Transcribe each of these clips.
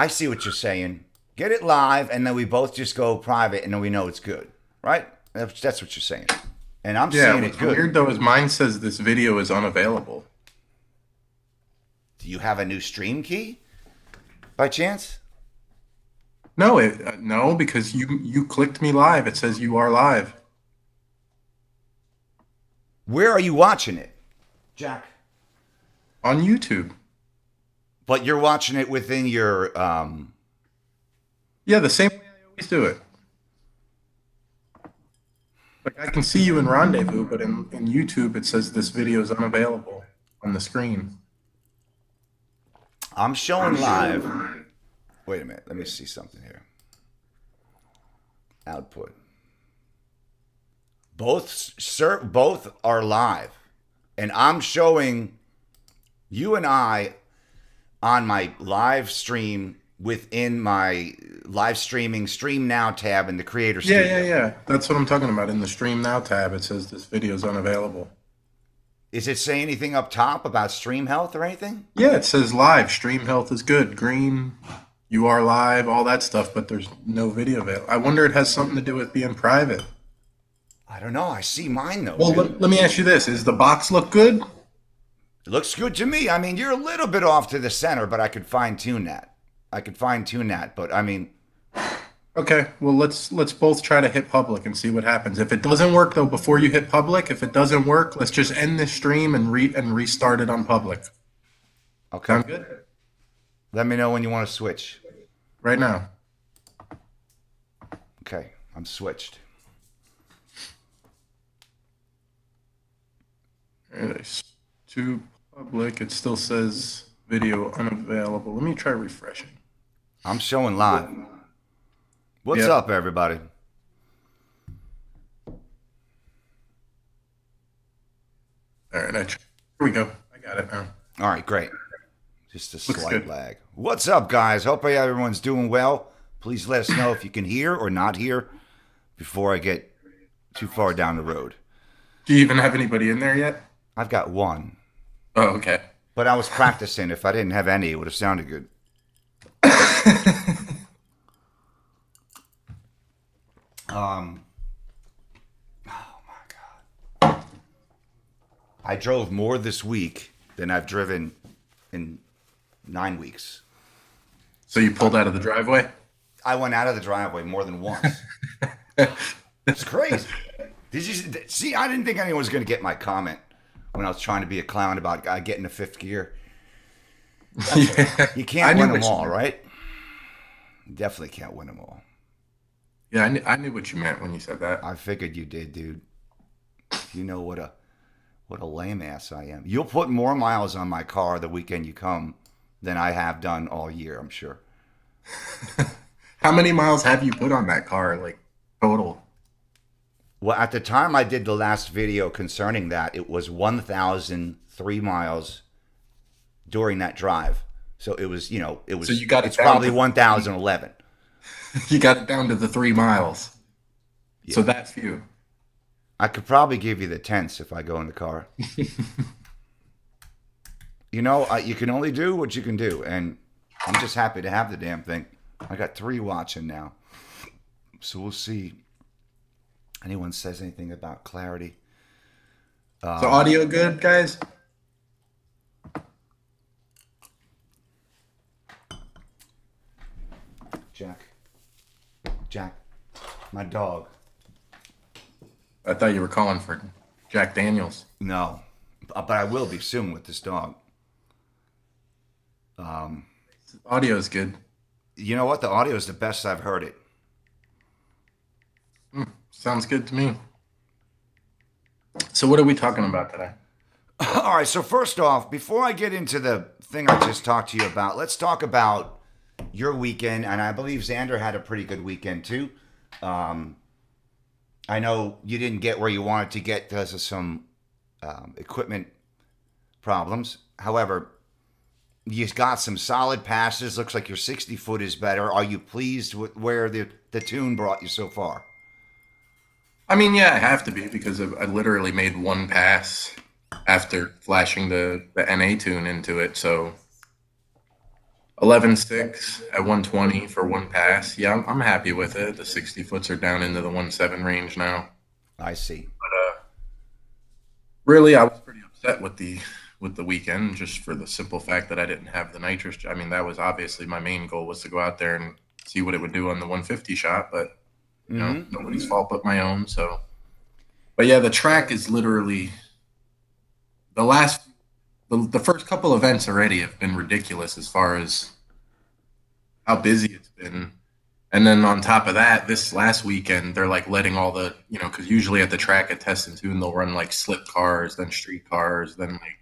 I see what you're saying. Get it live, and then we both just go private, and then we know it's good, right? That's what you're saying. And I'm Yeah, seeing it what's good. weird though is mine says this video is unavailable. Do you have a new stream key by chance? No, no, because you clicked me live. It says you are live Where are you watching it, Jack? on YouTube. But you're watching it within your Yeah, the same way I always do it. Like I can see you in Rendezvous, but in YouTube it says this video is unavailable on the screen. I'm showing live. Wait a minute. Let me see something here. Output. Both are live, and I'm showing you and I on my live stream within my live streaming stream now tab in the creator Yeah, studio. yeah. That's what I'm talking about. In the Stream Now tab, it says this video is unavailable. Is it say anything up top about stream health or anything? Yeah, it says live. Stream health is good. Green, you are live, all that stuff, but there's no video available. I wonder it has something to do with being private. I don't know. I see mine though. Well, let me ask you this. Is the box look good? It looks good to me. I mean, you're a little bit off to the center, but I could fine tune that. But I mean, Okay, well let's both try to hit public and see what happens. If it doesn't work though, before you hit public, if it doesn't work, let's just end this stream and restart it on public. okay. Sound good? Let me know when you want to switch. Right now. Okay, I'm switched. Alright, to public, it still says video unavailable. Let me try refreshing. I'm showing live. What's Yeah. up, everybody? All right, here we go. I got it now. All right, great. Just a Looks slight good. lag. What's up, guys? Hope everyone's doing well. Please let us know if you can hear or not hear before I get too far down the road. Do you even have anybody in there yet? I've got one, Oh, okay. but I was practicing. If I didn't have any, it would have sounded good. Oh my God. I drove more this week than I've driven in 9 weeks. So you pulled out of the driveway? I went out of the driveway more than once. It's crazy. Did you see? I didn't think anyone was going to get my comment when I was trying to be a clown about getting to fifth gear. Yeah. You I can't knew win what them you all, meant. right? Definitely can't win them all. Yeah, I knew what you meant when you said that. I figured you did, dude. You know what a lame ass I am. You'll put more miles on my car the weekend you come than I have done all year, I'm sure. How many miles have you put on that car, like total? Well, at the time I did the last video concerning that, it was 1,003 miles during that drive. So it was, So you got it it's down probably to 1,011. You got it down to the 3 miles. Yeah. So that's few. I could probably give you the tenths if I go in the car. You can only do what you can do, and I'm just happy to have the damn thing. I got 3 watching now, so we'll see. Anyone says anything about clarity? So audio good, guys? Jack, my dog. I thought you were calling for Jack Daniels. No, but I will be soon with this dog. Audio is good. You know what? The audio is the best I've heard it. Sounds good to me. So what are we talking about today? All right, so first off, before I get into the thing I just talked to you about, let's talk about your weekend, and I believe Xander had a pretty good weekend too. I know you didn't get where you wanted to get because of some equipment problems. However, you got some solid passes. Looks like your 60-foot is better. Are you pleased with where the tune brought you so far? I mean, yeah, I have to be because I literally made one pass after flashing the NA tune into it. So 11.6 at 120 for one pass. Yeah, I'm happy with it. The 60 foots are down into the 1.7 range now. I see. Really, I was pretty upset with the weekend just for the simple fact that I didn't have the nitrous. I mean, that was obviously my main goal was to go out there and see what it would do on the 150 shot, but nobody's fault but my own. So, but yeah, the track is literally the last the first couple events already have been ridiculous as far as how busy it's been. And then on top of that, this last weekend, they're like letting all the, because usually at the track at Test and Tune, they'll run like slick cars, then street cars, then like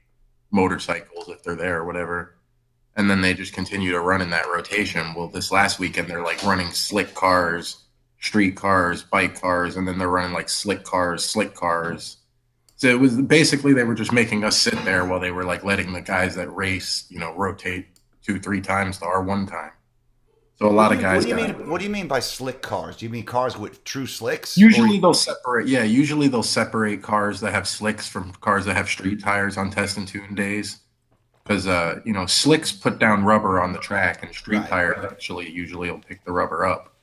motorcycles if they're there or whatever. And then they just continue to run in that rotation. Well, this last weekend, they're like running slick cars, street cars, bike cars, and then they're running like slick cars, slick cars. So it was basically they were just making us sit there while they were like letting the guys that race, rotate 2, 3 times the R1 time. So a lot of guys. What do you mean by slick cars? Do you mean cars with true slicks? Usually they'll separate. Yeah, usually they'll separate cars that have slicks from cars that have street tires on Test and Tune days. Because slicks put down rubber on the track, and street tires actually usually will pick the rubber up,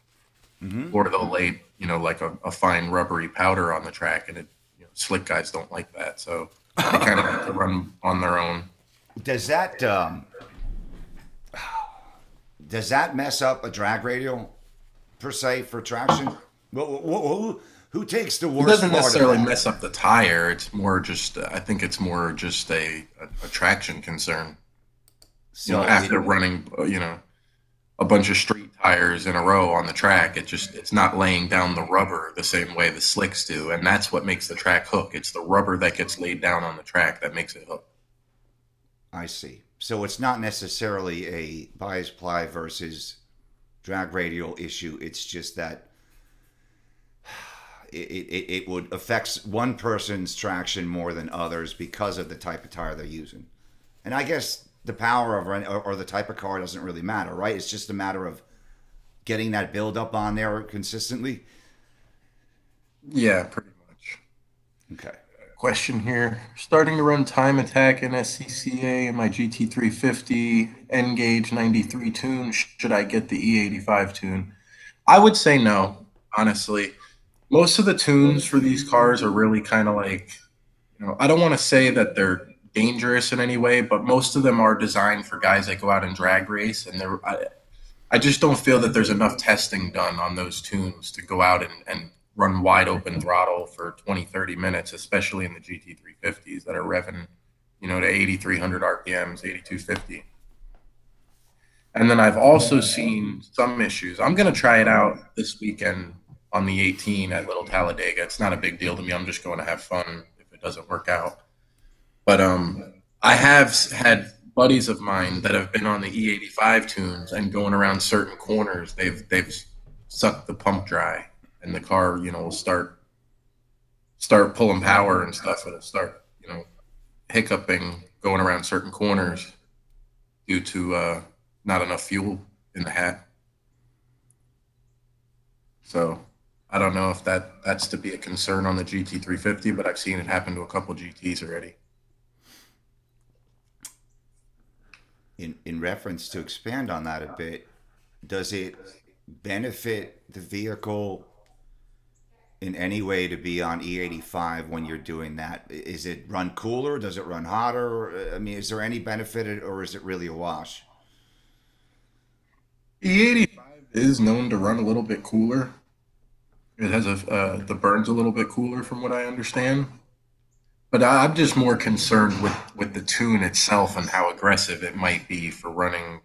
or they'll lay like a fine rubbery powder on the track, and slick guys don't like that, so they kind of have to run on their own. Does that mess up a drag radial per se for traction? Who takes the worst? It doesn't necessarily mess up the tire. It's more just I think it's more just a traction concern. So after running a bunch of street tires in a row on the track, it's not laying down the rubber the same way the slicks do, and that's what makes the track hook. It's the rubber that gets laid down on the track that makes it hook. I see. So it's not necessarily a bias ply versus drag radial issue. It's just that it would affect one person's traction more than others because of the type of tire they're using. And I guess the power of or the type of car doesn't really matter, right? It's just a matter of getting that build up on there consistently. Yeah, pretty much. Okay. Question here. Starting to run time attack in SCCA in my GT350 N-Gauge 93 tune. Should I get the E85 tune? I would say no, honestly. Most of the tunes for these cars are really kind of like, I don't want to say that they're dangerous in any way, but most of them are designed for guys that go out and drag race, and I just don't feel that there's enough testing done on those tunes to go out and run wide open throttle for 20, 30 minutes, especially in the GT350s that are revving, to 8,300 RPMs, 8,250. And then I've also seen some issues. I'm going to try it out this weekend on the 18 at Little Talladega. It's not a big deal to me. I'm just going to have fun if it doesn't work out. But I have had buddies of mine that have been on the E85 tunes and going around certain corners, they've sucked the pump dry. And the car, will start pulling power and stuff, and it'll start, hiccuping going around certain corners due to not enough fuel in the hat. So I don't know if that's to be a concern on the GT350, but I've seen it happen to a couple GTs already. In reference to expand on that a bit, does it benefit the vehicle in any way to be on E85 when you're doing that? Is it run cooler? Does it run hotter? I mean, is there any benefit, or is it really a wash? E85 is known to run a little bit cooler. It has the burns a little bit cooler from what I understand. But I'm just more concerned with the tune itself and how aggressive it might be for running,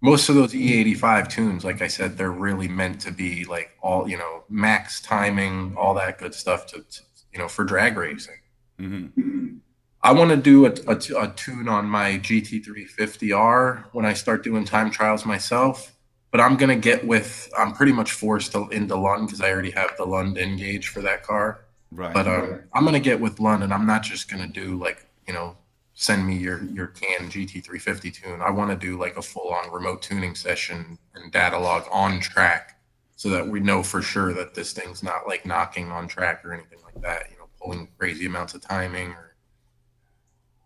most of those E85 tunes, like I said, they're really meant to be like all, max timing, all that good stuff to for drag racing. Mm-hmm. I want to do a tune on my GT350R when I start doing time trials myself, but I'm pretty much forced into Lund because I already have the Lund N-Gauge for that car. Right. But I'm going to get with Lund, and I'm not just going to do like, send me your canned GT350 tune. I want to do like a full-on remote tuning session and data log on track so that we know for sure that this thing's not like knocking on track or anything like that, pulling crazy amounts of timing or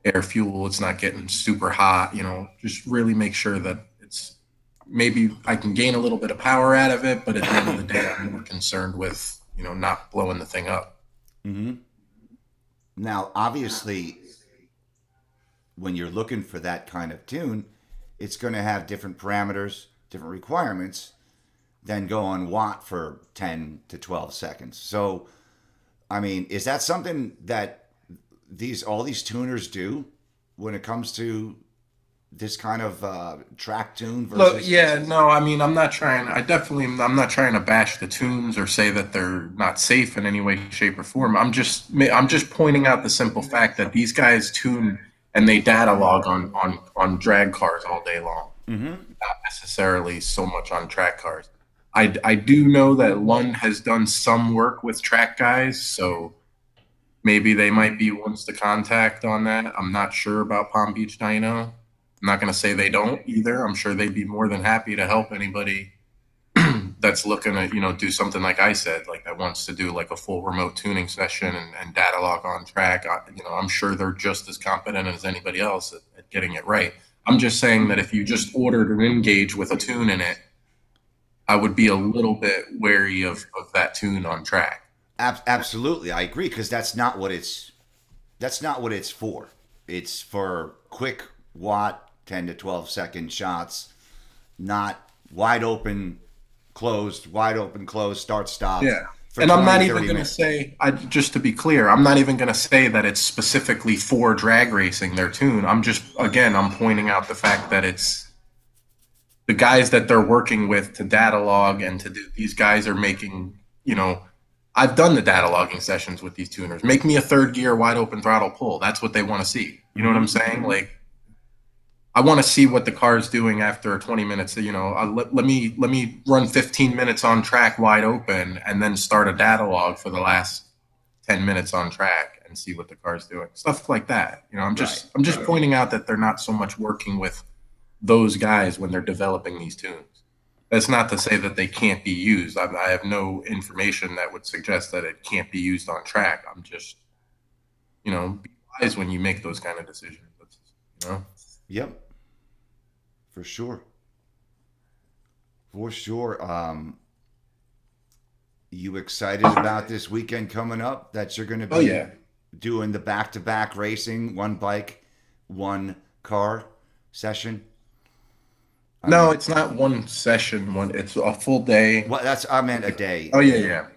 air fuel, it's not getting super hot, just really make sure that it's maybe I can gain a little bit of power out of it, but at the end of the day, I'm more concerned with, not blowing the thing up. Hmm. Now, obviously, when you're looking for that kind of tune, it's going to have different parameters, different requirements than going watt for 10 to 12 seconds. So, I mean, is that something that all these tuners do when it comes to this kind of track tune Look, versus? yeah, no, I mean, I'm not trying to bash the tunes or say that they're not safe in any way, shape, or form. I'm just pointing out the simple fact that these guys tune and they data log on drag cars all day long, Mm-hmm. not necessarily so much on track cars. I do know that Lund has done some work with track guys, so maybe they might be ones to contact on that. I'm not sure about Palm Beach Dyno. I'm not going to say they don't either. I'm sure they'd be more than happy to help anybody that's looking to, do something like I said, like that wants to do like a full remote tuning session and data log on track. I'm sure they're just as competent as anybody else at getting it right. I'm just saying that if you just ordered an Engage with a tune in it, I would be a little bit wary of that tune on track. Absolutely, I agree because that's not what it's for. It's for quick watt 10 to 12-second shots, not wide open, closed, start stop Yeah. for And I'm not 20, even 30 going to minutes. say, just to be clear, I'm not even going to say that it's specifically for drag racing, their tune. Again, I'm pointing out the fact that it's the guys that they're working with to data log and to do, these guys are making, I've done the data logging sessions with these tuners. Make me a third gear wide open throttle pull. That's what they want to see. You know what I'm Mm-hmm. saying? Like, I want to see what the car is doing after 20 minutes. Let me run 15 minutes on track wide open, and then start a data log for the last 10 minutes on track and see what the car's doing. Stuff like that. Right. I'm just pointing out that they're not so much working with those guys when they're developing these tunes. That's not to say that they can't be used. I have no information that would suggest that it can't be used on track. I'm just, be wise when you make those kind of decisions. You know. Yep. For sure. For sure. You excited about this weekend coming up that you're going to Oh be yeah. doing the back to back racing, one bike, one car session? I No, mean, it's not one session. It's a full day. well, I meant a day. Oh yeah, yeah.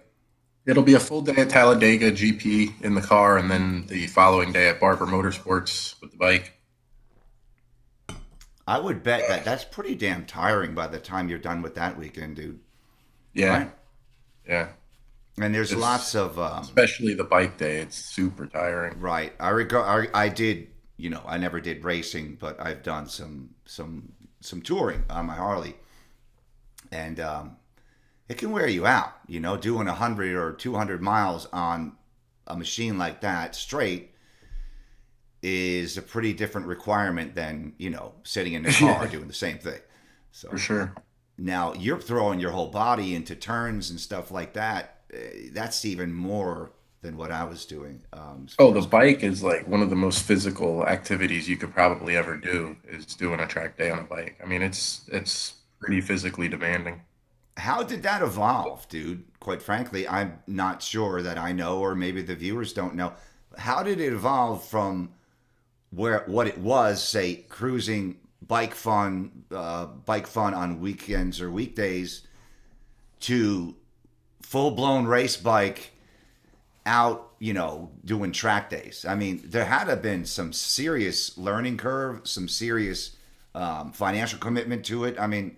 It'll be a full day at Talladega GP in the car, and then the following day at Barber Motorsports with the bike. I would bet that that's pretty damn tiring by the time you're done with that weekend, dude. Yeah, Right? yeah. And there's lots It's of especially the bike day. It's super tiring. right. I did. I never did racing, but I've done some touring on my Harley, and it can wear you out. Doing 100 or 200 miles on a machine like that straight is a pretty different requirement than sitting in the car Yeah, doing the same thing. for So sure. now you're throwing your whole body into turns and stuff like that. That's even more than what I was doing as Oh, far the as bike is like one of the most physical activities you could probably ever do. Is doing a track day on a bike. I mean, it's pretty physically demanding. how did that evolve, dude? Quite frankly, I'm not sure that I know, or maybe the viewers don't know. How did it evolve from what it was, say, cruising bike fun on weekends or weekdays, to full blown race bike out, doing track days? I mean, there had to have been some serious learning curve, some serious financial commitment to it. I mean,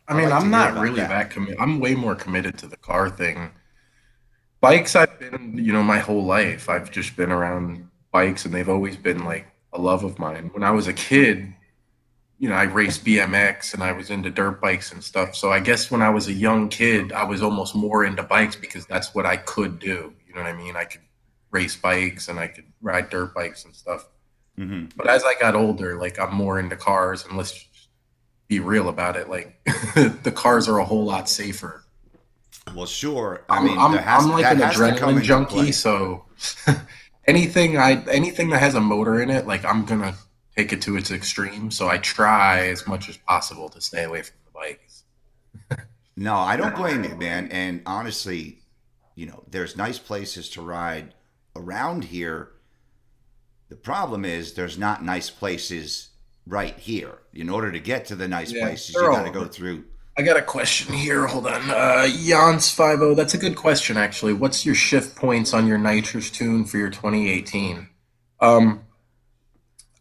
I I'd mean, like to I'm hear not about really that. that committed. I'm way more committed to the car thing. Bikes, I've been, my whole life. I've just been around bikes, and they've always been like a love of mine. When I was a kid, I raced BMX and I was into dirt bikes and stuff. So I guess when I was a young kid, I was almost more into bikes because that's what I could do. You know what I mean? I could race bikes and I could ride dirt bikes and stuff. Hmm. But as I got older, like I'm more into cars, and let's just be real about it. Like the cars are a whole lot safer. Well, sure. I I'm mean, I'm I'm like that an has to come adrenaline into junkie, play. so anything that has a motor in it, like I'm gonna take it to its extreme. So I try as much as possible to stay away from the bikes. No, I don't blame you, man. And honestly, there's nice places to ride around here. The problem is there's not nice places right here. In order to get to the nice Yeah, places, you they're got all to go over. through. I got a question here. Hold on. Jans50. That's a good question, actually. What's your shift points on your nitrous tune for your 2018? Um,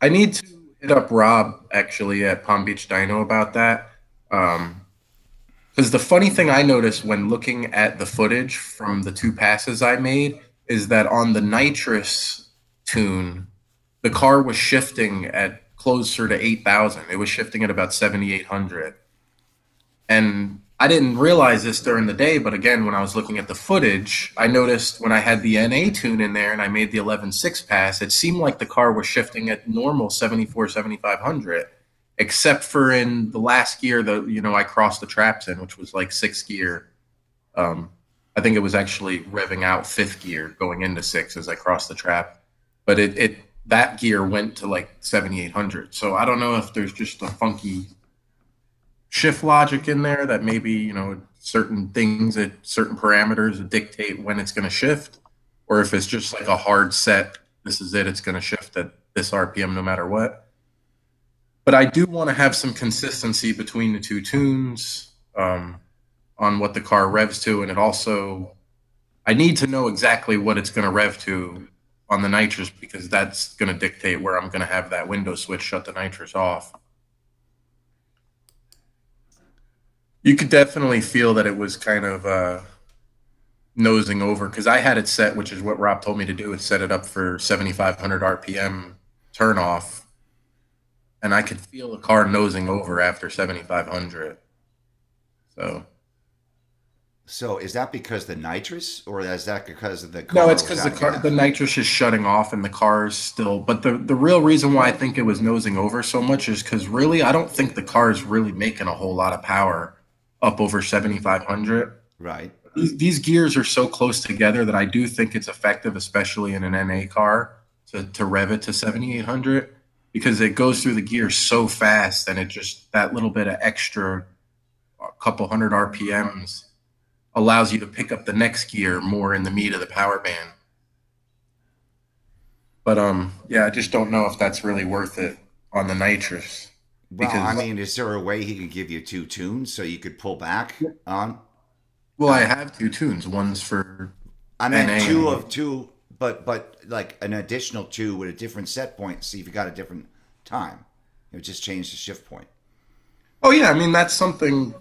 I need to hit up Rob actually at Palm Beach Dyno about that. Because the funny thing I noticed when looking at the footage from the two passes I made is that on the nitrous tune, the car was shifting at closer to 8,000. It was shifting at about 7,800. And I didn't realize this during the day, but again, when I was looking at the footage, I noticed when I had the NA tune in there and I made the 11.6 pass, it seemed like the car was shifting at normal 74, 7,500, except for in the last gear that, I crossed the traps in, which was like sixth gear. Um, I think it was actually revving out fifth gear going into six as I crossed the trap. But that gear went to like 7,800. So I don't know if there's just a funky shift logic in there that maybe certain things at certain parameters that dictate when it's going to shift, or if it's just like a hard set, this is it, it's going to shift at this RPM no matter what. But I do want to have some consistency between the two tunes, on what the car revs to, and it also, I need to know exactly what it's going to rev to on the nitrous, because that's going to dictate where I'm going to have that window switch shut the nitrous off. You could definitely feel that it was kind of nosing over, because I had it set, which is what Rob told me to do, is set it up for 7,500 RPM turn off, and I could feel the car nosing over after 7,500. So So is that because the nitrous, or is that because the no, car it's was because out of the gas? nitrous is shutting off and the car's still. But the real reason why I think it was nosing over so much is because really I don't think the car is really making a whole lot of power up over 7,500. Right. These gears are so close together that I do think it's effective, especially in an NA car, to rev it to 7,800, because it goes through the gears so fast, and it just, that little bit of extra, a couple hundred RPMs, allows you to pick up the next gear more in the meat of the power band. But yeah, I just don't know if that's really worth it on the nitrous, Well, I because mean, is there a way he could give you two tunes so you could pull back on? well, I Uh, have two tunes. One's for I meant NA two and of two, but like an additional two with a different set point. See if you got a different time. Just change the shift point. oh yeah, I mean that's something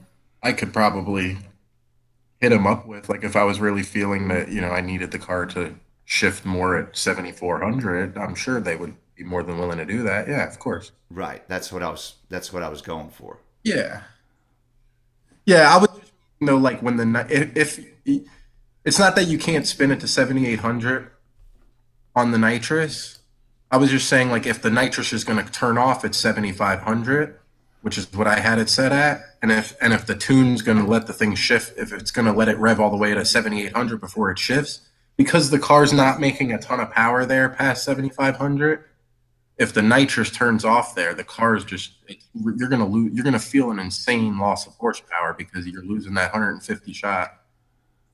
I could probably hit them up with. Like if I was really feeling that, I needed the car to shift more at 7,400, I'm sure they would be more than willing to do that. Yeah, of course. Right. That's what I was going for. Yeah. Yeah, I was just, like when if it's not that you can't spin it to 7,800 on the nitrous. I was just saying, like, if the nitrous is going to turn off at 7,500, which is what I had it set at, and if the tune's going to let the thing shift, if it's going to let it rev all the way to 7,800 before it shifts, because the car's not making a ton of power there past 7,500. If the nitrous turns off there, the car is just, you're going to lose. You're going to feel an insane loss of horsepower because you're losing that 150 shot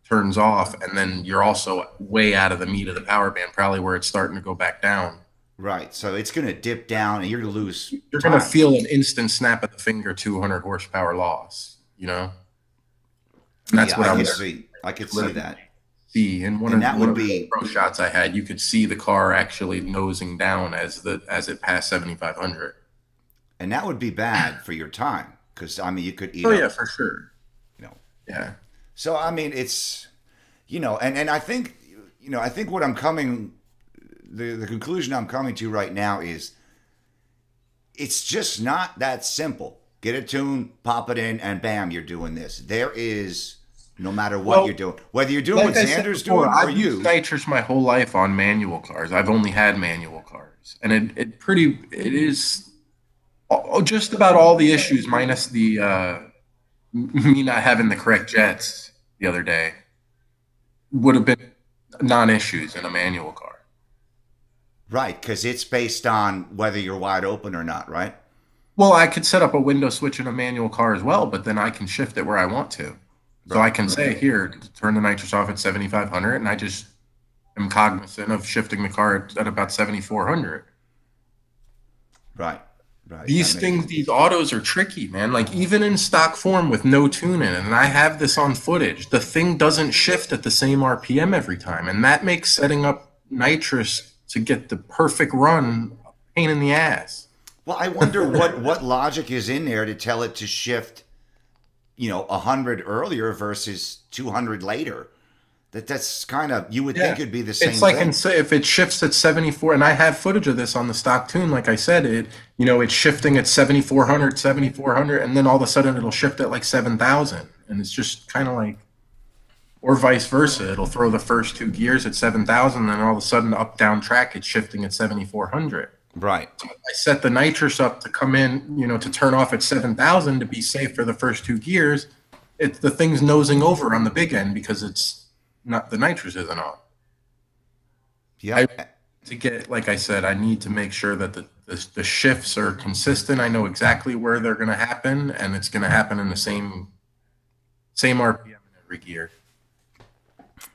turns off, and then you're also way out of the meat of the power band, probably where it's starting to go back down. Right. So it's going to dip down, and you're going to lose You're going to time. feel an instant snap of the finger 200 horsepower loss, and that's Yeah, what I I could was see. I could see that, see in one and of that one would of the be, pro shots I had. You could see the car actually nosing down as it passed 7,500. and that would be bad for your time because I mean you could eat Oh yeah, up. for sure. You know. Yeah. So I mean it's, and I think what I'm coming, the conclusion I'm coming to right now is it's just not that simple. Get a tune, pop it in, and bam, you're doing this. There is, no matter what you're Well, doing, whether you're doing like what I said Xander's before, doing or I've used you. nitrous my whole life on manual cars. I've only had manual cars, and it is just about all the issues minus the me not having the correct jets the other day would have been non-issues in a manual car. Right, because it's based on whether you're wide open or not, right? Well, I could set up a window switch in a manual car as well, but then I can shift it where I want to. So I Right, can say, here, turn the nitrous off at 7,500, and I just am cognizant of shifting the car at about 7,400. right, right. That These makes things, these autos are tricky, man. Like even in stock form with no tune in it, and I have this on footage, the thing doesn't shift at the same RPM every time. And that makes setting up nitrous to get the perfect run a pain in the ass. Well, I wonder what logic is in there to tell it to shift, 100 earlier versus 200 later. That's kind of, you would think Yeah. it'd be the same It's like thing. if it shifts at 74, and I have footage of this on the stock tune, like I said, it's shifting at 7,400, 7,400, and then all of a sudden it'll shift at like 7,000. And it's just kind of like, or vice versa. It'll throw the first two gears at 7,000, then all of a sudden up down track, it's shifting at 7,400. Right. I set the nitrous up to come in, to turn off at 7,000 to be safe for the first two gears. The thing's nosing over on the big end because it's not, the nitrous isn't on. Yeah. To get, like I said, I need to make sure that the shifts are consistent. I know exactly where they're going to happen, and it's going to happen in the same RPM in every gear.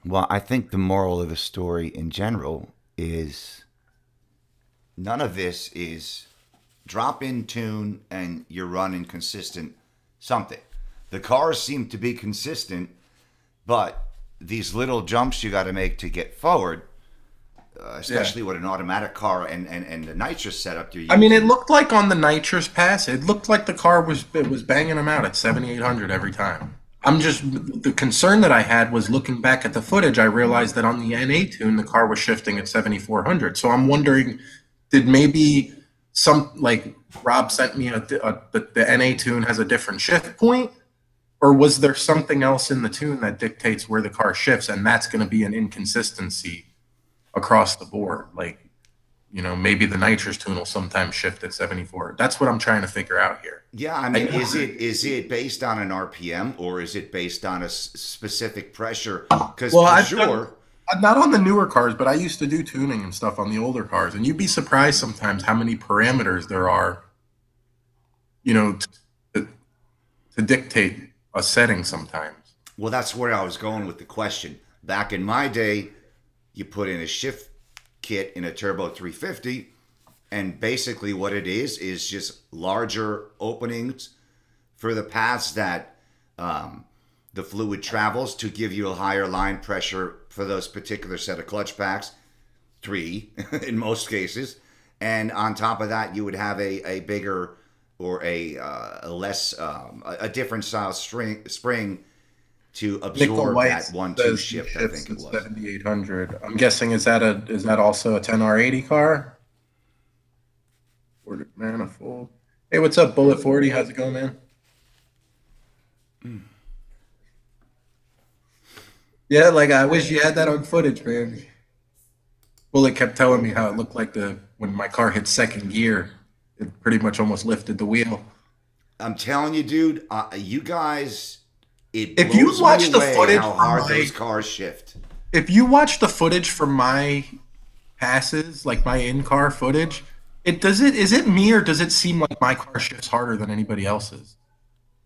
Well, I think the moral of the story in general is none of this is drop in tune and you're running consistent something. The cars seem to be consistent, but these little jumps you got to make to get forward, especially with an automatic car and the nitrous setup you're using. I mean, it looked like on the nitrous pass, it looked like the car was banging them out at 7,800 every time. The concern that I had was looking back at the footage, I realized that on the NA tune, the car was shifting at 7,400. So I'm wondering, did maybe like Rob sent me the NA tune has a different shift point? Or was there something else in the tune that dictates where the car shifts, and that's going to be an inconsistency across the board? Like, maybe the nitrous tune will sometimes shift at 74. That's what I'm trying to figure out here. Yeah, I mean, is it based on an RPM or is it based on a specific pressure? Because Not on the newer cars, but I used to do tuning and stuff on the older cars, and you'd be surprised sometimes how many parameters there are, to dictate a setting sometimes. Well, that's where I was going with the question. Back in my day, you put in a shift kit in a turbo 350, and basically what it is just larger openings for the paths that the fluid travels to give you a higher line pressure for those particular set of clutch packs, 3 in most cases. And on top of that, you would have a bigger or a less, a different style spring to absorb that 1-2 shift. I think it was 7,800. I'm guessing is that also a 10R80 car? Manifold. Hey, what's up, Bullet 40? How's it going, man? Yeah, like I wish you had that on footage, man. Bullet kept telling me how it looked like when my car hit second gear, it pretty much almost lifted the wheel. I'm telling you, dude, you guys, it If you blows watch me the away footage how from hard my- those cars shift. If you watch the footage from my passes, like my in-car footage, is it me or does it seem like my car shifts harder than anybody else's?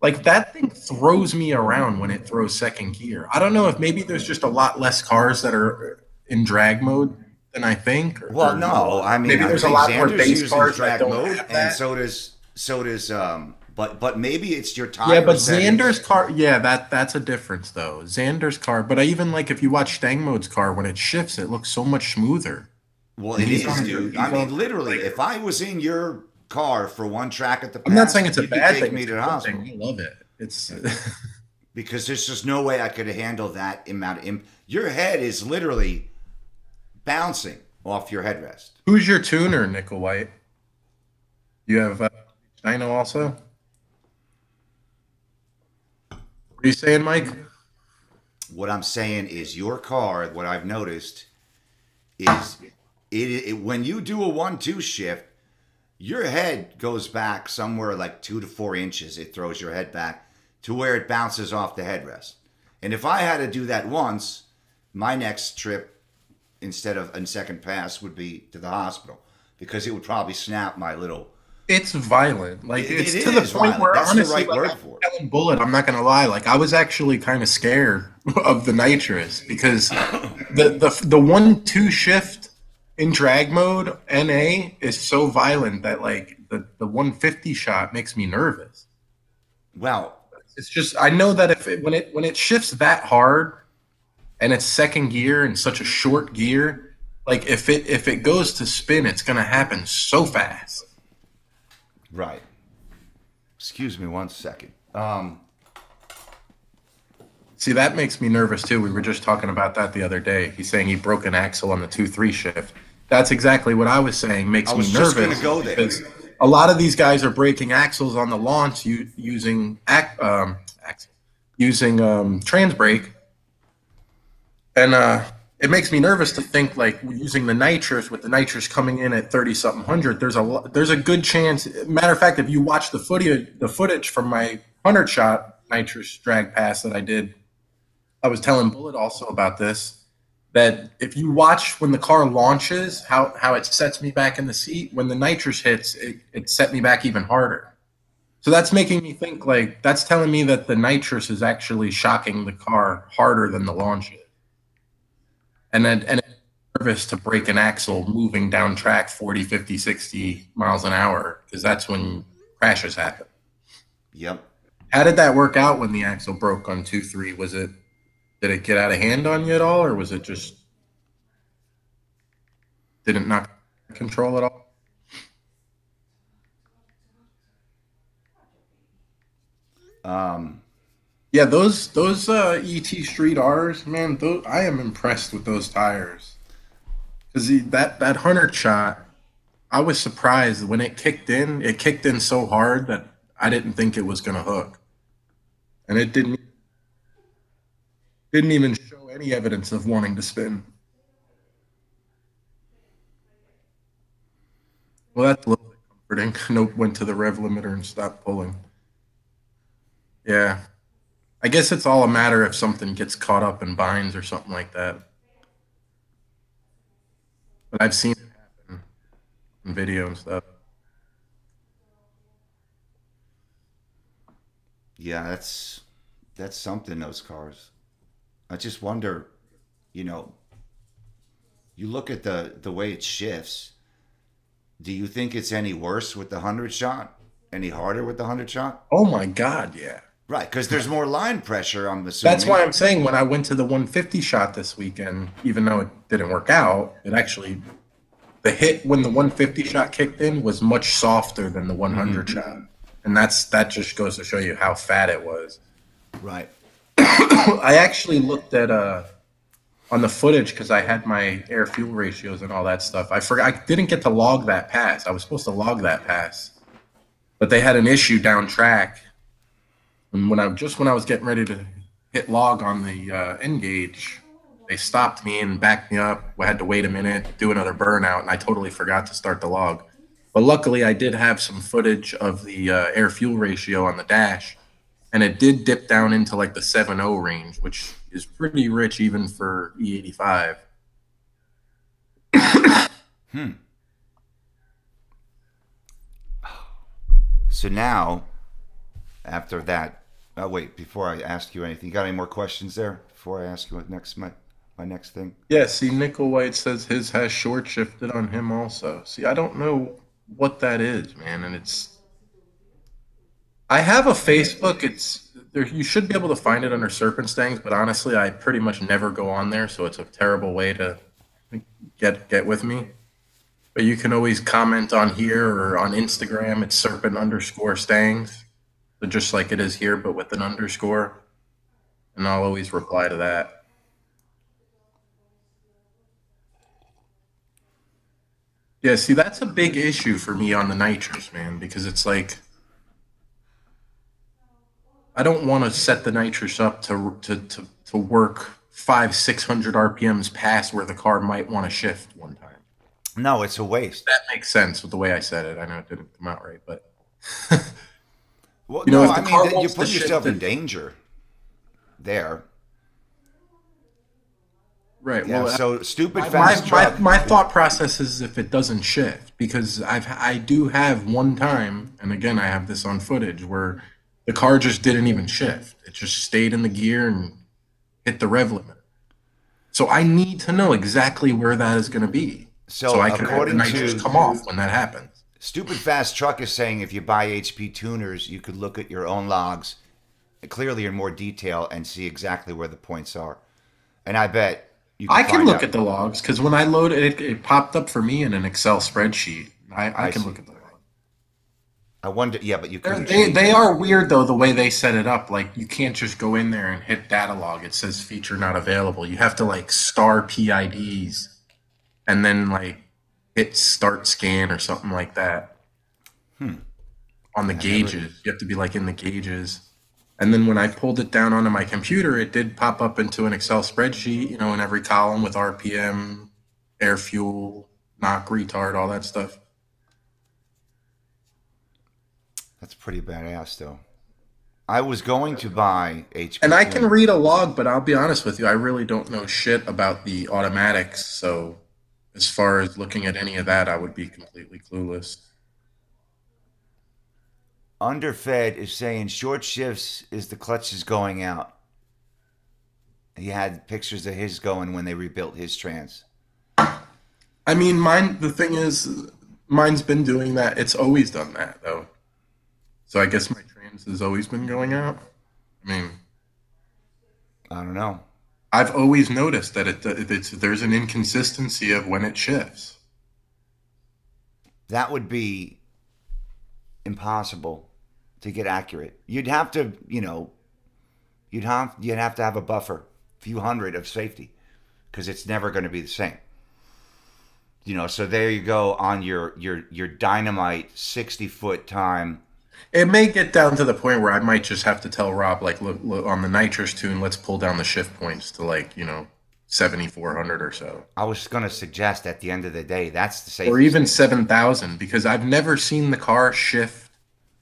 Like that thing throws me around when it throws second gear. I don't know if maybe there's just a lot less cars that are in drag mode than I think. Well, no, I mean, maybe I there's a think lot more Xander's base using cars that drag don't mode, have and that. so does but maybe it's your tire. Yeah, but settings. Xander's car, yeah, that's a difference though. Xander's car, but I even like if you watch Stang Mode's car when it shifts, it looks so much smoother. Well, it He's is, on- dude. he's I mean, on- literally, if I was in your car for one track at the I'm not pass, saying it's a you could bad take thing. me It's to a the good hospital. thing. I love it. It's Because there's just no way I could handle that amount of your head is literally bouncing off your headrest. Who's your tuner, Nickel White? You have China also? What are you saying, Mike? What I'm saying is your car, what I've noticed is when you do a 1-2 shift, your head goes back somewhere like 2 to 4 inches. It throws your head back to where it bounces off the headrest. And if I had to do that once, my next trip, instead of in second pass would be to the hospital because it would probably snap my little. It's violent. Like It it's to the is point violent. where That's the honestly, right like word I'm for it. telling Bullet, I'm not gonna lie. Like I was actually kind of scared of the nitrous because the 1-2 shift in drag mode NA is so violent that like the 150 shot makes me nervous. Well, It's just I know that if when it shifts that hard and it's second gear in such a short gear, like if it goes to spin, it's gonna happen so fast. right. Excuse me one second. See, that makes me nervous too. We were just talking about that the other day. He's saying he broke an axle on the 2-3 shift. That's exactly what I was saying. I Makes me was just going nervous to go there. because a lot of these guys are breaking axles on the launch using trans brake, and it makes me nervous to think like using the nitrous with the nitrous coming in at 30 something hundred. There's a good chance. Matter of fact, if you watch the footage from my 100 shot nitrous drag pass that I did, I was telling Bullet also about this. That if you watch when the car launches, how it sets me back in the seat, when the nitrous hits, it set me back even harder. So that's making me think like that's telling me that the nitrous is actually shocking the car harder than the launch is. And it's nervous to break an axle moving down track 40, 50, 60 miles an hour because that's when crashes happen. Yep. How did that work out when the axle broke on 2-3? Did it get out of hand on you at all, or was it just didn't knock control at all? Yeah, those ET Street R's, man. I am impressed with those tires because that 100 shot, I was surprised when it kicked in. It kicked in so hard that I didn't think it was gonna hook, and it didn't even show any evidence of wanting to spin. Well, that's a little bit comforting. Nope, went to the rev limiter and stopped pulling. Yeah, I guess it's all a matter if something gets caught up in binds or something like that. But I've seen it happen in video and stuff. Yeah, that's something. Those cars. I just wonder. You know, you look at the way it shifts. Do you think it's any worse with the 100 shot? Any harder with the 100 shot? Oh my God, yeah. Right, because there's more line pressure. I'm That's assuming. why I'm saying when I went to the 150 shot this weekend, even though it didn't work out, it actually the hit when the 150 shot kicked in was much softer than the 100 shot, and that just goes to show you how fat it was. Right. I actually looked at on the footage because I had my air fuel ratios and all that stuff. I forgot I didn't get to log that pass. I was supposed to log that pass, but they had an issue down track. And when I was getting ready to hit log on the N gauge, they stopped me and backed me up. I had to wait a minute, do another burnout, and I totally forgot to start the log. But luckily, I did have some footage of the air fuel ratio on the dash, and it did dip down into like the 7.0 range, which is pretty rich even for E85. So now, after that, oh wait, before I ask you anything, you got any more questions there? Before I ask you what next my next thing. Yeah, see, Nickel White says his has short shifted on him also. See, I don't know what that is, man, and I have a Facebook. It's there. You should be able to find it under Serpent Stangs, but honestly, I pretty much never go on there, so it's a terrible way to get with me. But you can always comment on here or on Instagram. It's Serpent_Stangs, so just like it is here, but with an underscore, and I'll always reply to that. Yeah, see, that's a big issue for me on the nitrous, man, because it's like I don't want to set the nitrous up to work 500-600 RPMs past where the car might want to shift one time. No, it's a waste. That makes sense with the way I said it. I know it didn't come out right, but Well, you know, no, if the I car mean you wants to put shift yourself in it, danger there. Right. Yeah. Well, So stupid my, my, fast my, truck. my thought process is if it doesn't shift, because I do have one time, and again I have this on footage where the car just didn't even shift. It just stayed in the gear and hit the rev limiter. So I need to know exactly where that is going to be, so So I can have the according nitrous to come off when that happens. stupid fast truck is saying if you buy HP tuners, you could look at your own logs clearly in more detail and see exactly where the points are. And I bet you could I can find look out. at the logs because when I loaded it, it popped up for me in an Excel spreadsheet. I I can look see. at the logs. I wonder. Yeah, but you They're- couldn't They change they it. are weird though the way they set it up. Like you can't just go in there and hit data log. It says feature not available. You have to like star PIDs and then like hit start scan or something like that on the Yeah, I never. gauges. You have to be like in the gauges. And then when I pulled it down onto my computer, it did pop up into an Excel spreadsheet, in every column with RPM, air fuel, knock, retard, all that stuff. That's pretty badass, though. I was going to buy And HP I can tuner. read a log, but I'll be honest with you, I really don't know shit about the automatics. So as far as looking at any of that, I would be completely clueless. Underfed is saying short shifts is the clutch is going out. He had pictures of his going when they rebuilt his trans. I mean, mine, the thing is, mine's been doing that. It's always done that, though. So I guess my trans has always been going out. I mean, I don't know. I've always noticed that there's an inconsistency of when it shifts. That would be impossible to get accurate. You'd have to, you'd have to have a buffer, a few hundred of safety, because it's never going to be the same. So there you go on your dynamite 60-foot time. It may get down to the point where I might just have to tell Rob, like, look on the nitrous tune, let's pull down the shift points to like, 7,400 or so. I was going to suggest at the end of the day, that's the Or safest. even 7,000 because I've never seen the car shift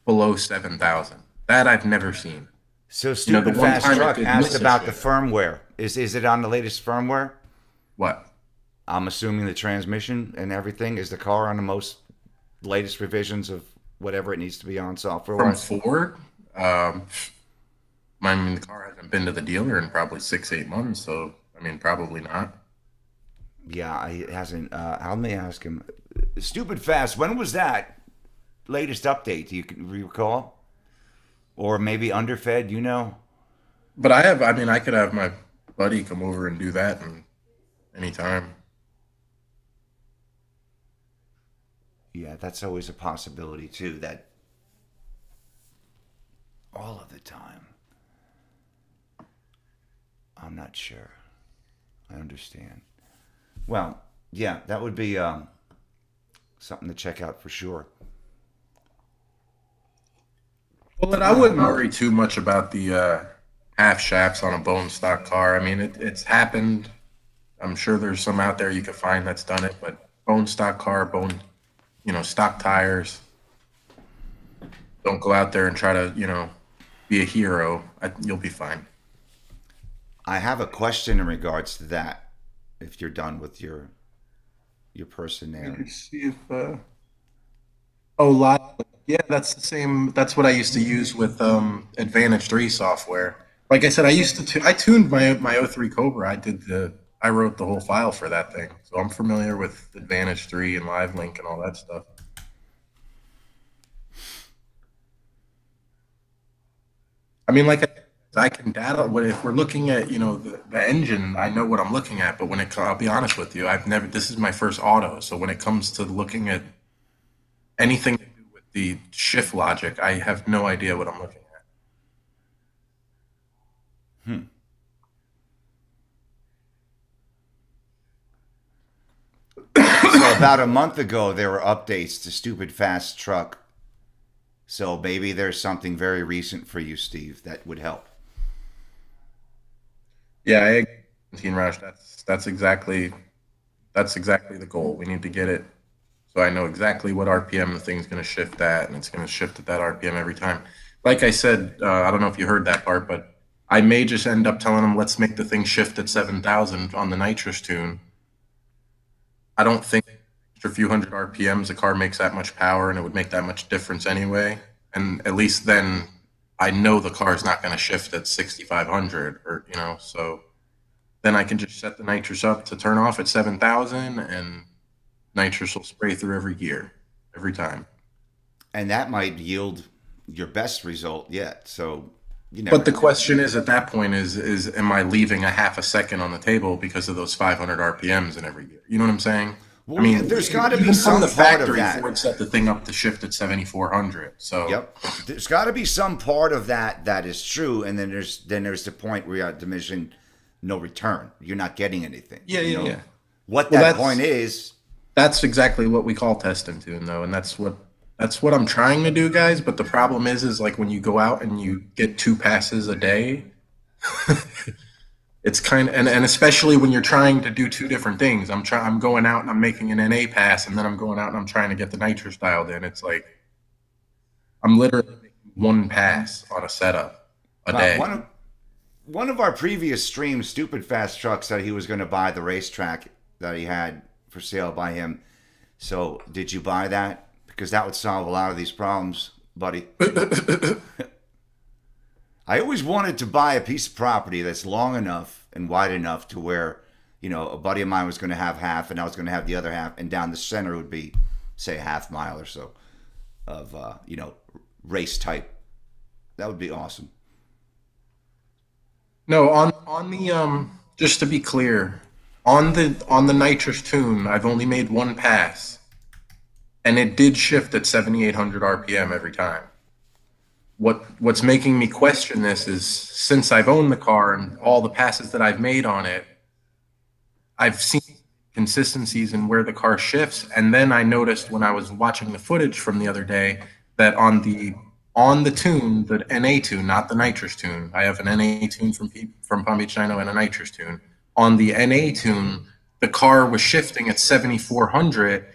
below 7,000. That I've never seen. So The stupid one fast time it truck did asked miss a about the shift. firmware. Is it on the latest firmware? What? I'm assuming the transmission and everything is the car on the most latest revisions of whatever it needs to be on software From wise. Ford? Um, I mean, the car hasn't been to the dealer in probably 6, 8 months, so I mean, probably not. Yeah, it hasn't. Let me ask him. Stupid fast. When was that latest update? Do you recall? Or maybe underfed? But I mean, I could have my buddy come over and do that anytime. Yeah, that's always a possibility too. That all of the time. I'm not sure. I understand. Well, yeah, that would be something to check out for sure. Well, and I wouldn't worry too much about the half shafts on a bone stock car. I mean, it's happened. I'm sure there's some out there you could find that's done it, but bone stock car, stock tires. Don't go out there and try to, be a hero. You'll be fine. I have a question in regards to that. If you're done with your person Let there, me see if oh, live. Yeah, that's the same. That's what I used to use with Advantage 3 software. Like I said, I used to I tuned my O3 Cobra. I wrote the whole file for that thing, so I'm familiar with Advantage 3 and Live Link and all that stuff. I mean, like I can data. What if we're looking at the engine? I know what I'm looking at, but I'll be honest with you, I've never. This is my first auto, so when it comes to looking at anything to do with the shift logic, I have no idea what I'm looking at. so about a month ago there were updates to Stupid Fast Truck. So maybe there's something very recent for you, Steve, that would help. Yeah, I agree. 17 rush. That's exactly the goal. We need to get it so I know exactly what RPM the thing's going to shift at, and it's going to shift at that RPM every time. Like I said, I don't know if you heard that part, but I may just end up telling them, let's make the thing shift at 7,000 on the nitrous tune. I don't think after a few hundred RPMs, the car makes that much power and it would make that much difference anyway. And at least then I know the car is not going to shift at 6,500 or, so then I can just set the nitrous up to turn off at 7,000 and nitrous will spray through every gear, every time. And that might yield your best result yet. So you never But the know. question is at that point is am I leaving a half a second on the table because of those 500 RPMs in every gear? You know what I'm saying? I Well, yeah, mean, there's got to be even from some the part of factory, that. Ford set the thing up to shift at 7,400. So Yep. There's got to be some part of that that is true, and then there's the point where you're at diminishing no return. You're not getting anything. yeah, You yeah, know yeah. what Well, that point is. that's exactly what we call testing tune, though, and that's what I'm trying to do, guys. But the problem is like when you go out and you get two passes a day, it's kind of and especially when you're trying to do two different things. I'm going out and I'm making an NA pass, and then I'm going out and I'm trying to get the nitrous dialed in. It's like I'm literally making one pass on a setup a Well, day. one of our previous streams, Stupid Fast Truck said he was going to buy the racetrack that he had for sale by him. So did you buy that? Because that would solve a lot of these problems, buddy. I always wanted to buy a piece of property that's long enough and wide enough to where, a buddy of mine was going to have half and I was going to have the other half, and down the center would be, say, a half mile or so of, race type. That would be awesome. No, on the just to be clear, on the nitrous tune, I've only made one pass, and it did shift at 7,800 RPM every time. What's making me question this is since I've owned the car and all the passes that I've made on it, I've seen consistencies in where the car shifts, and then I noticed when I was watching the footage from the other day that on the tune, the NA tune, not the nitrous tune. I have an NA tune from Palm Beach Dyno and a nitrous tune. On the NA tune, the car was shifting at 7,400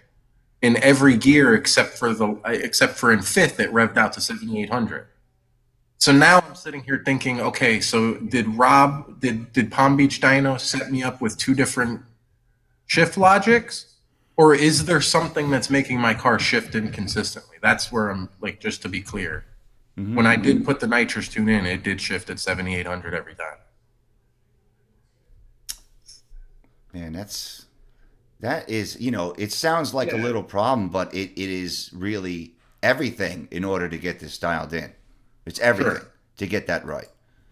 in every gear except for in fifth it revved out to 7,800. So now I'm sitting here thinking, okay, so did Palm Beach Dyno set me up with two different shift logics, or is there something that's making my car shift inconsistently? That's where I'm like, just to be clear. When I did put the nitrous tune in, it did shift at 7,800 every time. Man, that is, it sounds like a Yeah. little problem, but it is really everything in order to get this dialed in. It's everything Sure. to get that right.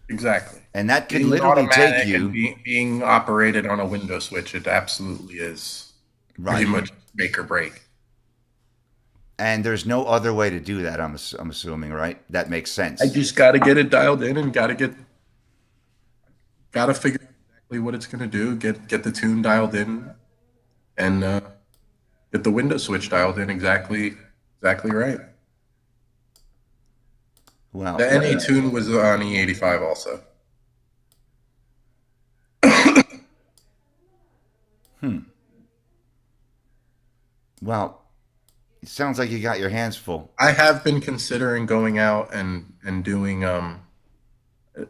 Exactly. And that could Being literally take automatic and you being operated on a window switch, it absolutely is pretty right. much make or break. And there's no other way to do that, I'm assuming, right? That makes I sense. just got to get it dialed in and got to figure out exactly what it's going to do. Get the tune dialed in and get the window switch dialed in exactly right. Well, The NA tune was on E85 also. well, it sounds like you got your hands full. I have been considering going out and doing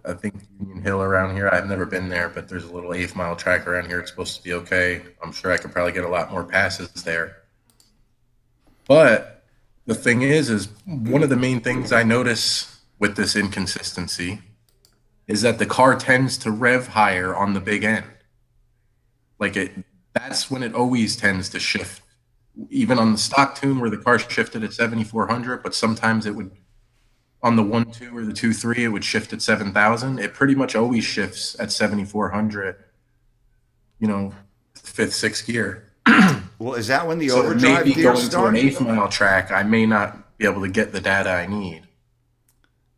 I think Union Hill around here. I've never been there, but there's a little 8th mile track around here. It's supposed to be okay. I'm sure I could probably get a lot more passes there. But the thing is one of the main things I notice with this inconsistency is that the car tends to rev higher on the big end. That's when it always tends to shift. Even on the stock tune where the car shifted at 7,400, but sometimes it would on the 1.2 or the 2.3, it would shift at 7,000. It pretty much always shifts at 7,400, fifth, sixth gear. Well, is that when the So overdrive maybe gears going to an start? 8th mile track, I may not be able to get the data I need.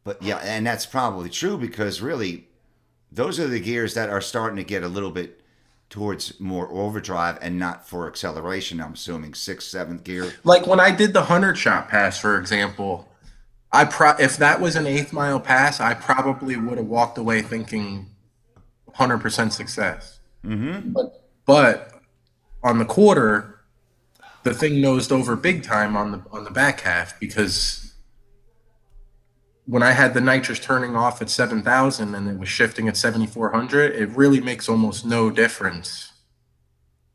But yeah, and that's probably true because really, those are the gears that are starting to get a little bit towards more overdrive and not for acceleration. I'm assuming sixth, seventh gear. Like when I did the 100 shot pass, for example, if that was an 8th mile pass, I probably would have walked away thinking 100% success. Mm-hmm. But on the quarter, the thing nosed over big time on the back half because when I had the nitrous turning off at 7,000 and it was shifting at 7,400, it really makes almost no difference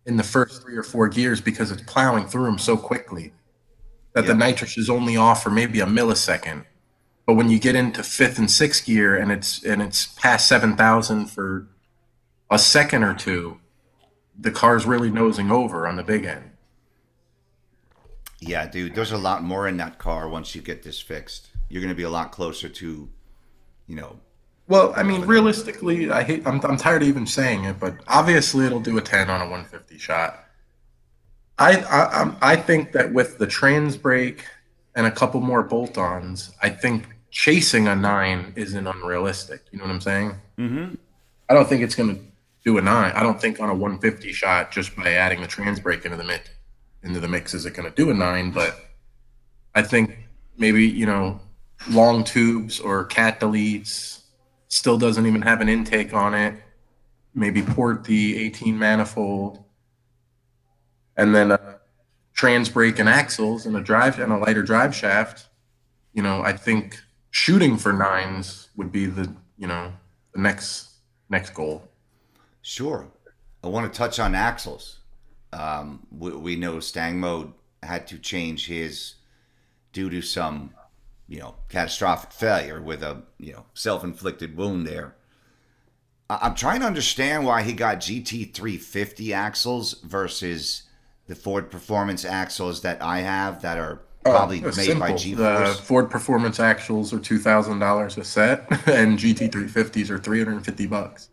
in the first 3 or 4 gears because it's plowing through them so quickly that the Yep. nitrous is only off for maybe a millisecond. But when you get into fifth and sixth gear and it's past 7,000 for a second or two, the car's really nosing over on the big end. Yeah, dude, there's a lot more in that car once you get this fixed. You're going to be a lot closer to, you know, Well, I mean, of an. realistically, I'm tired of even saying it, but obviously it'll do a 10 on a 150 shot. I think that with the trans brake and a couple more bolt-ons, I think chasing a 9 isn't unrealistic. You know what I'm saying? Mm-hmm. I don't think it's going to do a 9. I don't think on a 150 shot just by adding the trans brake into the mix is it going to do a 9, but I think maybe, long tubes or cat deletes still doesn't even have an intake on it. Maybe port the 18 manifold and then trans brake and axles and a lighter drive shaft. I think shooting for 9s would be the next goal. Sure. I want to touch on axles. We know Stang Mode had to change his due to some, catastrophic failure with a, self-inflicted wound there. I'm trying to understand why he got GT350 axles versus the Ford Performance axles that I have that are probably It's made by simple. The G-Force. Ford Performance Actuals are $2,000 a set, and GT350s are $350.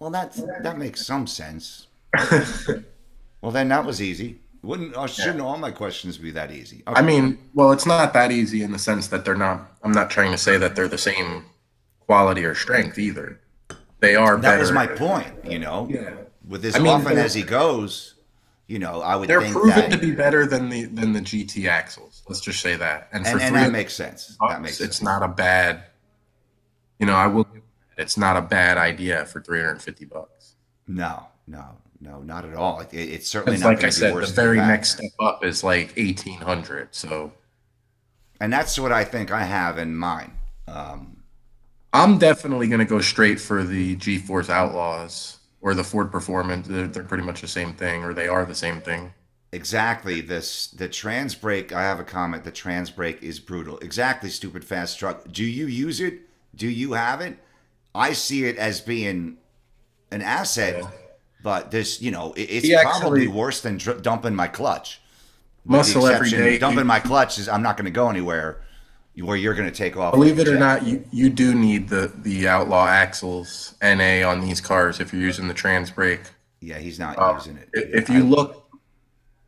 Well, that makes some sense. Well, then that was easy. Wouldn't or Yeah. shouldn't all my questions be that easy? I Okay. mean, well, it's not that easy in the sense that they're not. I'm not trying to say that they're the same quality or strength either. They are That was my better. point. Yeah. With as I mean, often as he goes, I would they're think proven to that, be better than the GT axles. Let's just say that. And for and three that hundred makes sense. That bucks, makes it's sense. not a bad. I will. It's not a bad idea for $350. No, no, no, not at all. It's certainly Because, not like going I to be said, the worse than very that. next step up is like 1,800. So And that's what I think I have in mind. I'm definitely going to go straight for the G-Force Outlaws or the Ford Performance. They're pretty much the same thing, or they are the same thing. Exactly. The trans brake. I have a comment. The trans brake is brutal. Exactly. Stupid fast truck. Do you use it? Do you have it? I see it as being an asset, Yeah. but it's He probably actually worse than dumping my clutch. With the muscle every exception, day. dumping my clutch is I'm not going to go anywhere where you're going to take off like Believe a it or jet. not, you do need the Outlaw axles NA on these cars if you're using the trans brake. Yeah, he's not Um, using it. if you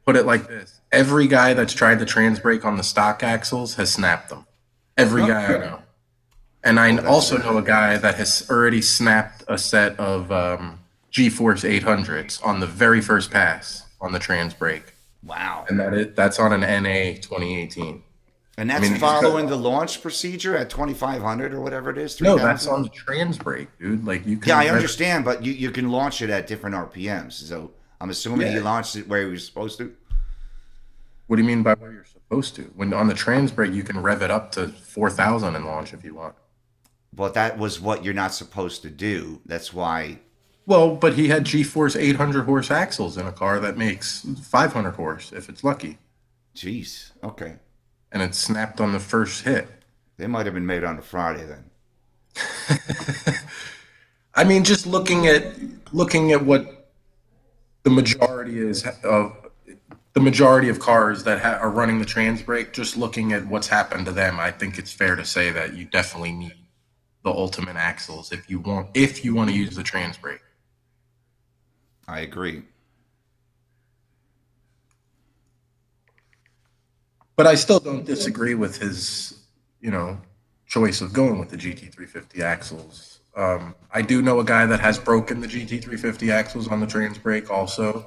put it like this, every guy that's tried the trans brake on the stock axles has snapped them. Every Oh, guy I know. And I oh, that's also know a guy that has already snapped a set of G-Force 800s on the very first pass on the trans brake, wow. and that's on an NA 2018. And I that's mean, these following the launch procedure at 2,500 or whatever it is, no, that's 3,000. on the trans brake, dude. Like you Yeah, can I rev. understand, but you can launch it at different RPMs. So I'm assuming he Yeah. launched it where he was supposed to. What do you mean by where you're supposed to? When on the trans brake, you can rev it up to 4,000 and launch if you want. But that was what you're not supposed to do. That's why. Well, but he had G-Force 800 horse axles in a car that makes 500 horse if it's lucky, Jeez. Okay. and it snapped on the first hit. They might have been made on a Friday then. I mean, just looking at what the majority is of the majority of cars that are running the trans brake, just looking at what's happened to them, I think it's fair to say that you definitely need the ultimate axles if you want to use the trans brake. I agree. But I still don't disagree with his, you know, choice of going with the GT350 axles. I do know a guy that has broken the GT350 axles on the trans brake also,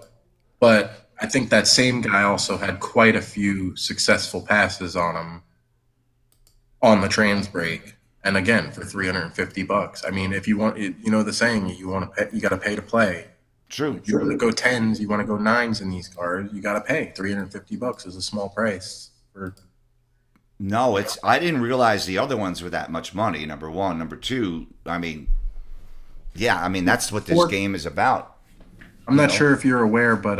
but I think that same guy also had quite a few successful passes on him on the trans brake. And again, for $350. I mean, if you want, the saying, you want to pay, you got to pay to play. True. If you want to go tens, you want to go nines in these cars, you got to pay $350 is a small price for No, it's I didn't realize the other ones were that much money. Number one, number two. I mean, yeah, I mean that's what this Ford, game is about. I'm You not know, sure if you're aware, but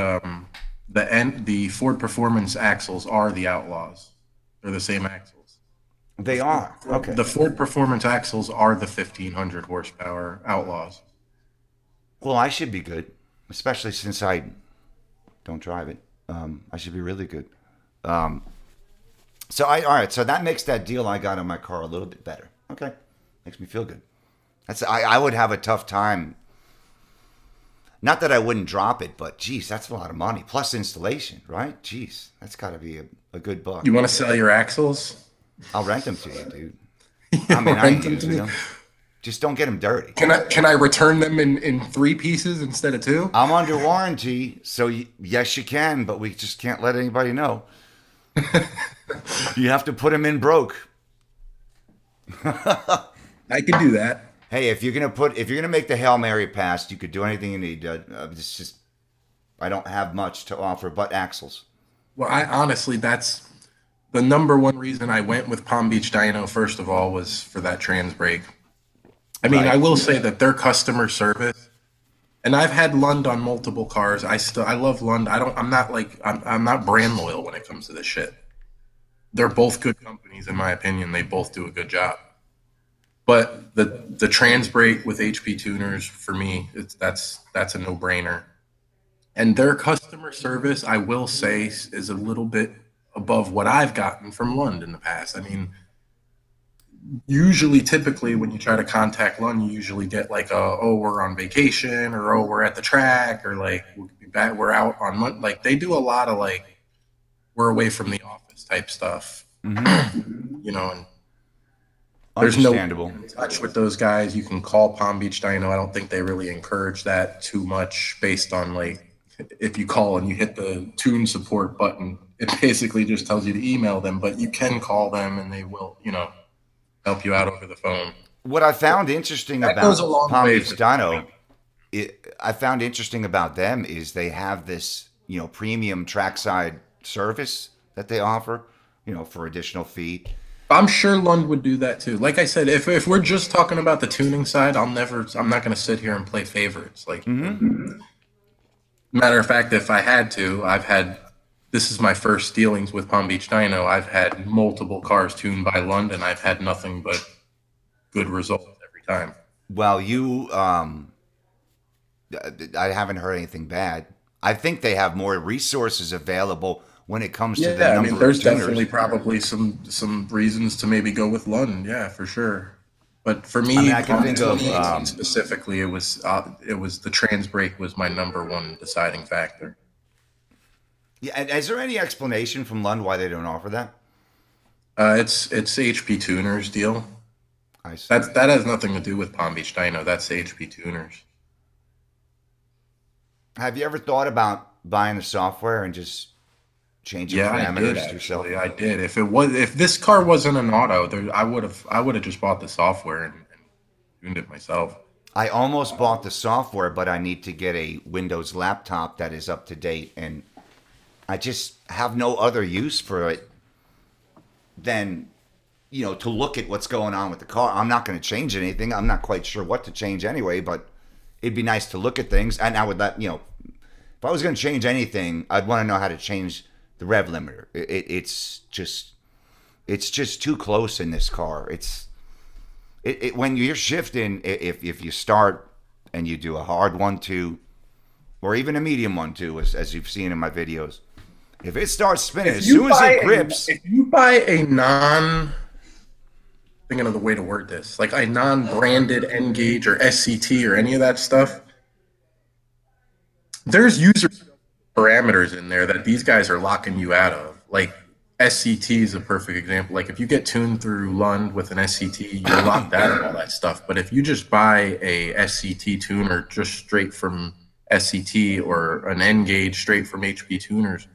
the Ford Performance axles are the Outlaws. They're the same axles. they are okay. The Ford Performance axles are the 1500 horsepower Outlaws. Well, I should be good, especially since I don't drive it. I should be really good. Um, so I all right. So that makes that deal I got on my car a little bit better. Okay, makes me feel good. I would have a tough time. Not that I wouldn't drop it, but geez, that's a lot of money plus installation, right? Geez, that's got to be a good buck. You want to sell your axles? I'll rent them to you, dude. I You mean, I rent ain't them to using me? them. Just don't get them dirty. Can I return them in three pieces instead of two? I'm under warranty, so yes, you can, but we just can't let anybody know. You have to put them in broke. I could do that. Hey, if you're gonna make the Hail Mary pass, you could do anything you need. It's just I don't have much to offer but axles. Well, I honestly, that's the number one reason I went with Palm Beach Dyno. First of all, was for that trans brake. I mean, I Right. will say that their customer service, and I've had Lund on multiple cars. I love Lund. I'm not like I'm not brand loyal when it comes to this shit. They're both good companies in my opinion. They both do a good job. But the trans brake with HP tuners for me, that's a no brainer. And their customer service, I will say, is a little bit above what I've gotten from Lund in the past. I mean, usually, typically, when you try to contact Lund, you usually get like, oh, we're on vacation, or oh, we're at the track, or like, we'll be back, we're out on Monday. Like, they do a lot of like, we're away from the office type stuff, Mm-hmm. and there's no Understandable. touch with those guys. You can call Palm Beach Dino. I don't think they really encourage that too much based on like if you call and you hit the tune support button, it basically just tells you to email them, but you can call them and they will, help you out over the phone. What I found interesting That goes a about long Palm way Beach for Dino, I found interesting about them is they have this, premium trackside service that they offer, for additional fee. I'm sure Lund would do that too. Like I said, if we're just talking about the tuning side, I'm not going to sit here and play favorites. Like, Mm-hmm. matter of fact, if I had to, this is my first dealings with Palm Beach Dyno. I've had multiple cars tuned by Lund, and I've had nothing but good results every time. Well, I haven't heard anything bad. I think they have more resources available when it comes to the Yeah, I mean, number of there's tuners. definitely probably some reasons to maybe go with Lund. Yeah, for sure. But for I mean, me, I can on think of 2018 specifically, it was the trans brake was my number one deciding factor. yeah. And is there any explanation from Lund why they don't offer that? It's HP Tuners deal. I see. That has nothing to do with Palm Beach Dyno. That's HP Tuners. Have you ever thought about buying the software and just changing Yeah, I did parameters yourself? actually. I did. If this car wasn't an auto, I would have just bought the software and tuned it myself. I almost bought the software, but I need to get a Windows laptop that is up to date, and I just have no other use for it than to look at what's going on with the car. I'm not going to change anything. I'm not quite sure what to change anyway, but it'd be nice to look at things. And I would if I was going to change anything, I'd want to know how to change the rev limiter. It's just too close in this car. When you're shifting, if you start and you do a hard 1-2 or even a medium 1-2, as you've seen in my videos, if it starts spinning, as soon as it grips, If you buy a non, thinking of the way to word this, like a non-branded N-Gauge or SCT or any of that stuff, there's user parameters in there that these guys are locking you out of. Like SCT is a perfect example. Like if you get tuned through Lund with an SCT, you're locked out of all that stuff. But if you just buy a SCT tuner just straight from SCT or an N gauge straight from HP tuners,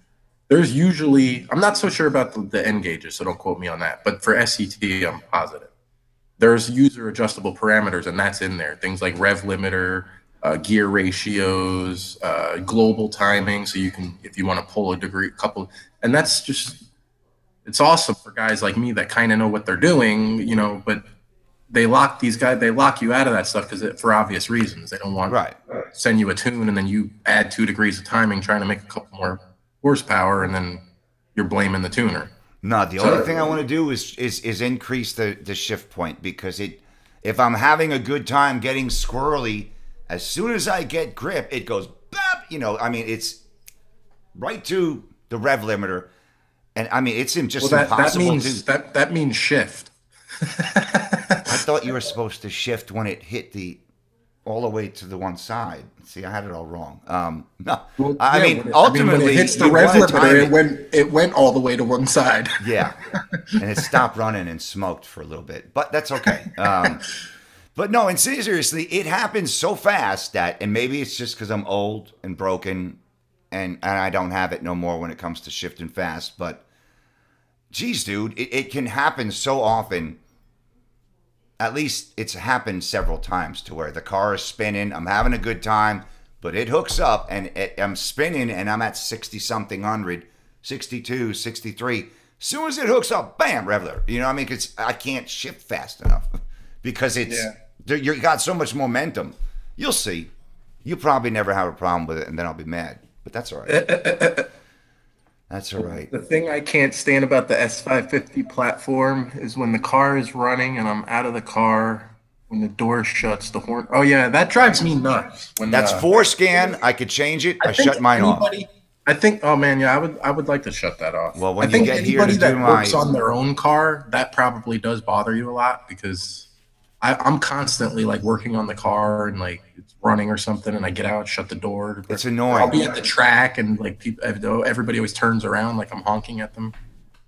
there's usually, I'm not so sure about the N gauges, so don't quote me on that. But for SCT, I'm positive. There's user adjustable parameters, and that's in there. Things like rev limiter, gear ratios, global timing, so you can, if you want to pull a degree, couple, and that's just It's awesome for guys like me that kind of know what they're doing, but they lock you out of that stuff because for obvious reasons. They don't want Right. to send you a tune and then you add 2 degrees of timing trying to make a couple more horsepower and then you're blaming the tuner. No, the only thing I want to do is increase the shift point, because if I'm having a good time getting squirrely, as soon as I get grip, it goes bap. I mean, it's right to the rev limiter, and I mean it's just impossible that means shift. I thought you were supposed to shift when it hit all the way to the one side. See, I had it all wrong. No, Well, I yeah, mean, ultimately, when it hits the you rev wanna time limiter, it went all the way to one side. Yeah, and it stopped running and smoked for a little bit, but that's okay. But no, and seriously, it happens so fast and maybe it's just because I'm old and broken, and I don't have it no more when it comes to shifting fast. But geez, dude, it can happen so often. At least it's happened several times to where the car is spinning. I'm having a good time, but it hooks up and I'm spinning and I'm at 60 something hundred, 62, 63. As soon as it hooks up, bam, revler. You know what I mean? Because I can't shift fast enough because you got so much momentum. You'll see. You'll probably never have a problem with it, and then I'll be mad. But that's all right. That's all right. The thing I can't stand about the S550 platform is when the car is running and I'm out of the car, when the door shuts, the horn. Oh yeah, that drives me nuts. That's forescan. I could change it. I shut mine off. I think. Oh man, yeah, I would like to shut that off. Well, when you get here to do that works on their own car, that probably does bother you a lot because I'm constantly like working on the car and like it's running or something, and I get out, shut the door. It's annoying. I'll be at the track and like everybody always turns around like I'm honking at them.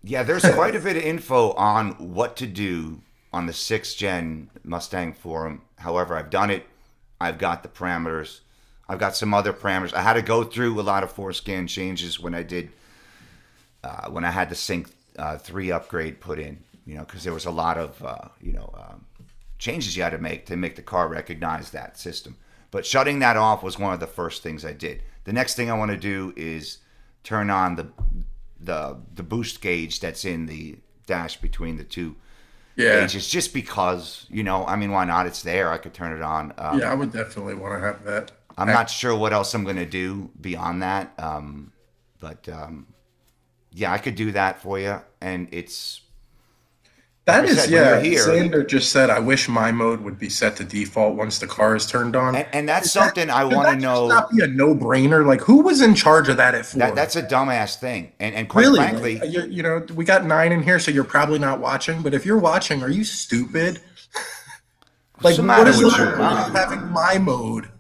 Yeah, there's quite a bit of info on what to do on the 6th gen Mustang forum. However, I've done it. I've got the parameters. I've got some other parameters. I had to go through a lot of forescan changes when I had the Sync 3 upgrade put in, because there was a lot of, changes you had to make the car recognize that system. But shutting that off was one of the first things I did. The next thing I want to do is turn on the boost gauge that's in the dash between the two gauges, just because, I mean, why not? It's there. I could turn it on. Yeah, I would definitely want to have that. I'm not sure what else I'm going to do beyond that. Yeah, I could do that for you. And it's... That is, yeah. Xander just said, I wish my mode would be set to default once the car is turned on. And that's something I want to know. Would that not be a no-brainer? Like, who was in charge of that at 4? That's a dumbass thing. And quite frankly... Like, we got 9 in here, so you're probably not watching. But if you're watching, are you stupid? Like, what is having my mode?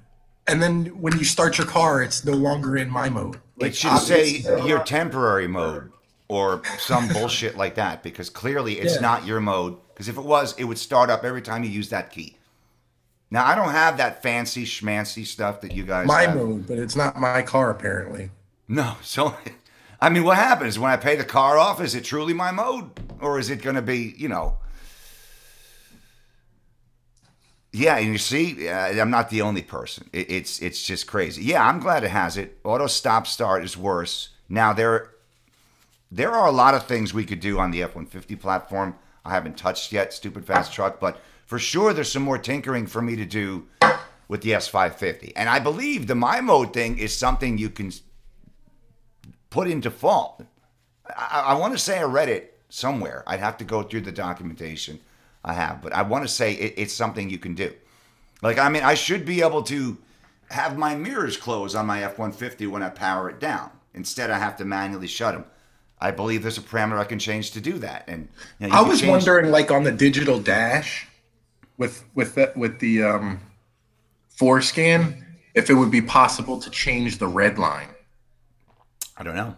And then when you start your car, it's no longer in my mode. Like, it should say your temporary mode or some bullshit like that, because clearly it's not your mode. Because if it was, it would start up every time you use that key. Now, I don't have that fancy schmancy stuff that you guys have. Mode, but it's not my car, apparently. No. So, I mean, what happens when I pay the car off? Is it truly my mode? Or is it going to be, Yeah, and you see, I'm not the only person. It's just crazy. Yeah, I'm glad it has it. Auto stop start is worse. Now, there are a lot of things we could do on the F-150 platform I haven't touched yet, stupid fast truck, but for sure there's some more tinkering for me to do with the S550. And I believe the My Mode thing is something you can put in default. I want to say I read it somewhere. I'd have to go through the documentation I have, but I want to say it's something you can do. Like, I mean, I should be able to have my mirrors close on my F-150 when I power it down. Instead, I have to manually shut them. I believe there's a parameter I can change to do that. And I was wondering, like on the digital dash with the forescan, if it would be possible to change the red line. I don't know.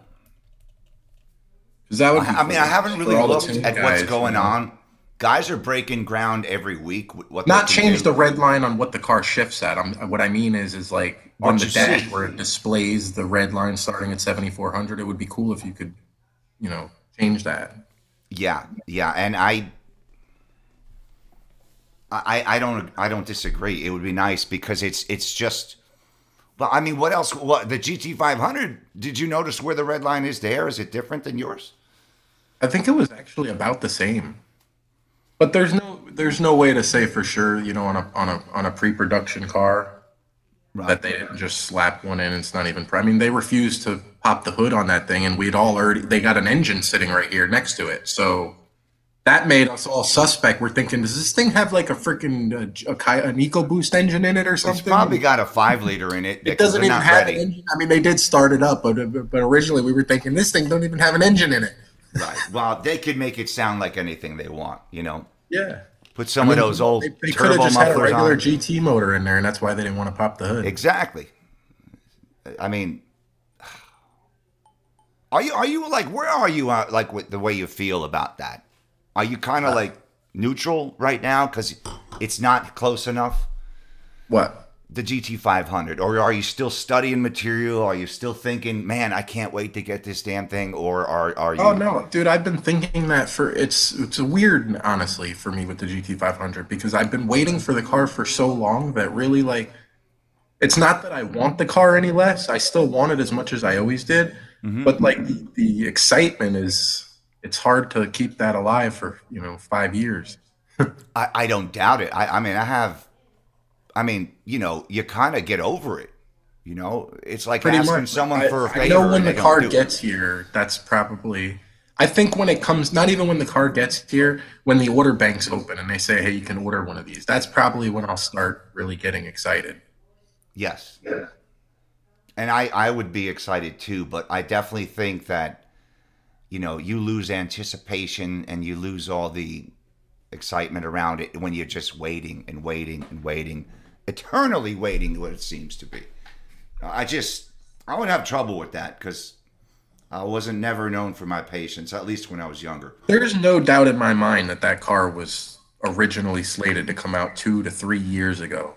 Because that would. I mean, I haven't really looked at what's going on. Guys are breaking ground every week. Not change the red line on what the car shifts at. What I mean is like on the dash where it displays the red line starting at 7,400. It would be cool if you could, change that. Yeah, and I don't disagree. It would be nice because it's just. Well, I mean, what else? What the GT500? Did you notice where the red line is there? Is it different than yours? I think it was actually about the same. But there's no way to say for sure, on a pre-production car Right. that they didn't just slap one in. It's not even. I mean, they refused to pop the hood on that thing, and we'd all already. They got an engine sitting right here next to it, so that made us all suspect. We're thinking, does this thing have like a freaking an EcoBoost engine in it or It's something? probably got a 5 liter in it It because doesn't they're even not have an ready. engine. I mean, they did start it up, but originally we were thinking this thing don't even have an engine in it. Right. Well, they could make it sound like anything they want, you know. Yeah. Put I some of mean, those old they could have turbo just had a mufflers regular on. GT motor in there, and that's why they didn't want to pop the hood. Exactly. I mean, are you like where are you like with the way you feel about that? Are you kind of like neutral right now because it's not close enough? What? The GT 500, or are you still studying material? Are you still thinking, man, I can't wait to get this damn thing? Or are Oh you? no, dude! I've been thinking that for it's weird, honestly, for me with the GT 500 because I've been waiting for the car for so long that really like it's not that I want the car any less. I still want it as much as I always did, Hmm. but like the excitement is it's hard to keep that alive for 5 years. I don't doubt it. I mean, I have. I mean, you kind of get over it. It's like Pretty asking much. Like, someone for a I know favor when and the they don't car do it. gets here, that's probably. I think when it comes, not even when the car gets here, when the order banks open and they say, hey, you can order one of these, that's probably when I'll start really getting excited. Yes. And I would be excited too, but I definitely think that, you lose anticipation and you lose all the excitement around it when you're just waiting and waiting and waiting, eternally waiting what it seems to be. I would have trouble with that because I wasn't never known for my patience, at least when I was younger. There's no doubt in my mind that that car was originally slated to come out 2 to 3 years ago.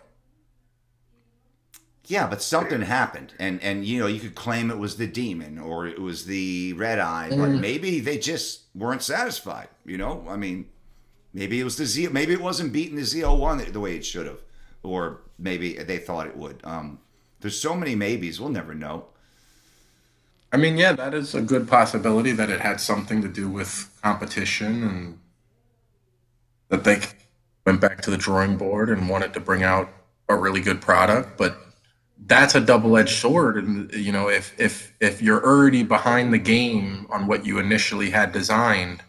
Yeah, but something happened, and you could claim it was the demon or it was the red eye, but Mm, maybe they just weren't satisfied. I mean, maybe it was the Z. Maybe it wasn't beating the Z01 the way it should have, or maybe they thought it would. There's so many maybes. We'll never know. I mean, yeah, that is a good possibility that it had something to do with competition and that they went back to the drawing board and wanted to bring out a really good product. But that's a double-edged sword, and if you're already behind the game on what you initially had designed,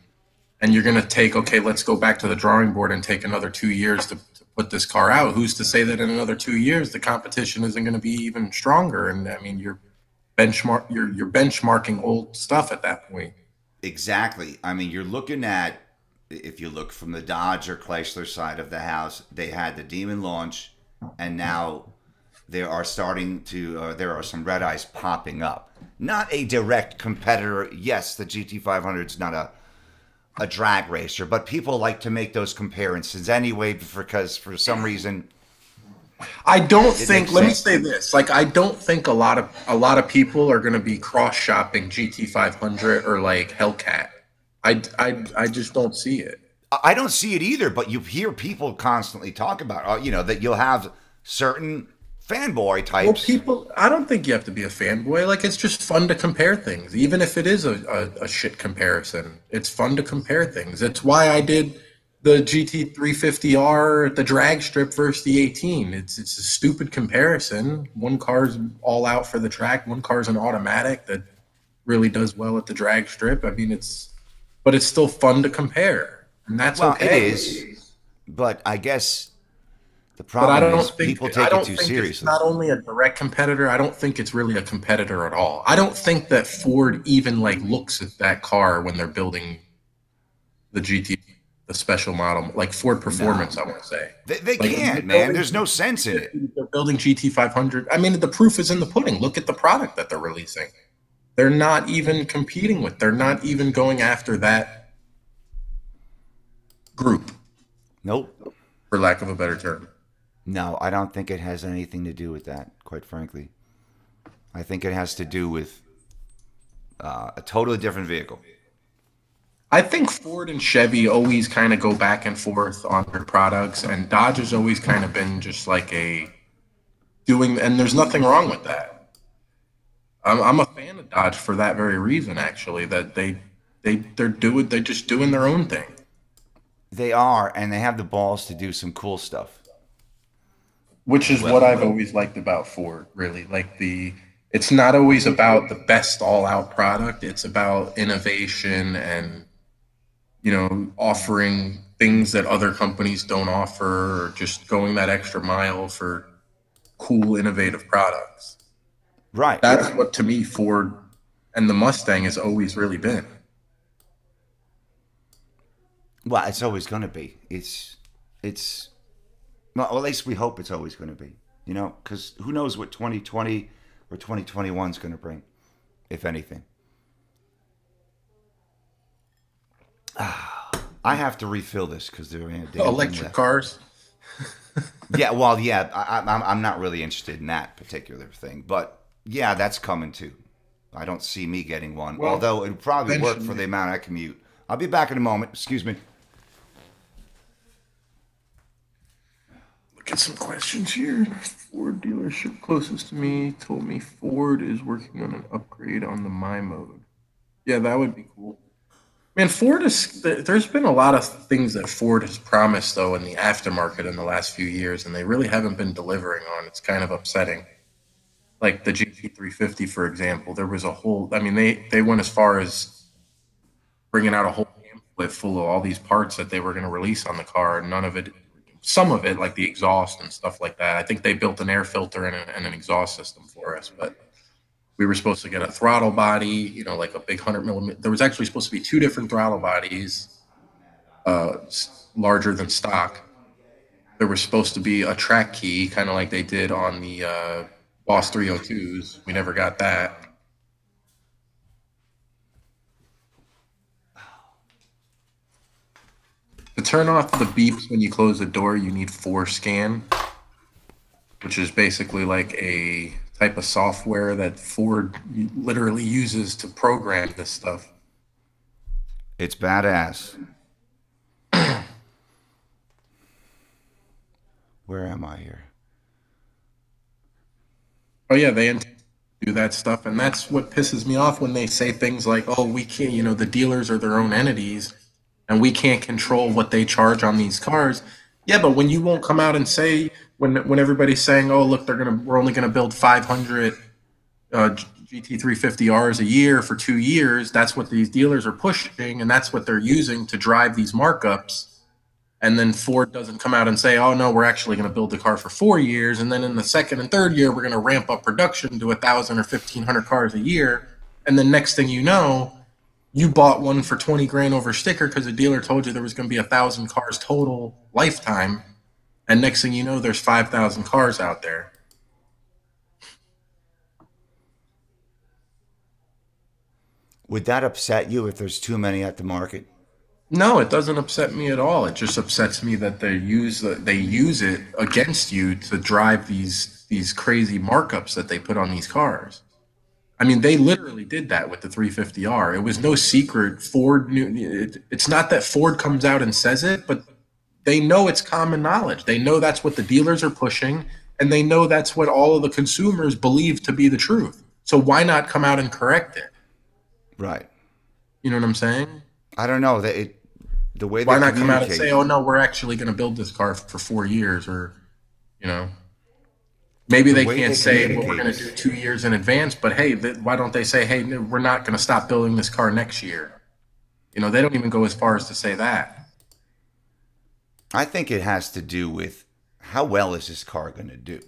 and you're going to take, okay, let's go back to the drawing board and take another 2 years to put this car out. Who's to say that in another 2 years the competition isn't going to be even stronger? And I mean, you're benchmarking old stuff at that point. Exactly. I mean, you're looking at if you look from the Dodge or Chrysler side of the house, they had the Demon launch, and now there are some red eyes popping up. Not a direct competitor. Yes, the GT500 is not a drag racer, but people like to make those comparisons anyway because for some reason I don't it think. makes Let me sense. say this: like, I don't think a lot of people are going to be cross shopping GT 500 or like Hellcat. I just don't see it. I don't see it either, but you hear people constantly talk about, that you'll have certain fanboy Well, types. people, I don't think you have to be a fanboy. Like, it's just fun to compare things, even if it is a shit comparison. It's fun to compare things. It's why I did the GT 350R at the drag strip versus the 18. It's a stupid comparison. One car's all out for the track. One car's an automatic that really does well at the drag strip. I mean, but it's still fun to compare, and that's Well, it okay. is, but I guess the But I problem is don't think people I take it don't too think it's seriously. not only a direct competitor. I don't think it's really a competitor at all. I don't think that Ford even like looks at that car when they're building the GT, the special model, like Ford No, Performance. I want to say, they like when they're can't, man. building There's no GT sense in it. 350, they're building GT 500. I mean, the proof is in the pudding. Look at the product that they're releasing. They're not even competing with. They're not even going after that group, Nope. for lack of a better term. No, I don't think it has anything to do with that, quite frankly. I think it has to do with a totally different vehicle. I think Ford and Chevy always kind of go back and forth on their products, and Dodge has always kind of been just like a doing, and there's nothing wrong with that. I'm a fan of Dodge for that very reason, actually, that they They're just doing their own thing. They are, and they have the balls to do some cool stuff Which as is what well. I've always liked about Ford, really. It's not always about the best all out product. It's about innovation and, offering things that other companies don't offer, or just going that extra mile for cool, innovative products. Right. That's what, to me, Ford and the Mustang has always really been. Well, it's always going to be. It's well, at least we hope it's always going to be. Because who knows what 2020 or 2021 is going to bring, if anything. I have to refill this because there ain't a damn thing Electric left. cars. Yeah, well, yeah, I'm not really interested in that particular thing, but yeah, that's coming too. I don't see me getting one, Well, although it would probably work for eventually. the amount I commute. I'll be back in a moment. Excuse me. Look at some questions here. Ford dealership closest to me told me Ford is working on an upgrade on the My mode. Yeah, that would be cool. Man, there's been a lot of things that Ford has promised, though, in the aftermarket in the last few years, and they really haven't been delivering on. It's kind of upsetting. Like the GT350, for example, there was a whole, I mean, they went as far as bringing out a whole pamphlet full of all these parts that they were going to release on the car. And none of it, some of it, like the exhaust and stuff like that. I think they built an air filter and an exhaust system for us, but we were supposed to get a throttle body, like a big 100 millimeter. There was actually supposed to be two different throttle bodies, larger than stock. There was supposed to be a track key, kind of like they did on the Boss 302s. We never got that. To turn off the beeps when you close the door, you need 4Scan, which is basically like a type of software that Ford literally uses to program this stuff. It's badass. Where am I here? Oh yeah, they intend to do that stuff, and that's what pisses me off when they say things like, "Oh, we can't," the dealers are their own entities, and we can't control what they charge on these cars. Yeah, but when you won't come out and say, when everybody's saying, "Oh, look, we're only gonna build 500 GT350Rs a year for 2 years," that's what these dealers are pushing, and that's what they're using to drive these markups. And then Ford doesn't come out and say, "Oh no, we're actually going to build the car for 4 years, and then in the second and third year we're going to ramp up production to 1,000 or 1,500 cars a year." And then next thing you know, you bought one for 20 grand over sticker because the dealer told you there was going to be 1,000 cars total lifetime, and next thing you know, there's 5,000 cars out there. Would that upset you if there's too many at the market? No, it doesn't upset me at all. It just upsets me that they use it against you to drive these crazy markups that they put on these cars. I mean, they literally did that with the 350R. It was no secret. Ford knew it's not that Ford comes out and says it, but they know it's common knowledge. They know that's what the dealers are pushing, and they know that's what all of the consumers believe to be the truth. So why not come out and correct it? Right. You know what I'm saying? I don't know that the way they Why not come out and communicate. say, "Oh no, we're actually going to build this car for 4 years," or you know, maybe The they way can't they say, "Well, we're communicate going to do is 2 years in advance," but hey, why don't they say, "Hey, no, we're not going to stop building this car next year"? They don't even go as far as to say that. I think it has to do with how well is this car going to do.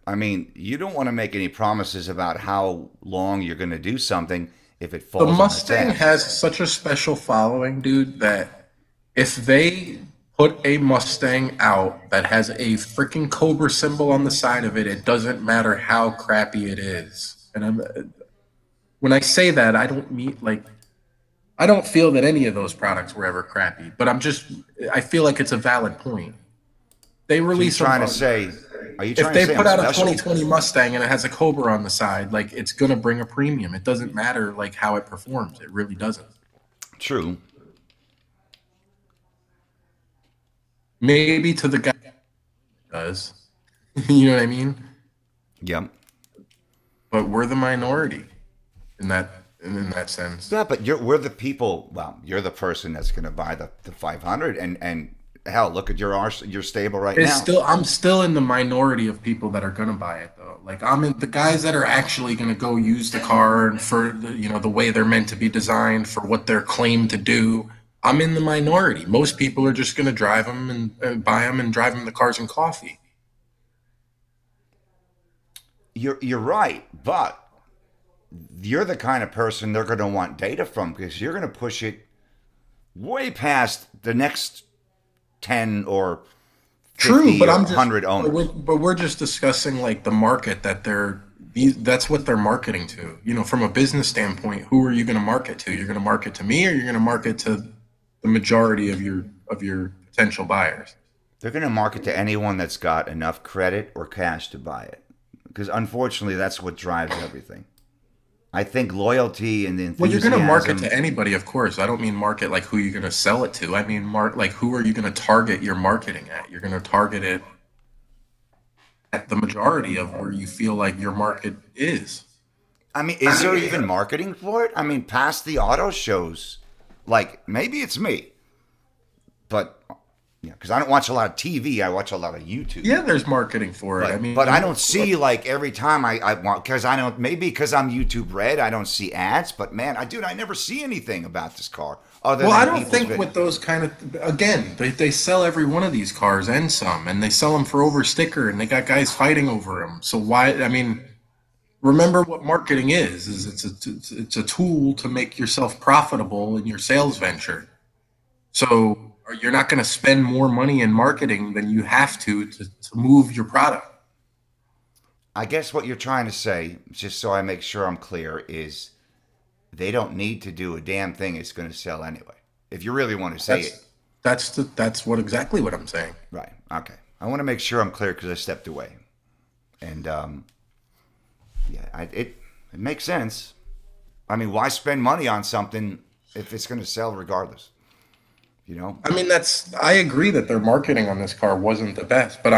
I mean, you don't want to make any promises about how long you're going to do something if it The falls on its Mustang ass. has such a special following, dude, that if they put a Mustang out that has a freaking Cobra symbol on the side of it, it doesn't matter how crappy it is. And when I say that, I don't mean like I don't feel that any of those products were ever crappy, but I feel like it's a valid point. They So you release trying to them. say? Are you If trying to they say I'm put out a special? 2020 Mustang and it has a Cobra on the side, like it's gonna bring a premium. It doesn't matter like how it performs. It really doesn't. True. Maybe to the guy it does. You know what I mean? Yep. But we're the minority in that. in that sense. Yeah, but we're the people. Well, you're the person that's going to buy the 500, and hell, look at your stable right It's now. still I'm still in the minority of people that are gonna buy it though. Like I'm in the guys that are actually gonna go use the car and for the way they're meant to be designed for what they're claimed to do. I'm in the minority. Most people are just gonna drive them and buy them and drive them the cars and coffee. You're right, but you're the kind of person they're going to want data from because you're going to push it way past the next 10 or True, 50 but or I'm just 100 owners. but we're just discussing like the market that that's what they're marketing to. From a business standpoint, who are you going to market to? You're going to market to me, or you're going to market to the majority of your potential buyers. They're going to market to anyone that's got enough credit or cash to buy it. Because unfortunately, that's what drives everything. I think loyalty and Well, you're going to market enthusiasm. to anybody, of course. I don't mean market like who you're going to sell it to. I mean like who are you going to target your marketing at? You're going to target it at the majority of where you feel like your market is. I mean, is there even marketing for it? I mean, past the auto shows, like maybe it's me, but because I don't watch a lot of TV, I watch a lot of YouTube. Yeah, there's marketing for it. I But I mean, don't see like every time I want because I don't maybe because I'm YouTube Red I don't see ads. But man, I never see anything about this car other well, I than don't people's think with those kind of again, they sell every one of these cars and some, and they sell them for over sticker, and they got guys fighting over them. So why? I mean, remember what marketing is it's a tool to make yourself profitable in your sales venture. So you're not going to spend more money in marketing than you have to move your product. I guess what you're trying to say, just so I make sure I'm clear, is they don't need to do a damn thing. It's going to sell anyway. If you really want to say it, That's what exactly what I'm saying. right? Okay. I want to make sure I'm clear because I stepped away, and yeah, it makes sense. I mean, why spend money on something if it's going to sell regardless? You know, I mean, I agree that their marketing on this car wasn't the best, but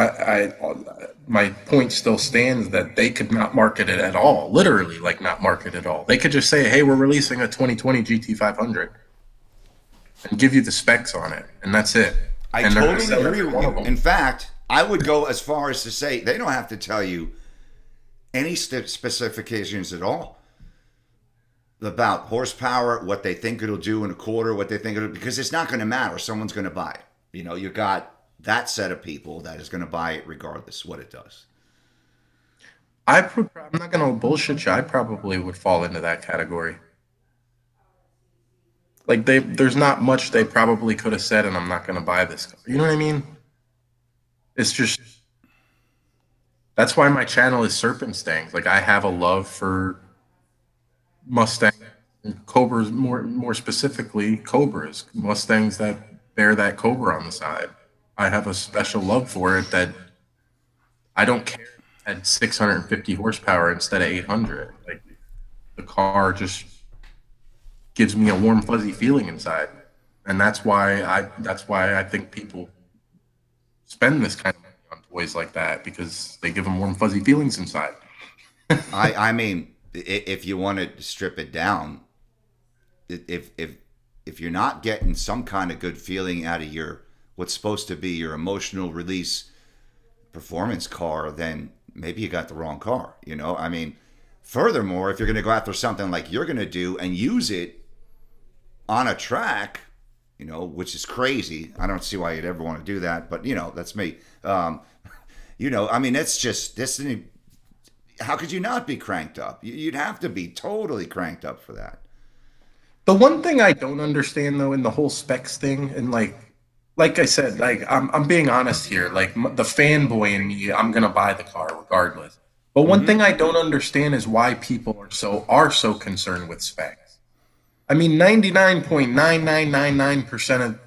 my point still stands that they could not market it at all, literally, like not market at all. They could just say, "Hey, we're releasing a 2020 GT500," and give you the specs on it, and that's it. I And they're gonna totally sell agree every with one you. of them. In fact, I would go as far as to say they don't have to tell you any specifications at all about horsepower, what they think it'll do in a quarter, what they think it'll, because it's not going to matter. Someone's going to buy it. You got that set of people that is going to buy it regardless what it does. I'm not gonna bullshit you. I probably would fall into that category. Like there's not much they probably could have said, and I'm not gonna buy this car. You know what I mean? It's just that's why my channel is Serpent Stangs. Like I have a love for Mustang Cobras, more specifically Cobras, Mustangs that bear that Cobra on the side. I have a special love for it that I don't care if it had 650 horsepower instead of 800. Like the car just gives me a warm fuzzy feeling inside, and that's why I think people spend this kind of money on toys like that because they give them warm fuzzy feelings inside. I mean, if you want to strip it down, if you're not getting some kind of good feeling out of your what's supposed to be your emotional release performance car, then maybe you got the wrong car. I mean, furthermore, if you're going to go after something like you're going to do and use it on a track, which is crazy. I don't see why you'd ever want to do that, but that's me. I mean, it's just this. How could you not be cranked up? You'd have to be totally cranked up for that. The one thing I don't understand though in the whole specs thing, and like I said, like I'm being honest here. Like the fanboy in me, I'm gonna buy the car regardless. But one Mm-hmm. thing I don't understand is why people are so concerned with specs. I mean, 99.9999% of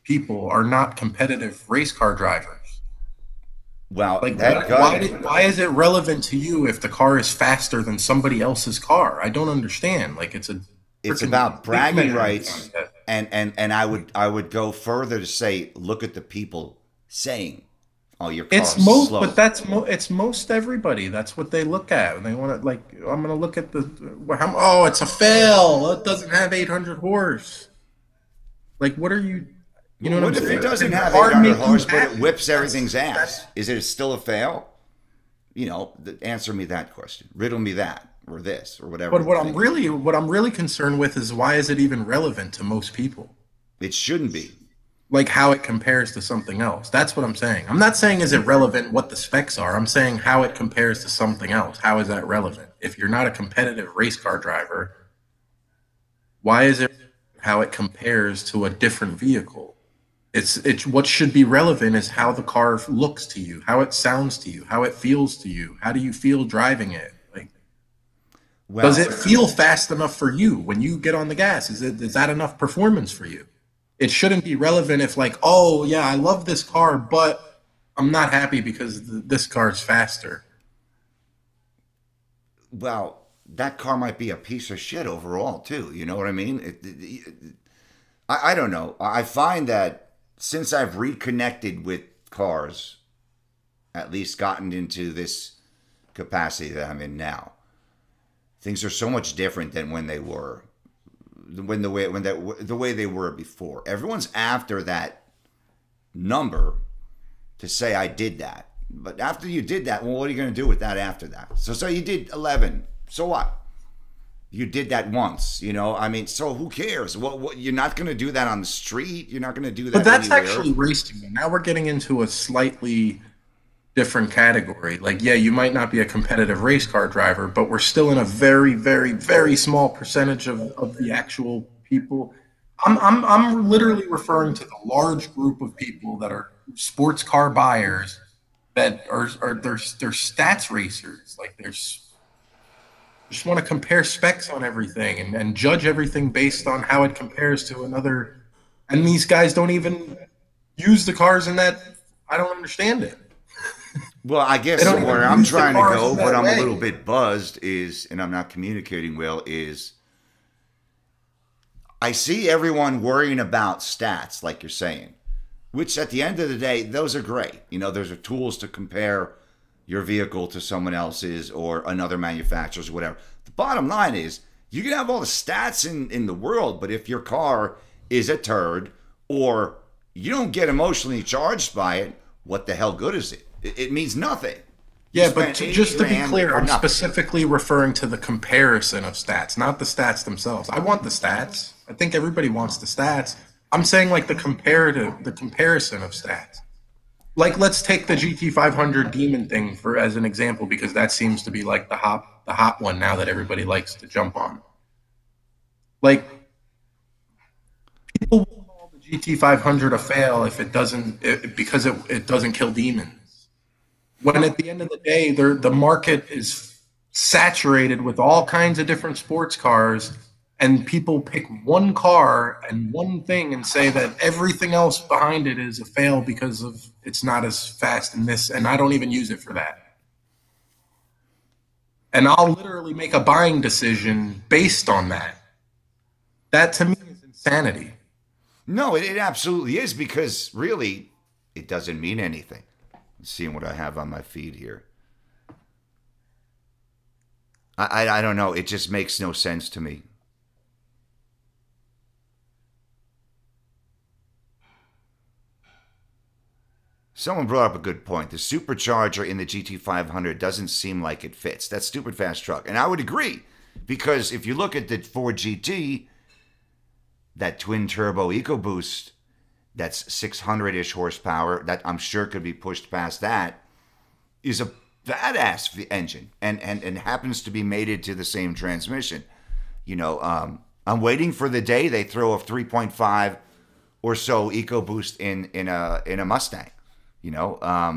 people are not competitive race car drivers. Well, Like, that why, gun. why is it relevant to you if the car is faster than somebody else's car? I don't understand. Like, it's a It's freaking about big bragging measuring rights, contest. and I would go further to say, look at the people saying Oh, your car It's is most, but slow. it's most everybody. That's what they look at. They want to like. I'm gonna look at the. Oh, it's a fail. It doesn't have 800 horse. Like, what are you? You know what I'm What if it saying? doesn't Did the have car 800 make you horse, but it happy? whips everything's That's ass? Is it still a fail? Answer me that question. Riddle me that, or this, or whatever But you're thinking. what I'm really concerned with is why is it even relevant to most people? It shouldn't be. Like how it compares to something else. That's what I'm saying. I'm not saying is it relevant what the specs are. I'm saying how it compares to something else. How is that relevant? If you're not a competitive race car driver, why is it how it compares to a different vehicle? It's what should be relevant is how the car looks to you, how it sounds to you, how it feels to you. How do you feel driving it? Like, does Well, it feel fast enough for you when you get on the gas? Is that enough performance for you? It shouldn't be relevant if like, oh yeah, I love this car, but I'm not happy because this car is faster. well, that car might be a piece of shit overall too. You know what I mean? I don't know. I find that since I've reconnected with cars, at least gotten into this capacity that I'm in now, things are so much different than when they were, the way they were before. Everyone's after that number to say I did that. But after you did that, well, what are you going to do with that after that? So you did 11. So what? You did that once, I mean, so who cares? What you're not going to do that on the street. You're not going to do But that that's anywhere. actually racing. Now we're getting into a slightly different category. Like, yeah, you might not be a competitive race car driver, but we're still in a very, very, very small percentage of the actual people. I'm literally referring to the large group of people that are sports car buyers that are they're stats racers. Like there's just want to compare specs on everything and judge everything based on how it compares to another. And these guys don't even use the cars in that. I don't understand it. Well, I They guess don't where even I'm use the trying to cars go, in but that I'm a little way. bit buzzed is, and I'm not communicating well, is I see everyone worrying about stats, like you're saying, which at the end of the day, those are great. Those are tools to compare your vehicle to someone else's or another manufacturer's, whatever. The bottom line is you can have all the stats in the world, but if your car is a turd or you don't get emotionally charged by it, what the hell good is it? It means nothing. You Yeah, but spent 80 just to be grand clear, for I'm nothing. specifically referring to the comparison of stats, not the stats themselves. I want the stats. I think everybody wants the stats. I'm saying like the comparison of stats. Like let's take the GT 500 Demon thing for as an example because that seems to be like the hot one now that everybody likes to jump on. Like people will call the GT 500 a fail if it doesn't because it doesn't kill demons. When at the end of the day, the market is saturated with all kinds of different sports cars, and people pick one car and one thing and say that everything else behind it is a fail because of it's not as fast in this, and I don't even use it for that. And I'll literally make a buying decision based on that. That to me is insanity. No, it absolutely is because really it doesn't mean anything. Seeing what I have on my feed here. I don't know. It just makes no sense to me. Someone brought up a good point. The supercharger in the GT500 doesn't seem like it fits. That stupid fast truck. And I would agree because if you look at the Ford GT, that twin turbo EcoBoost, that's 600 ish horsepower, that I'm sure could be pushed past that, is a badass engine and happens to be mated to the same transmission. I'm waiting for the day they throw a 3.5 or so EcoBoost in a Mustang.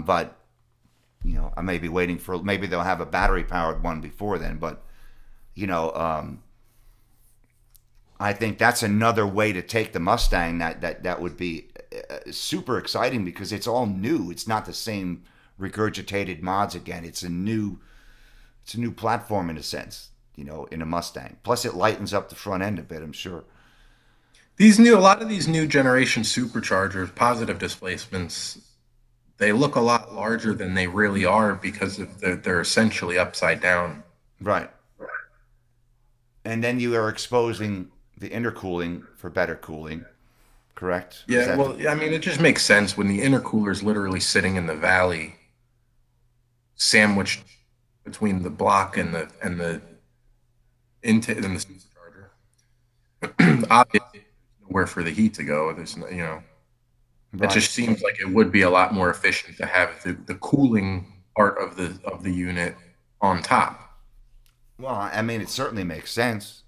But I may be waiting for maybe they'll have a battery powered one before then. But you know, um, I think that's another way to take the Mustang that would be super exciting because it's all new. It's not the same regurgitated mods again. It's a new platform in a sense, in a Mustang. Plus, it lightens up the front end a bit. I'm sure. A lot of these new generation superchargers, positive displacements, they look a lot larger than they really are because of they're essentially upside down. Right. And then you are exposing the intercooling for better cooling, correct? Is Yeah, that the, well, I mean, it just makes sense when the intercooler is literally sitting in the valley, sandwiched between the block and the intake and the supercharger. Obviously, there's nowhere for the heat to go. There's no, it right? just seems like it would be a lot more efficient to have the cooling part of the unit on top. Well, I mean, it certainly makes sense.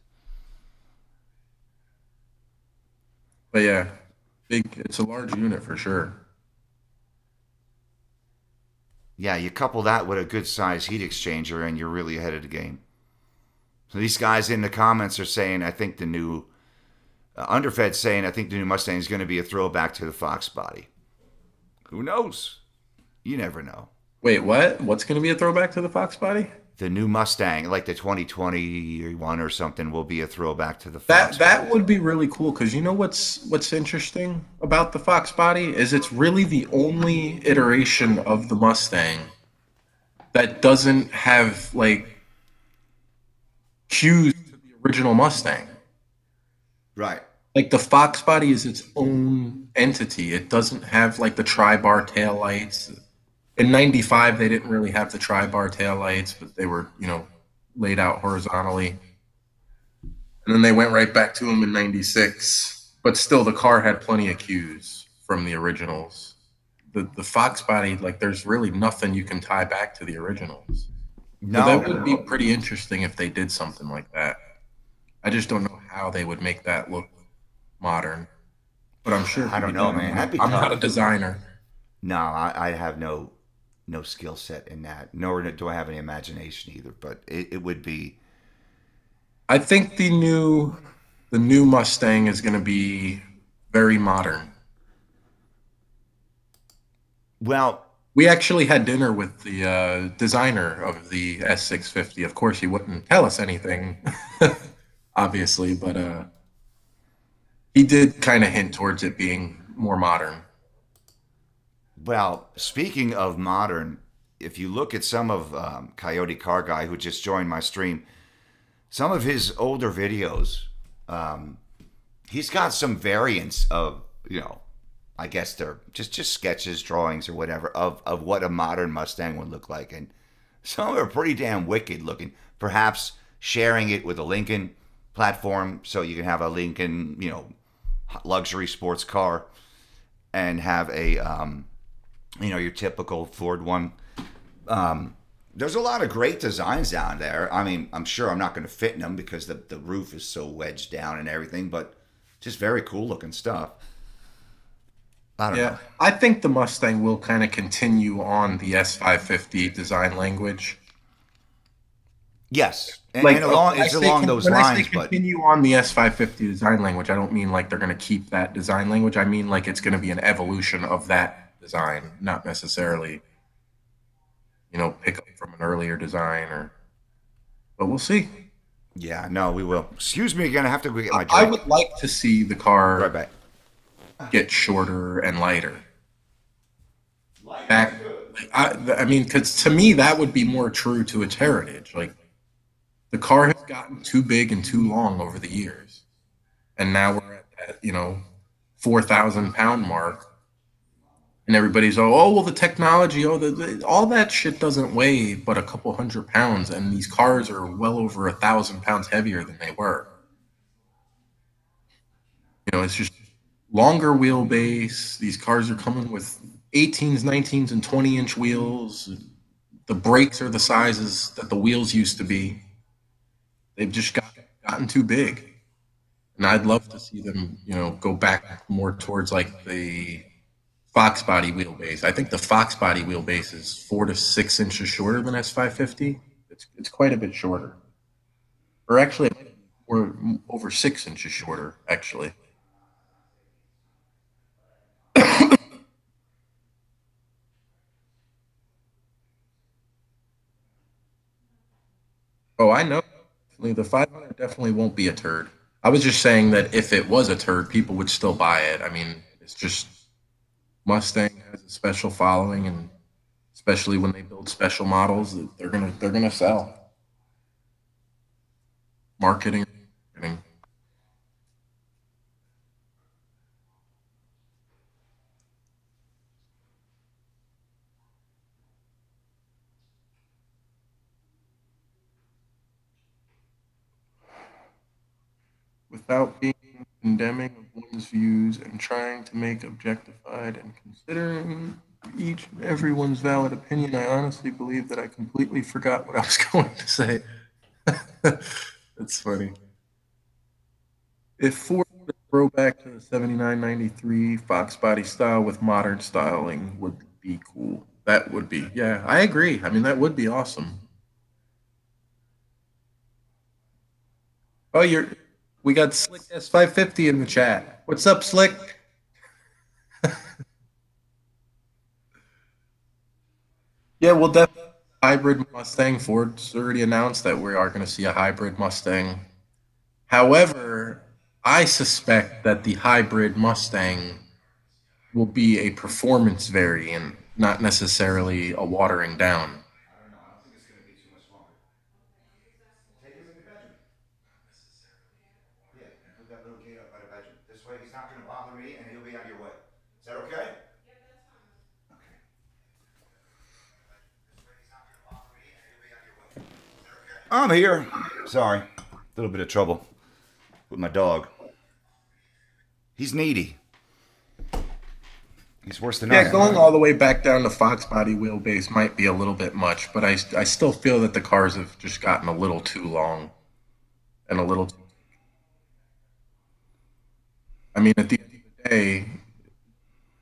But yeah, it's a large unit for sure. Yeah, you couple that with a good size heat exchanger, and you're really ahead of the game. So these guys in the comments are saying, I think the new Underfed saying, I think the new Mustang is going to be a throwback to the Fox body. Who knows? You never know. Wait, what? What's going to be a throwback to the Fox body? The new Mustang, like the 2021 or something, will be a throwback to the That Fox that body. would be really cool because you know what's interesting about the Fox body is it's really the only iteration of the Mustang that doesn't have like cues to the original Mustang. Right. Like the Fox body is its own entity. It doesn't have like the tri-bar tail lights. In '95, they didn't really have the tri-bar tail lights, but they were, laid out horizontally. And then they went right back to them in '96. But still, the car had plenty of cues from the originals. The Fox body, like, there's really nothing you can tie back to the originals. So that No, would be pretty interesting if they did something like that. I just don't know how they would make that look modern, but I'm sure it I could be don't know, done. man. That'd be I'm not a tough. designer. No, I have no skill set in that, nor do I have any imagination either. But it would be I think the new Mustang is going to be very modern. well. We actually had dinner with the designer of the S650. Of course, he wouldn't tell us anything, obviously, but he did kind of hint towards it being more modern. Well, speaking of modern, if you look at some of Coyote Car Guy, who just joined my stream, some of his older videos, um, he's got some variants of, I guess they're just sketches, drawings, or whatever of what a modern Mustang would look like, and some are pretty damn wicked looking. Perhaps sharing it with a Lincoln platform, so you can have a Lincoln, luxury sports car, and have a your typical Ford one. There's a lot of great designs down there. I mean, I'm sure I'm not going to fit in them because the roof is so wedged down and everything, but just very cool looking stuff. I don't Yeah, know. I think the Mustang will kind of continue on the S550 design language. Yes, and Like along it's along those when I say lines, but continue on the S550 design language, I don't mean like they're going to keep that design language. I mean like it's going to be an evolution of that design, not necessarily, pick up from an earlier design or. But we'll see. yeah, no, we will. Excuse me again. I have to go get my I drink. would like to see the Right car back. get shorter and lighter. Back, I mean, because to me that would be more true to its heritage. Like the car has gotten too big and too long over the years, and now we're at that 4,000 pound mark, and everybody's oh well the technology all that shit doesn't weigh but a couple 100 pounds, and these cars are well over 1,000 pounds heavier than they were. It's just longer wheelbase. These cars are coming with 18s, 19s, and 20-inch wheels. The brakes are the sizes that the wheels used to be. They've just gotten too big. And I'd love to see them, go back more towards like the Fox body wheelbase. I think the Fox body wheelbase is 4 to 6 inches shorter than S550. It's quite a bit shorter, or actually, we're over 6 inches shorter. Actually, oh, I know. The 500 definitely won't be a turd. I was just saying that if it was a turd, people would still buy it. I mean, it's just Mustang has a special following, and especially when they build special models, that they're gonna sell. Marketing, marketing. Without being condemning of one's views and trying to make objectified and considering each and everyone's valid opinion, I honestly believe that I completely forgot what I was going to say. That's funny. If Ford were to throw back to the 7993 Fox body style with modern styling would be cool. That would be. Yeah, I agree. I mean, that would be awesome. Oh, we got Slick S550 in the chat. What's up, Slick? Yeah, we'll definitely hybrid Mustang. Ford's already announced that we are going to see a hybrid Mustang. However, I suspect that the hybrid Mustang will be a performance variant, not necessarily a watering down. I don't know. I don't think it's going to be too much longer. Take him in the bedroom. Yeah, put that little gate up by the bedroom. This way he's not going to bother me and he'll be out of your way. Is that okay? Okay. I'm here. Sorry. A little bit of trouble with my dog. He's needy. He's worse than I Yeah, am. going all the way back down to Fox body wheelbase might be a little bit much, but I still feel that the cars have just gotten a little too long and a little. I mean, at the end of the day,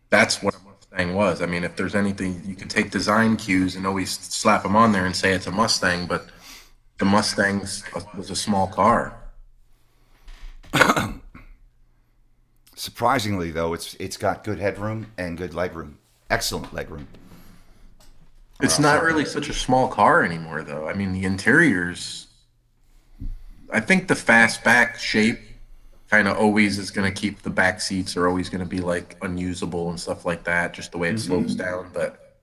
that's what a Mustang was. I mean, if there's anything, you can take design cues and always slap them on there and say it's a Mustang, but the was a small car. Surprisingly, though, it's got good headroom and good legroom. Excellent legroom. It's not really such a small car anymore, though. I mean, the interiors, I think the fastback shape kind of always is going to keep the back seats are always going to be like unusable and stuff like that, just the way it slopes down. But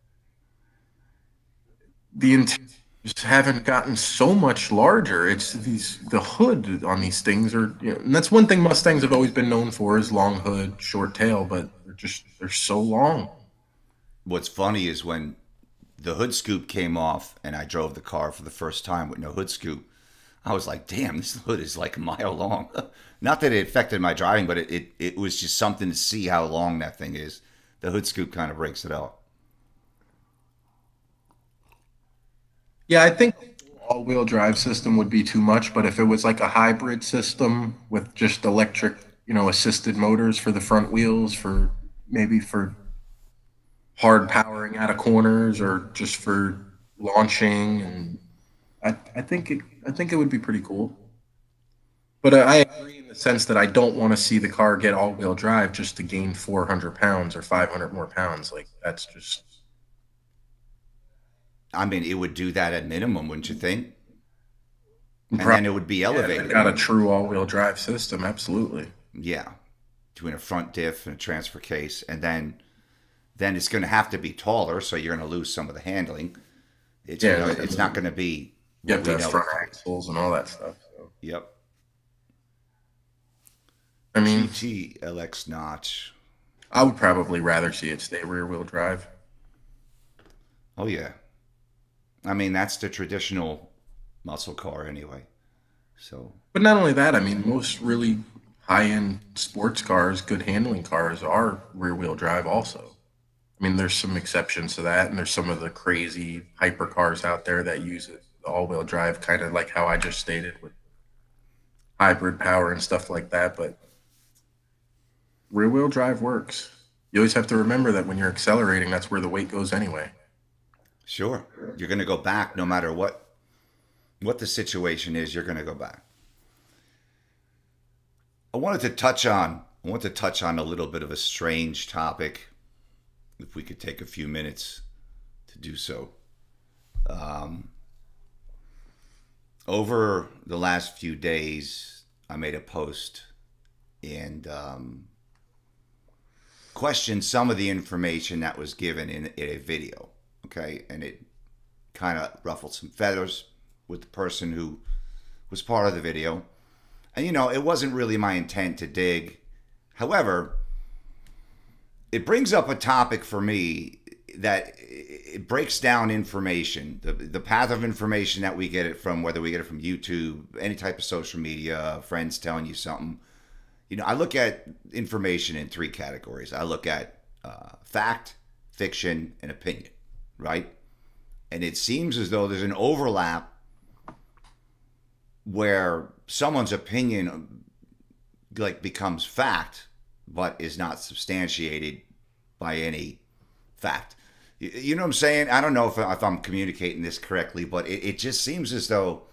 the interiors haven't gotten so much larger. It's the hood on these things are, and that's one thing Mustangs have always been known for is long hood, short tail, but they're so long. What's funny is when the hood scoop came off and I drove the car for the first time with no hood scoop, I was like, damn, this hood is like a mile long. Not that it affected my driving, but it was just something to see how long that thing is. The hood scoop kind of breaks it out. Yeah, I think all-wheel drive system would be too much, but if it was like a hybrid system with just electric, assisted motors for the front wheels, for maybe for hard powering out of corners or just for launching, and I think it would be pretty cool. But I agree in the sense that I don't want to see the car get all-wheel drive just to gain 400 pounds or 500 more pounds. Like that's just I mean, it would do that at minimum, wouldn't you think? And then probably, it would be yeah, if it elevated. got a true all-wheel drive system. Absolutely. Yeah, between a front diff and a transfer case, and then it's going to have to be taller, so you're going to lose some of the handling. Yeah, It's not going to be you what have to we have know front it to be. axles and all that stuff. So. Yep. I mean, GT LX notch. I would probably rather see it stay rear wheel drive. Oh yeah. I mean, that's the traditional muscle car anyway. So But not only that, I mean, most really high end sports cars, good handling cars, are rear wheel drive also. I mean, there's some exceptions to that, and there's some of the crazy hypercars out there that use it all wheel drive, kind of like how I just stated with hybrid power and stuff like that. But rear wheel drive works. You always have to remember that when you're accelerating, that's where the weight goes anyway. sure, you're going to go back no matter what the situation is. You're going to go back. I want to touch on a little bit of a strange topic. If we could take a few minutes to do so. Um, Over the last few days, I made a post, and question some of the information that was given in a video. Okay, and it kind of ruffled some feathers with the person who was part of the video. And it wasn't really my intent to dig. However, it brings up a topic for me that it breaks down information, the path of information that we get it from, whether we get it from YouTube, any type of social media, friends telling you something. I look at information in three categories. I look at fact, fiction, and opinion, right? And it seems as though there's an overlap where someone's opinion becomes fact, but is not substantiated by any fact. You know what I'm saying? I don't know if I'm communicating this correctly, but it just seems as though,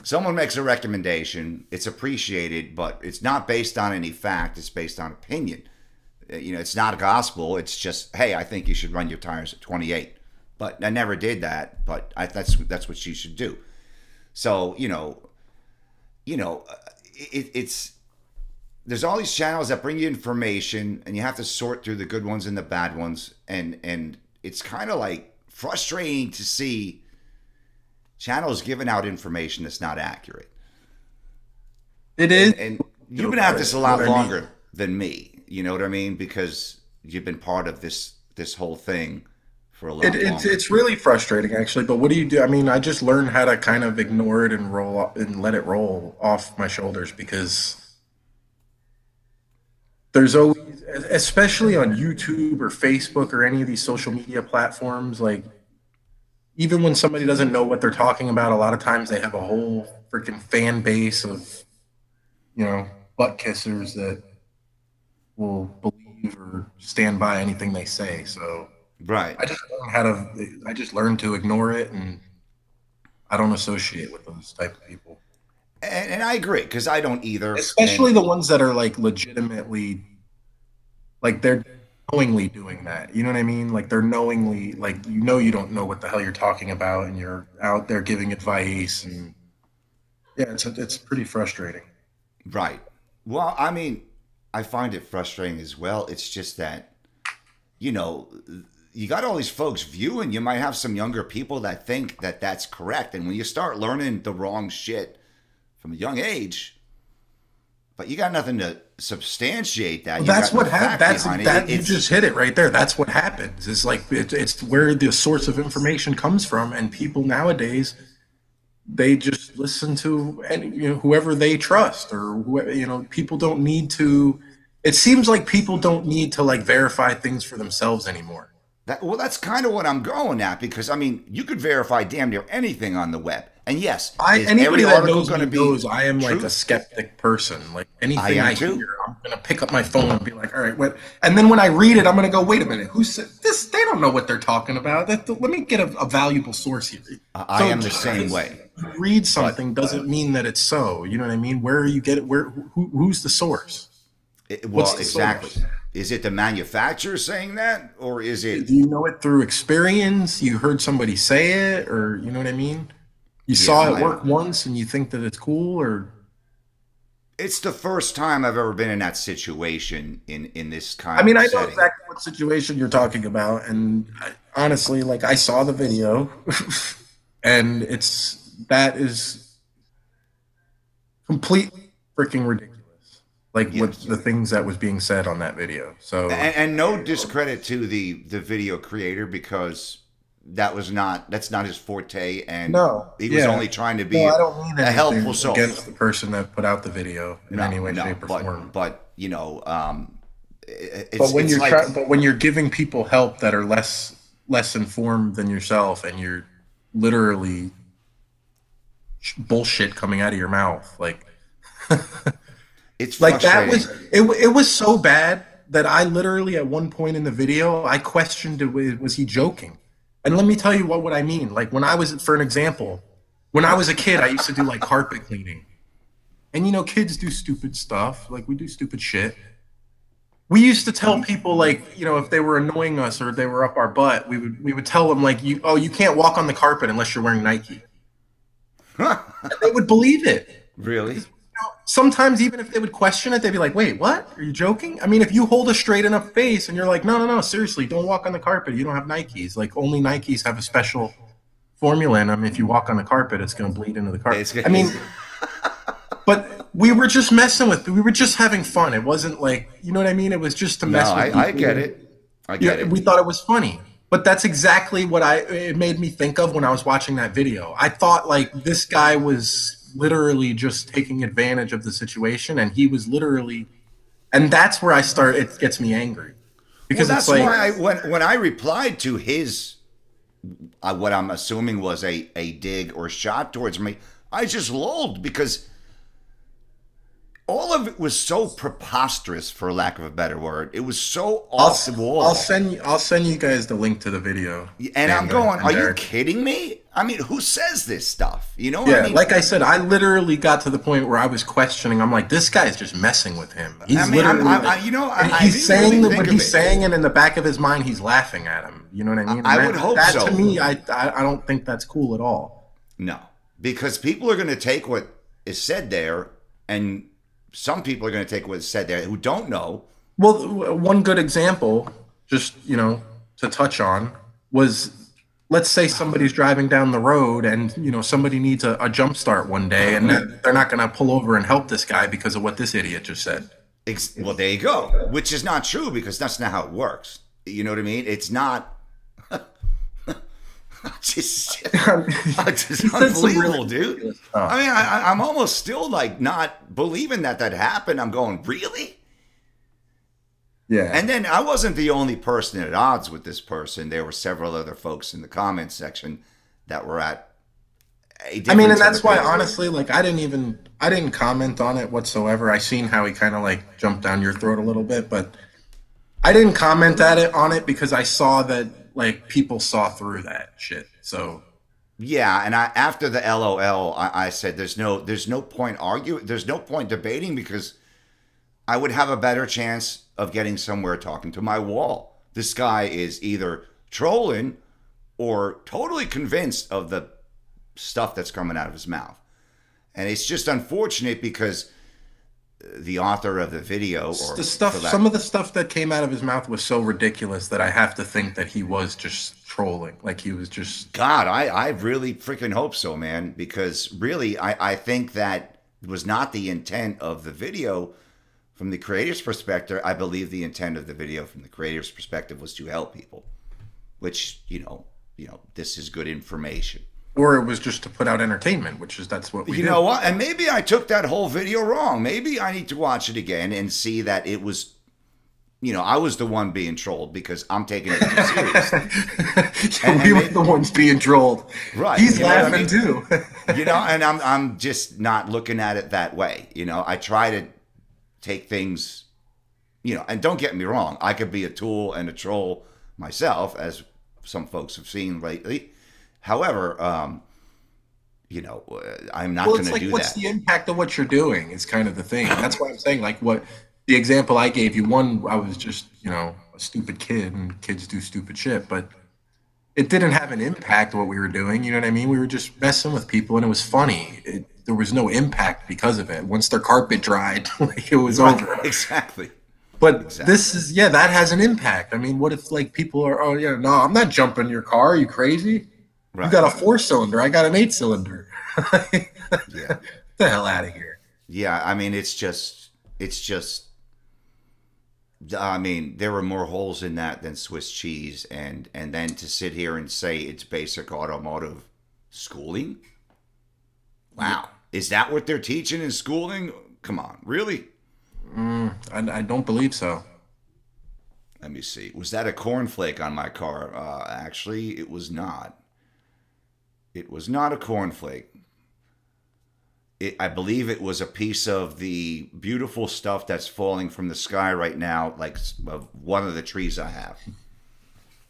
someone makes a recommendation, it's appreciated, but it's not based on any fact, it's based on opinion. It's not a gospel, it's just, hey, I think you should run your tires at 28. But I never did that, but that's what you should do. So, it's there's all these channels that bring you information, and you have to sort through the good ones and the bad ones, and it's kind of frustrating to see channels giving out information that's not accurate. It is, and you've been at this a lot longer than me. You know what I mean? Because you've been part of this whole thing for a lot longer. It's really frustrating, actually. But what do you do? I mean, I just learned how to kind of ignore it and let it roll off my shoulders, because there's always, especially on YouTube or Facebook or any of these social media platforms, even when somebody doesn't know what they're talking about, a lot of times they have a whole freaking fan base of, butt kissers that will believe or stand by anything they say. So right, I just learned to ignore it, and I don't associate with those type of people. And I agree, because I don't either. Especially the ones that are legitimately, they're knowingly doing that. You know what I mean? They're knowingly, you don't know what the hell you're talking about, and you're out there giving advice, and yeah, it's pretty frustrating. Right. Well, I mean, I find it frustrating as well. It's just that, you got all these folks viewing. You might have some younger people that think that that's correct, and when you start learning the wrong shit from a young age, but you got nothing to substantiate that. Well, that's what happens. You just hit it right there. That's what happens. It's it's where the source of information comes from, and people nowadays, they just listen to whoever they trust, or people don't need to. It seems like people don't need to verify things for themselves anymore. That's kind of what I'm going at, because I mean, you could verify damn near anything on the web. And yes, anybody that knows me knows I am a skeptic person. Anything I hear, I'm going to pick up my phone and be like, all right, what? And then when I read it, I'm going to go, wait a minute, who said this? They don't know what they're talking about. Let me get a valuable source here. I am the same way. Read something doesn't mean that it's so. You know what I mean? Where are you get it? Who's the source? Exactly. Source? Is it the manufacturer saying that, or is it? Do you know it through experience? You heard somebody say it, or you know what I mean? You saw it work once and you think that it's cool, or? It's the first time I've ever been in that situation in this kind of setting. I know exactly what situation you're talking about. And honestly, I saw the video and that is completely freaking ridiculous. What the things that was being said on that video. So and no discredit to the video creator, because that's not his forte, and he was only trying to be I don't mean a helpful soul against the person that put out the video in any way, shape, or form. But but when you're giving people help that are less informed than yourself, and you're literally bullshit coming out of your mouth, it's frustrating. It was so bad that I literally, at one point in the video, I questioned, was he joking? And let me tell you what I mean. When I was, for an example, when I was a kid, I used to do carpet cleaning. And kids do stupid stuff. We do stupid shit. We used to tell people, if they were annoying us or they were up our butt, we would tell them you can't walk on the carpet unless you're wearing Nike. And they would believe it. Really? sometimes even if they would question it, they'd be like, "Wait, what? Are you joking?" I mean, if you hold a straight enough face and you're like, "No, no, no, seriously, don't walk on the carpet. You don't have Nikes. Like only Nikes have a special formula in them. If you walk on the carpet, it's going to bleed into the carpet." It's, I mean, it's but we were just messing with. We were just having fun. It wasn't like, you know what I mean. It was just to no, mess with I people. get it. I get Yeah, it. we thought it was funny. But that's exactly what it made me think of when I was watching that video. I thought like this guy was literally just taking advantage of the situation, and he was literally, and that's where I start. It gets me angry Well, because it's that's like, why when I replied to his what I'm assuming was a dig or shot towards me, I just lulled because all of it was so preposterous, for lack of a better word. It was so off the wall. I'll send you guys the link to the video. And I'm And, going, are you Derek. kidding me? I mean, who says this stuff? You know what I Yeah, mean? like I said, I literally got to the point where I was questioning. I'm like, this guy's just messing with him. He's I mean, literally, I he's didn't saying really that think what of he's it. saying, and in the back of his mind, he's laughing at him. You know what I mean? I And would hope that so. to me, I don't think that's cool at all. No, because people are going to take what is said there, and some people are going to take what is said there who don't know. Well, one good example, just to touch on, was let's say somebody's driving down the road and somebody needs a jump start one day, and they're not going to pull over and help this guy because of what this idiot just said. Well, there you go, which is not true because that's not how it works. You know what I mean? It's not. just, just unbelievable, dude. I mean, I'm almost still like not believing that happened. I'm going, really? Yeah. And then I wasn't the only person at odds with this person. There were several other folks in the comment section that were at a I mean, and difference of that's why opinion. honestly, like I didn't comment on it whatsoever. I seen how he kind of like jumped down your throat a little bit, but I didn't comment on it because I saw that like people saw through that shit. So Yeah, and after the LOL, I said there's no point arguing, there's no point debating because I would have a better chance of getting somewhere talking to my wall. This guy is either trolling or totally convinced of the stuff that's coming out of his mouth. And it's just unfortunate because the author of the video or the stuff, for that, some of the stuff that came out of his mouth was so ridiculous that I have to think that he was just trolling. Like he was just. God, I really freaking hope so, man, because really I think that was not the intent of the video from the creator's perspective. I believe the intent of the video from the creator's perspective was to help people, which, this is good information. Or it was just to put out entertainment, that's what we do. You know what? And maybe I took that whole video wrong. Maybe I need to watch it again and see that it was, I was the one being trolled because I'm taking it too seriously. We were the ones being trolled. Right. He's You know what I laughing mean? too. And I'm just not looking at it that way. I try to take things, and don't get me wrong, I could be a tool and a troll myself, as some folks have seen lately. However, I'm not Well, going it's to like, do what's that. the impact of what you're doing? Is kind of the thing. That's why I'm saying, like, what the example I gave you. One, I was just, a stupid kid, and kids do stupid shit, but it didn't have an impact what we were doing. You know what I mean? We were just messing with people, and it was funny. There was no impact because of it. Once their carpet dried, like, it was over. Exactly. But Exactly. this is, yeah, that has an impact. I mean, what if like people are, oh yeah, no, I'm not jumping in your car. Are you crazy? You Right. got a 4-cylinder. I got an 8-cylinder. Get Yeah. the hell out of here. Yeah. I mean, I mean, there were more holes in that than Swiss cheese. And then to sit here and say it's basic automotive schooling. Wow. Is that what they're teaching in schooling? Come on. Really? I don't believe so. Let me see. Was that a cornflake on my car? Actually, it was not. It was not a cornflake. I believe it was a piece of the beautiful stuff that's falling from the sky right now, like of one of the trees I have.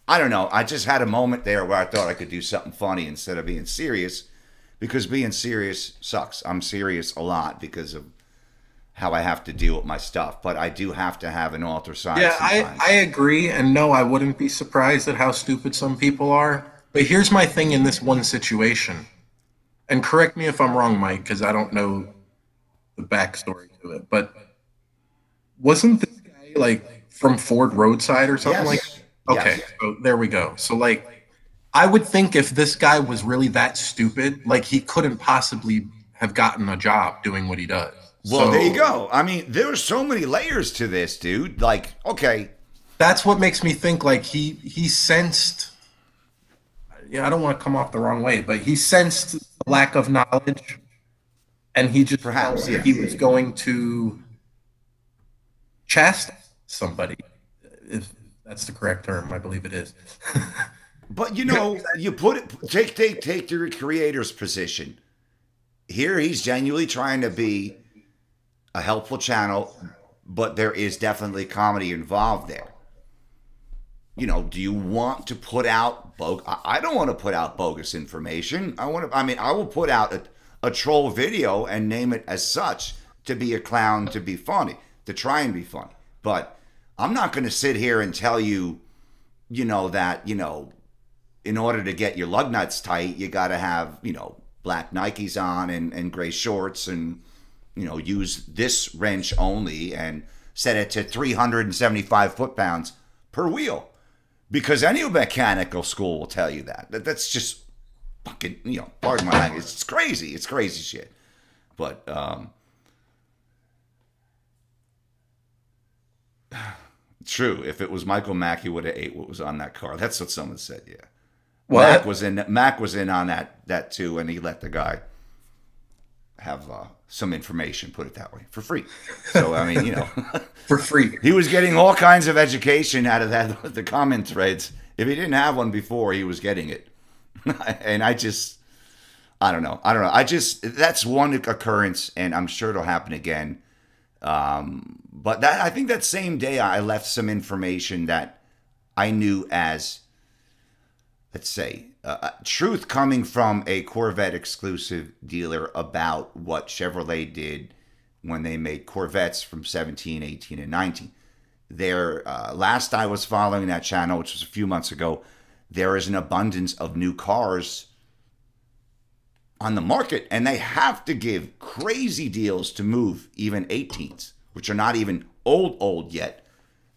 I don't know. I just had a moment there where I thought I could do something funny instead of being serious, because being serious sucks. I'm serious a lot because of how I have to deal with my stuff, but I do have to have an alter side Yeah, sometimes. I agree. And no, I wouldn't be surprised at how stupid some people are. But here's my thing in this one situation. And correct me if I'm wrong, Mike, because I don't know the backstory to it. But wasn't this guy like from Ford Roadside or something like Yes. that? Okay, Yes. so there we go. So like I would think if this guy was really that stupid, like he couldn't possibly have gotten a job doing what he does. Well, there you So go. I mean, there's so many layers to this, dude. Like, okay, that's what makes me think like he sensed, yeah, I don't want to come off the wrong way, but he sensed a lack of knowledge and he just felt perhaps, like yeah. he was going to chastise somebody, if that's the correct term. I believe it is. But you put it take the creator's position. Here he's genuinely trying to be a helpful channel, but there is definitely comedy involved there. Do you want to put out I don't want to put out bogus information. I will put out a troll video and name it as such to be a clown, to be funny, to try and be funny. But I'm not going to sit here and tell you, that, in order to get your lug nuts tight, you got to have, black Nikes on and gray shorts and, use this wrench only and set it to 375 foot-pounds per wheel. Because any mechanical school will tell you that. That's just fucking, pardon my language. It's crazy. It's crazy shit. But, true. If it was Michael Mack, he would have ate what was on that car. That's what someone said, yeah. What? Mac was in on that too, and he let the guy have some information, put it that way, for free. So I mean, For free. he was getting all kinds of education out of the comment threads. If he didn't have one before, he was getting it. And I don't know. That's one occurrence, and I'm sure it'll happen again. But I think that same day I left some information that I knew as, let's say, truth coming from a Corvette exclusive dealer about what Chevrolet did when they made Corvettes from 17, 18, and 19. Last I was following that channel, which was a few months ago, there is an abundance of new cars on the market, and they have to give crazy deals to move even 18s, which are not even old yet.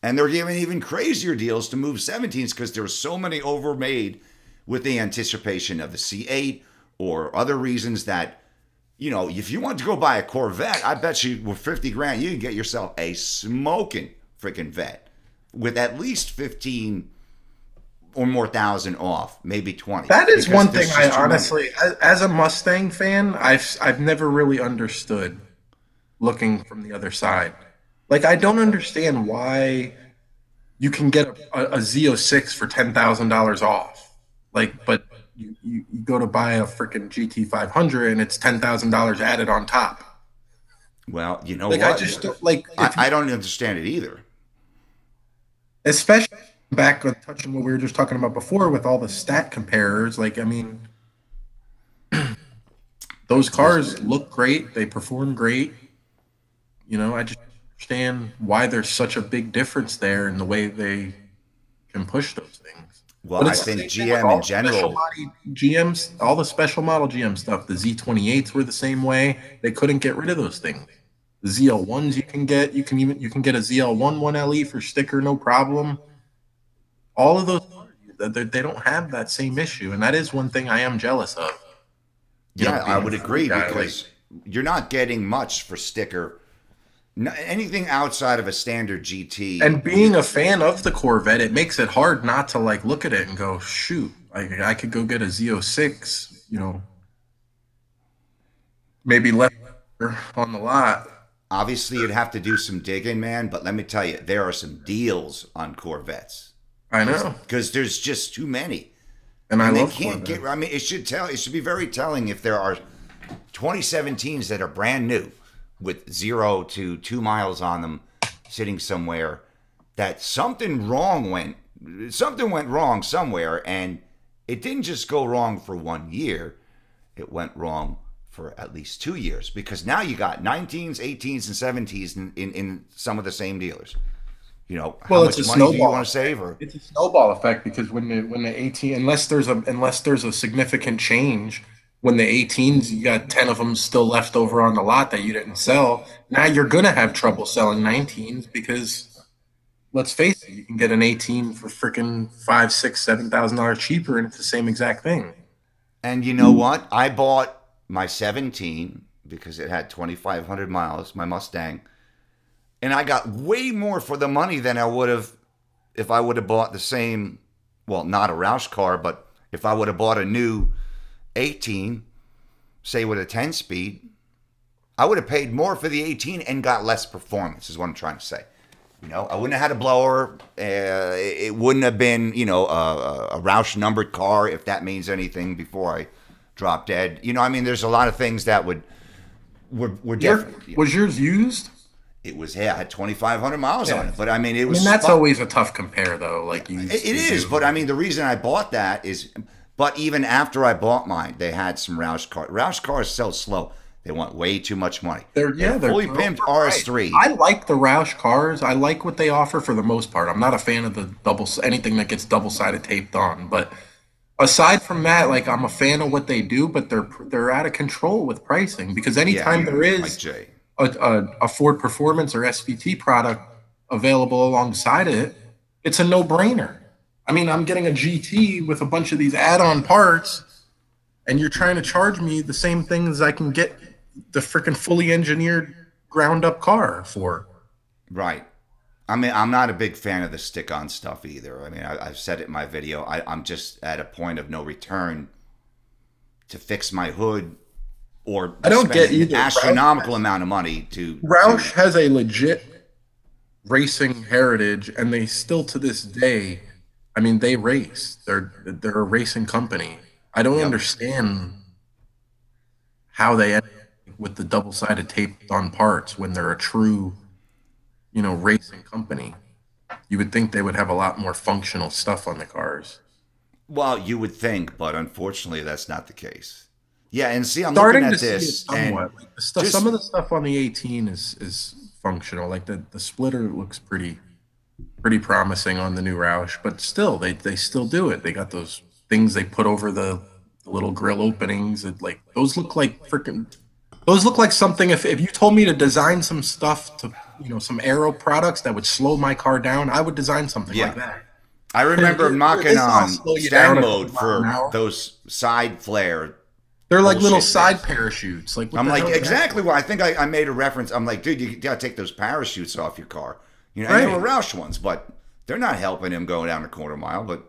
And they're giving even crazier deals to move 17s because there are so many overmade with the anticipation of the C8 or other reasons that, if you want to go buy a Corvette, I bet you with 50 grand, you can get yourself a smoking freaking vet with at least 15 or more thousand off, maybe 20. That is because one there's thing just I too many. honestly, as a Mustang fan, I've never really understood looking from the other side. Like I don't understand why you can get a Z06 for $10,000 off. Like, but you go to buy a freaking GT500 and it's $10,000 added on top. Well, you know Like I what? just don't like if I don't understand it either. especially back on touching what we were just talking about before with all the stat comparers. Like I mean, those cars look great, they perform great. I just don't understand why there's such a big difference there in the way they can push those things. Well, But I it's the think same thing with GM all in the special general. body GMs, all the special model GM stuff. The Z28s were the same way. They couldn't get rid of those things. The ZL1s you can get, you can get a ZL1 1LE for sticker, no problem. All of those they don't have that same issue, and that is one thing I am jealous of. Yeah, I Being a would Ford agree guy, like, because you're not getting much for sticker. Anything outside of a standard GT. and being a fan of the Corvette, it makes it hard not to like look at it and go, shoot, I could go get a Z06, maybe left on the lot. Obviously, you'd have to do some digging, man. But let me tell you, there are some deals on Corvettes I know, because there's just too many, and I and they love can't Corvette. get. I mean, it should tell. It should be very telling if there are 2017s that are brand new with 0 to 2 miles on them, sitting somewhere. That something went wrong somewhere, and it didn't just go wrong for 1 year. It went wrong for at least 2 years because now you got 19s, 18s, and 17s in some of the same dealers. How Well, it's much a money do you snowball want to effect. save? Or It's a snowball effect because when the 18, unless there's a significant change, when the 18s, you got 10 of them still left over on the lot that you didn't sell. Now you're going to have trouble selling 19s because let's face it, you can get an 18 for freaking five, six, $7,000 cheaper, and it's the same exact thing. And you know what? I bought my 17 because it had 2,500 miles, my Mustang, and I got way more for the money than I would have if I would have bought the same, well, not a Roush car, but if I would have bought a new 18, say with a 10 speed, I would have paid more for the 18 and got less performance, is what I'm trying to say. You know, I wouldn't have had a blower. It wouldn't have been, you know, a Roush numbered car, if that means anything, before I dropped dead. You know, I mean, there's a lot of things that were different. Was yours used? It was, yeah, I had 2,500 miles on it. But I mean, it was. That's always a tough compare, though. Like it is, but I mean, the reason I bought that is, but even after I bought mine, they had some Roush cars. Roush cars sell slow. They want way too much money. They're fully pimped RS3. I like the Roush cars. I like what they offer for the most part. I'm not a fan of anything that gets double-sided taped on. But aside from that, like I'm a fan of what they do. But they're out of control with pricing because anytime there is a Ford Performance or SVT product available alongside it, it's a no-brainer. I mean, I'm getting a GT with a bunch of these add-on parts, and you're trying to charge me the same things I can get the freaking fully engineered ground up car for. Right. I mean, I'm not a big fan of the stick-on stuff either. I mean, I've said it in my video. I'm just at a point of no return to fix my hood or I don't get an either. astronomical amount of money to. Roush has a legit racing heritage, and they still to this day, I mean, they race. They're a racing company. I don't understand how they end up with the double-sided tape on parts when they're a true, you know, racing company. You would think they would have a lot more functional stuff on the cars. Well, you would think, but unfortunately, that's not the case. Yeah, and see, I'm Starting looking at to see it this, somewhat. and Like some of the stuff on the 18 is functional. Like the splitter looks pretty promising on the new Roush, but still, they still do it. They got those things they put over the little grill openings. Like those look like freaking. Those look like something. If you told me to design some stuff to, you know, some aero products that would slow my car down, I would design something like that. I remember knocking on Stang mode for hour. those side flare. They're like little side parachutes. Like I'm like exactly what I think. I made a reference. I'm like, dude, you gotta take those parachutes off your car. You know, I know Roush ones, but they're not helping him go down a quarter mile. But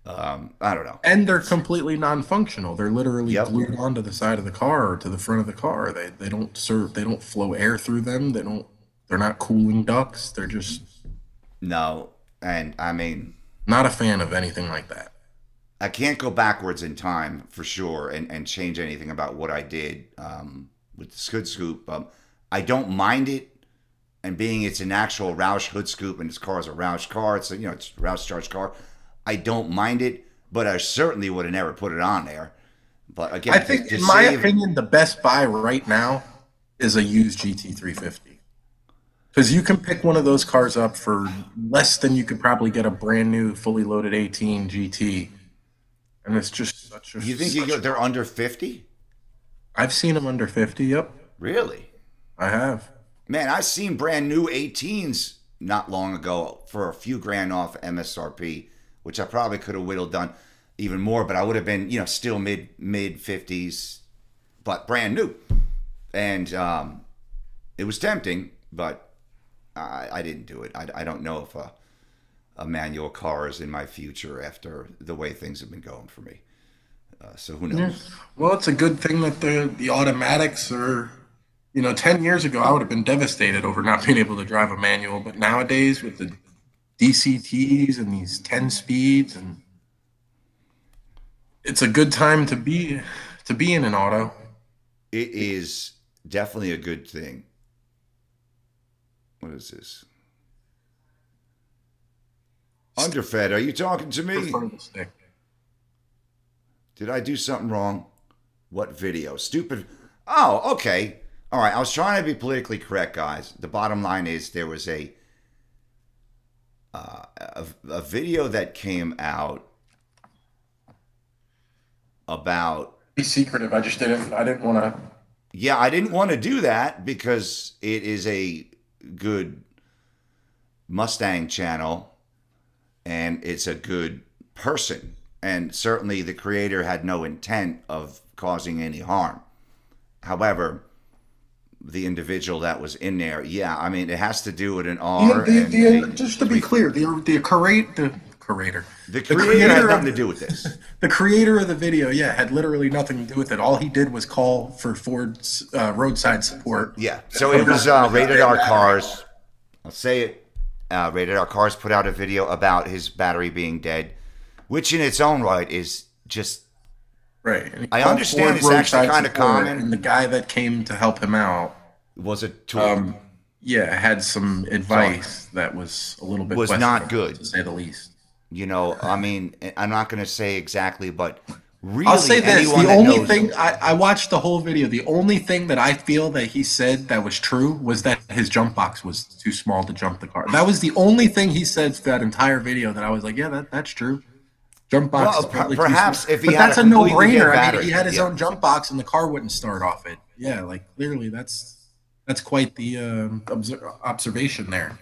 I don't know. And they're completely non-functional. They're literally glued onto the side of the car or to the front of the car. They don't serve. They don't flow air through them. They're not cooling ducts. They're just no. And I mean, not a fan of anything like that. I can't go backwards in time for sure and change anything about what I did with the hood scoop. I don't mind it. And being it's an actual Roush hood scoop and this car is a Roush car, it's a, you know, it's a Roush charged car. I don't mind it, but I certainly would have never put it on there. But again, I think, in my opinion, the best buy right now is a used GT350 because you can pick one of those cars up for less than you could probably get a brand new, fully loaded 18 GT, and it's just such a. You think they're under 50? I've seen them under 50. Yep. Really? I have. Man, I've seen brand new 18s not long ago for a few grand off MSRP, which I probably could have whittled down even more, but I would have been, you know, still mid 50s, but brand new. And it was tempting, but I didn't do it. I don't know if a manual car is in my future after the way things have been going for me. So who knows? Yeah. Well, it's a good thing that the automatics are. You know, 10 years ago, I would have been devastated over not being able to drive a manual. But nowadays, with the DCTs and these 10 speeds, and it's a good time to be in an auto. It is definitely a good thing. What is this? Underfed, are you talking to me? Did I do something wrong? What video? Stupid. Oh, okay. All right, I was trying to be politically correct, guys. The bottom line is there was a video that came out about Be secretive. I didn't want to. Yeah, I didn't want to do that because it is a good Mustang channel and it's a good person. And certainly the creator had no intent of causing any harm. However, the individual that was in there, yeah, I mean, it has to do with an R and a Just to be three. clear, the curator, The the creator had creator nothing to of do with this. the creator of the video, yeah, had literally nothing to do with it. All he did was call for Ford's roadside support. Yeah. So it was Rated R Cars. I'll say it. Rated R Cars put out a video about his battery being dead, which in its own right is just. Right. And he I called understand Ford it's actually roadside kind of support, common. And the guy that came to help him out, Was a tool. yeah, had some advice that was a little bit Was not questionable, good. to say the least. You know, I mean, I'm not going to say exactly, but really, I'll say this: anyone the that only knows, thing I watched the whole video. The only thing that I feel that he said that was true was that his jump box was too small to jump the car. That was the only thing he said for that entire video that I was like, yeah, that's true. Jump box Well, is probably perhaps too small. if he But had that's a a completely no-brainer. dead I mean, battery, he had his yeah. own jump box and the car wouldn't start off it. Yeah, like clearly that's quite the observation there.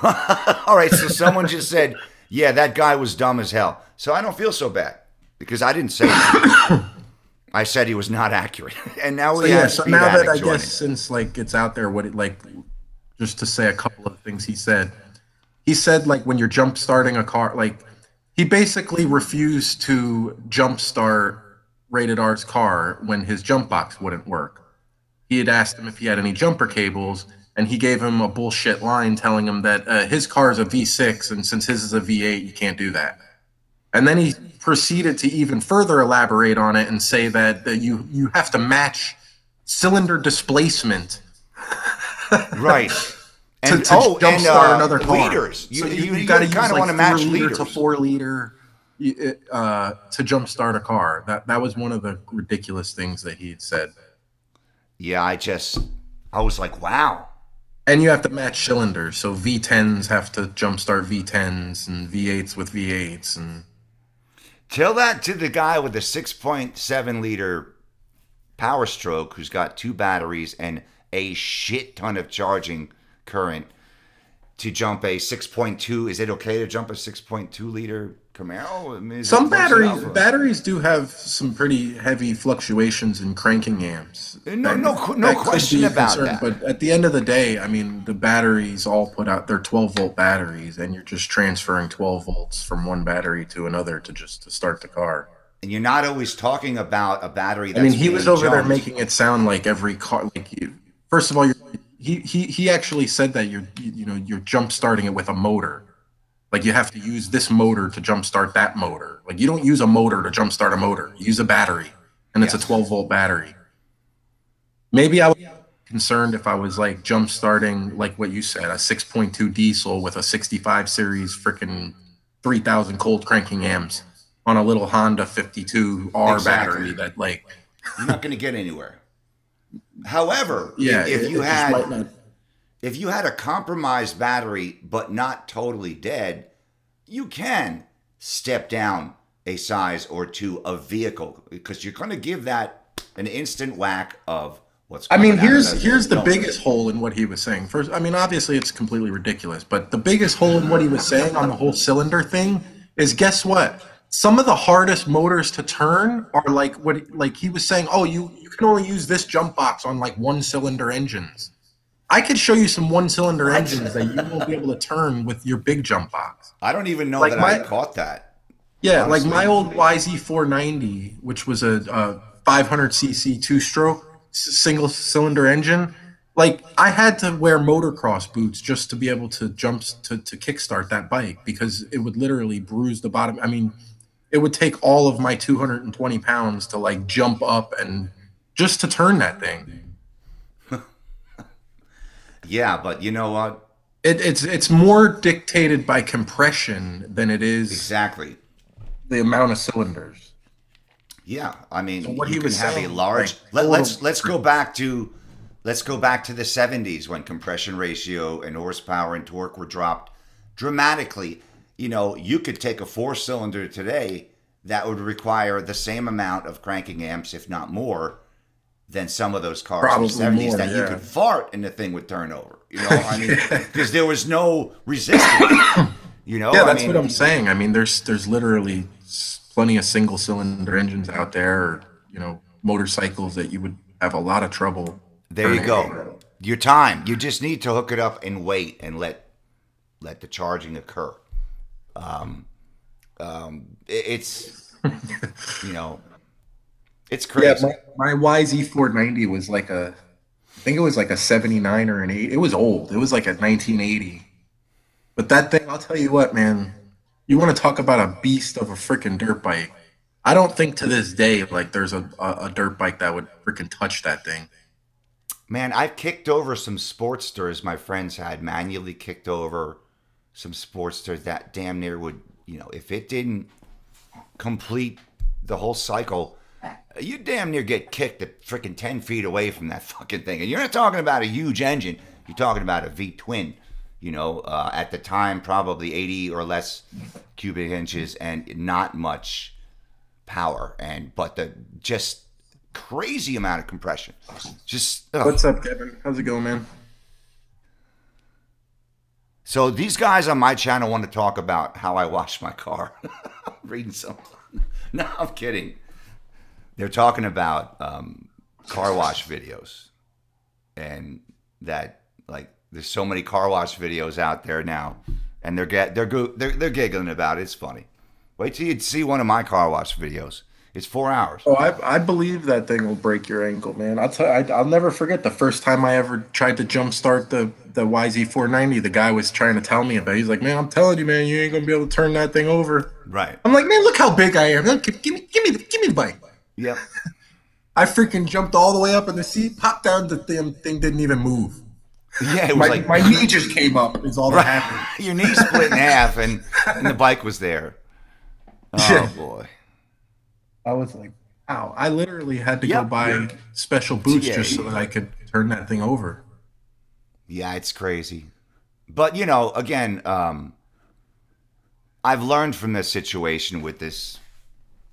All right, so someone just said, yeah, that guy was dumb as hell. So I don't feel so bad because I didn't say that. I said he was not accurate. And now So we yeah, have so Speed now that Addict I joining. guess since like it's out there, what it like, just to say a couple of things he said. He said like when you're jump starting a car, like he basically refused to jump start Rated R's car when his jump box wouldn't work. He had asked him if he had any jumper cables, and he gave him a bullshit line telling him that his car is a V6, and since his is a V8, you can't do that. And then he proceeded to even further elaborate on it and say that you have to match cylinder displacement Right. to And jumpstart another car. liters. You, So you got to kind of use want to like match 4 liter liters. to 4 liter to jumpstart a car. That was one of the ridiculous things that he had said. Yeah, I was like, wow. And you have to match cylinders. So V10s have to jumpstart V10s and V8s with V8s. And Tell that to the guy with the 6.7 liter Power Stroke who's got 2 batteries and a shit ton of charging current to jump a 6.2. Is it okay to jump a 6.2 liter Camaro? I mean, some batteries do have some pretty heavy fluctuations in cranking amps. No That could question be a about concern, that. But at the end of the day, I mean, the batteries all put out they're 12-volt batteries, and you're just transferring 12 volts from one battery to another to start the car. And you're not always talking about a battery that's I mean, he was over there jumped. making it sound like every car, like you. First of all, he actually said that you're jump starting it with a motor. Like you have to use this motor to jumpstart that motor. Like you don't use a motor to jumpstart a motor. You use a battery, and it's a 12-volt battery. Maybe I would be concerned if I was like jumpstarting, like what you said, a 6.2 diesel with a 65 series freaking 3,000 cold cranking amps on a little Honda 52R Exactly. battery that like You're not going to get anywhere. However, yeah, if you it just might not. if you had a compromised battery but not totally dead, you can step down a size or two of vehicle because you're going to give that an instant whack of what's I coming mean, out of here's the cylinder. biggest hole in what he was saying. First, I mean, obviously it's completely ridiculous, but the biggest hole in what he was saying on the whole cylinder thing is guess what? Some of the hardest motors to turn are like he was saying, oh, you can only use this jump box on like 1-cylinder engines. I could show you some 1-cylinder engines that you won't be able to turn with your big jump box. I don't even know Like that I caught that. Yeah, Honestly. like my old YZ490, which was a 500cc two-stroke single-cylinder engine. Like I had to wear motocross boots just to be able to jump to kickstart that bike because it would literally bruise the bottom. I mean, it would take all of my 220 pounds to like jump up and just to turn that thing. Yeah, but you know what? It's more dictated by compression than it is Exactly. the amount of cylinders. Yeah, I mean, So what you he can was have a saying, large. like, Let's go back to the 70s when compression ratio and horsepower and torque were dropped dramatically. You know, you could take a 4-cylinder today that would require the same amount of cranking amps, if not more, than some of those cars from the Probably 70s more, that you yeah. could fart and the thing would turn over. You know, I mean, because there was no resistance. You know, Yeah, I that's mean, what I'm saying. I mean, there's literally plenty of single cylinder engines out there, or motorcycles that you would have a lot of trouble there you turning go. over. Your time. You just need to hook it up and wait and let the charging occur. It's you know, it's Yeah, crazy. my YZ490 was like I think it was like a 79 or an 8. It was old. It was like a 1980. But that thing, I'll tell you what, man, you want to talk about a beast of a freaking dirt bike. I don't think to this day like there's a dirt bike that would freaking touch that thing. Man, I've kicked over some Sportsters my friends had, manually kicked over some Sportsters that damn near would, if it didn't complete the whole cycle, you damn near get kicked at freaking 10 feet away from that fucking thing. And you're not talking about a huge engine. You're talking about a V-twin, at the time, probably 80 or less cubic inches and not much power. But the just crazy amount of compression. Just ugh. What's up, Kevin? How's it going, man? So these guys on my channel want to talk about how I wash my car. I'm reading some. No, I'm kidding. They're talking about car wash videos, and that like there's so many car wash videos out there now, and they're giggling about it. It's funny. Wait till you see one of my car wash videos. It's 4 hours. Oh, I believe that thing will break your ankle, man. I'll never forget the first time I ever tried to jumpstart the YZ490. The guy was trying to tell me about it. He's like, man, I'm telling you, man, you ain't gonna be able to turn that thing over. Right. I'm like, man, look how big I am. Look, give me the bike. Yep. I freaking jumped all the way up in the seat, popped down, the thing didn't even move. Yeah, it was My knee just came up. Is all that happened. Your knee split in half, and the bike was there. Oh boy. I was like, wow. I literally had to go Yep. buy special boots Yeah. just so that I could turn that thing over. Yeah, it's crazy. But, again, I've learned from this situation with this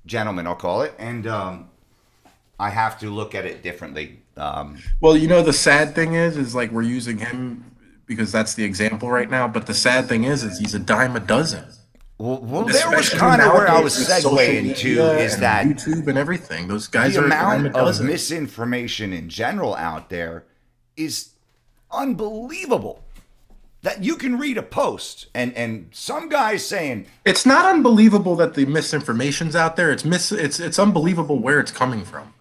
gentleman, I'll call it, and I have to look at it differently. Well, the sad thing is like we're using him because that's the example right now. But the sad thing is he's a dime a dozen. Well, there was Especially kind of where I was nowadays with social segueing to media is and that YouTube and everything. Those guys the are a dime a amount of dozen. misinformation in general out there is unbelievable. That you can read a post and some guy's saying, It's not unbelievable that the misinformation's out there. It's unbelievable where it's coming from.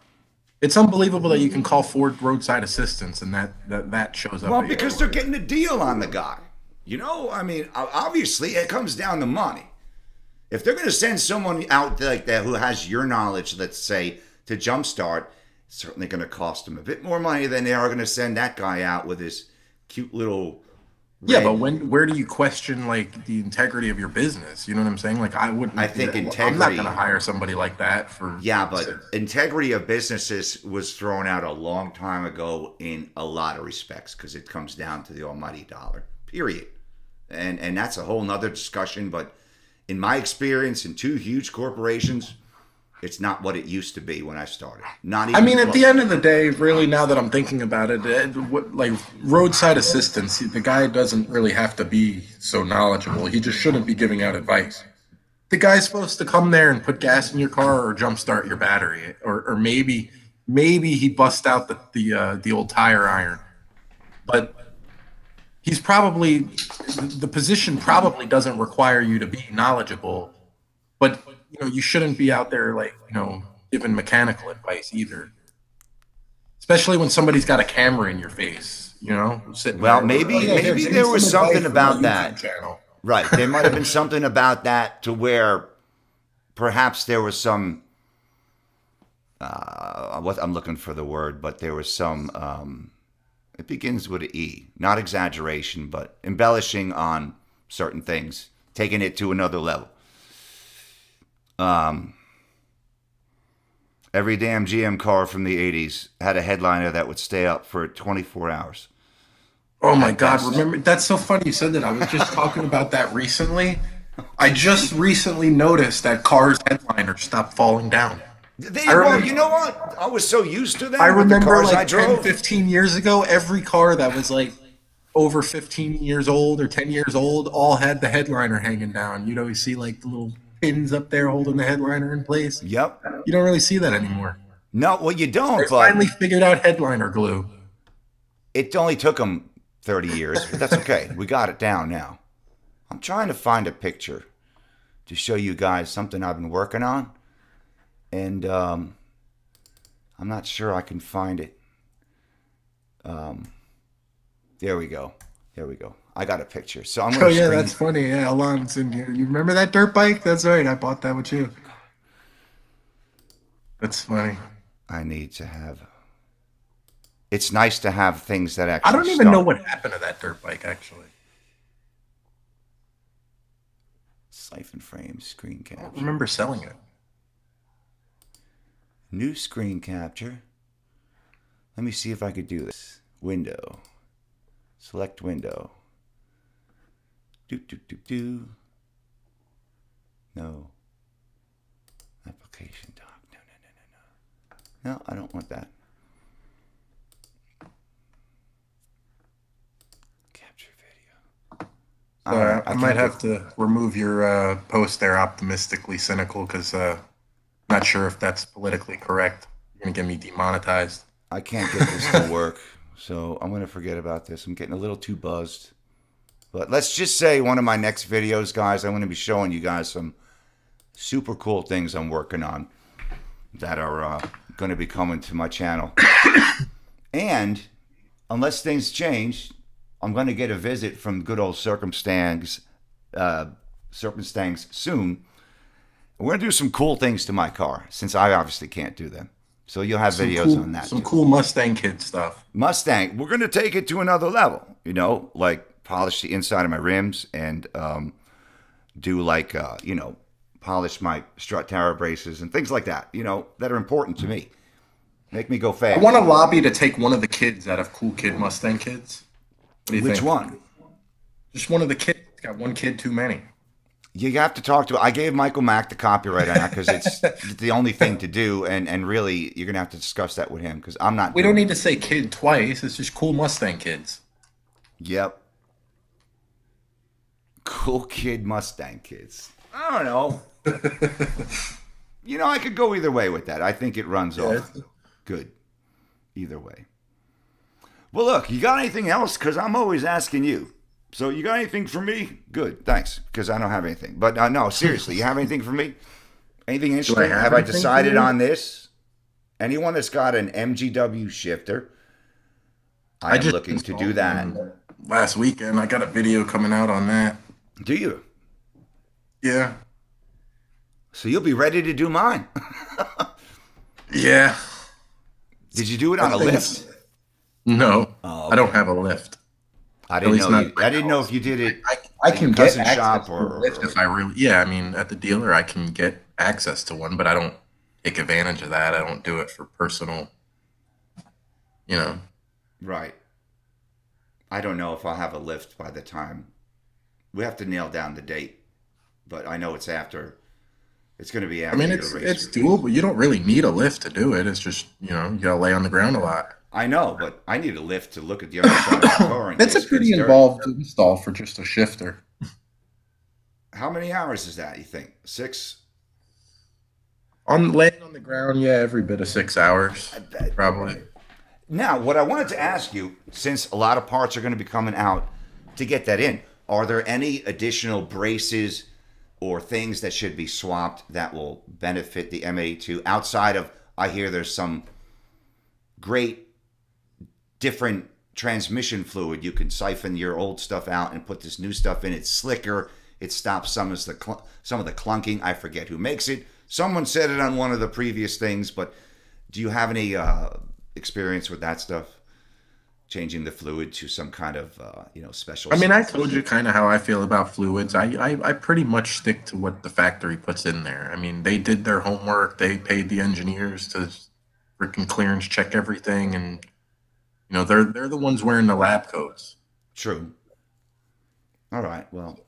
It's unbelievable that you can call Ford roadside assistance and that shows up. well, at your because door. they're getting a deal on the guy. I mean, obviously it comes down to money. If they're going to send someone out like that who has your knowledge, let's say, to jumpstart, it's certainly going to cost them a bit more money than they are going to send that guy out with his cute little. Yeah, red- but where do you question like the integrity of your business? You know what I'm saying? Like I wouldn't. I think I'm not integrity- going to hire somebody like that for. Yeah, but integrity of businesses was thrown out a long time ago in a lot of respects because it comes down to the almighty dollar, period. And that's a whole nother discussion. But in my experience in two huge corporations, it's not what it used to be when I started. Not even I mean, at close. the end of the day, really, now that I'm thinking about it, like roadside assistance, the guy doesn't really have to be so knowledgeable. He just shouldn't be giving out advice. The guy's supposed to come there and put gas in your car or jumpstart your battery, or maybe he bust out the old tire iron. But he's probably the position probably doesn't require you to be knowledgeable, but you shouldn't be out there like giving mechanical advice either, especially when somebody's got a camera in your face. Sitting Well, there, maybe "Oh, yeah, here, maybe give me there was some advice something for my about that. YouTube channel." Right. There might have been something about that to where perhaps there was some what I'm looking for the word, but there was some it begins with an E. Not exaggeration, but embellishing on certain things, taking it to another level. Every damn GM car from the 80s had a headliner that would stay up for 24 hours. Oh my God! best. Remember, that's so funny you said that. I was just talking about that recently. I just recently noticed that cars' headliners stopped falling down. I Well, remember you know what? I was so used to I them with the remember cars I like 10, drove. 15 years ago, every car that was like over 15 years old or 10 years old all had the headliner hanging down. You'd always see like the little pins up there holding the headliner in place. Yep. You don't really see that anymore. No, well, you They don't, finally but figured out headliner glue. it only took them 30 years, but that's okay. We got it down now. I'm trying to find a picture to show you guys something I've been working on, and I'm not sure I can find it. Um, there we go. There we go. I got a picture. So I'm going Oh to yeah, that's screen. funny. Yeah, Alon's in here. You remember that dirt bike? That's right. I bought that with you. That's funny. I need to have. It's nice to have things that I actually don't even know start. what happened to that dirt bike actually. Siphon frame, screen I don't capture. remember selling it. New screen capture. Let me see if I could do this. Window. Select window. Do, do, do, do. No. Application doc. No, no, no, no, no. No, I don't want that. Capture video. So All right, I I might can't have get. to remove your post there, optimistically cynical, because I'm not sure if that's politically correct. You're gonna get me demonetized. I can't get this to work, so I'm gonna forget about this. I'm getting a little too buzzed. But let's just say one of my next videos, guys, I'm going to be showing you guys some super cool things I'm working on that are going to be coming to my channel. And unless things change, I'm going to get a visit from good old Serpent Stangs, Serpent Stangs soon. We're going to do some cool things to my car, since I obviously can't do them. So you'll have videos on that Some too. cool Mustang kid stuff. Mustang, we're going to take it to another level, you know, like polish the inside of my rims and do like, polish my strut tower braces and things like that, that are important to me. Make me go I want fast. to lobby to take one of the kids out of Cool Kid Mustang Kids. What do you Which think? one? Just one of the kids. Got one kid too many. You have to talk to. I gave Michael Mack the copyright on that because it's the only thing to do, and really you're gonna have to discuss that with him because I'm not We don't doing need it. to say kid twice. It's just cool Mustang kids. Yep, cool kid Mustang kids. I don't know. I could go either way with that. I think it runs Yeah. off good either way. Well, look, you got anything else? Because I'm always asking you. So you got anything for me? Good, thanks. Because I don't have anything. But no, seriously, you have anything for me? Anything interesting? have Have I anything for decided you? on this? Anyone that's got an MGW shifter, I I am just looking to do installed that. one last weekend. I got a video coming out on that. Do you? Yeah. So you'll be ready to do mine. Yeah. Did you do it on a I think lift? No, Oh, I don't okay. have a lift. I At didn't least know not you. at my I didn't know house. if you did it I at your can get cousin's access shop to a or. lift if I really. Yeah, I mean, at the dealer, I can get access to one, but I don't take advantage of that. I don't do it for personal. You know, Right. I don't know if I'll have a lift by the time. We have to nail down the date, but I know it's after. It's going to be I after mean, your it's race. doable. You don't really need a lift to do it. It's just you gotta lay on the ground a lot. I know, but I need a lift to look at the other side of my car in It's case a it gets pretty dirty. involved install for just a shifter. How many hours is that, you think? 6? On laying on the ground, yeah, every bit of 6 hours, I bet. probably. Now, what I wanted to ask you, since a lot of parts are going to be coming out to get that in, are there any additional braces or things that should be swapped that will benefit the M82 outside of, I hear there's some great different transmission fluid. You can siphon your old stuff out and put this new stuff in. It's slicker. It stops some of the clunking. I forget who makes it. Someone said it on one of the previous things, but do you have any experience with that stuff? Changing the fluid to some kind of special. I mean, I told you kind of how I feel about fluids. I pretty much stick to what the factory puts in there. I mean, they did their homework. They paid the engineers to freaking clearance check everything, and they're the ones wearing the lab coats. True. All right. Well,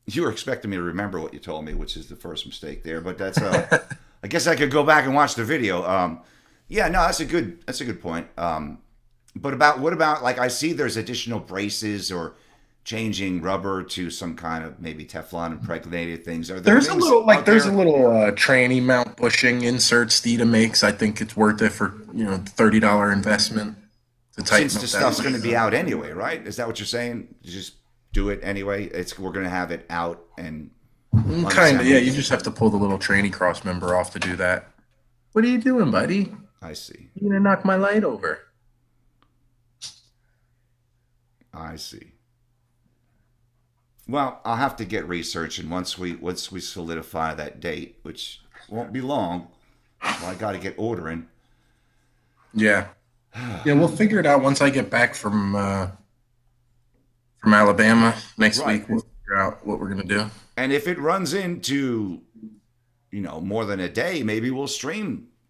You were expecting me to remember what you told me, which is the first mistake there. But that's I guess I could go back and watch the video. Yeah, no, that's a good point. But what about like I see there's additional braces or changing rubber to some kind of maybe Teflon impregnated things. Are there There's a things little out there's a there? little tranny mount bushing insert Steeda makes. I think it's worth it for $30 investment to Since tighten the up that stuff's going to be laser. out anyway, right? Is that what you're saying? You just do it anyway. We're going to have it out and Kind of, yeah. unassembled. You just have to pull the little tranny cross member off to do that. What are you doing, buddy? I see. You're gonna knock my light over. I see. Well, I'll have to get research, and once we solidify that date, which won't be long, well, I got to get ordering. Yeah, yeah. We'll figure it out once I get back from Alabama next Right. week. We'll figure out what we're gonna do. And if it runs into, more than a day, maybe we'll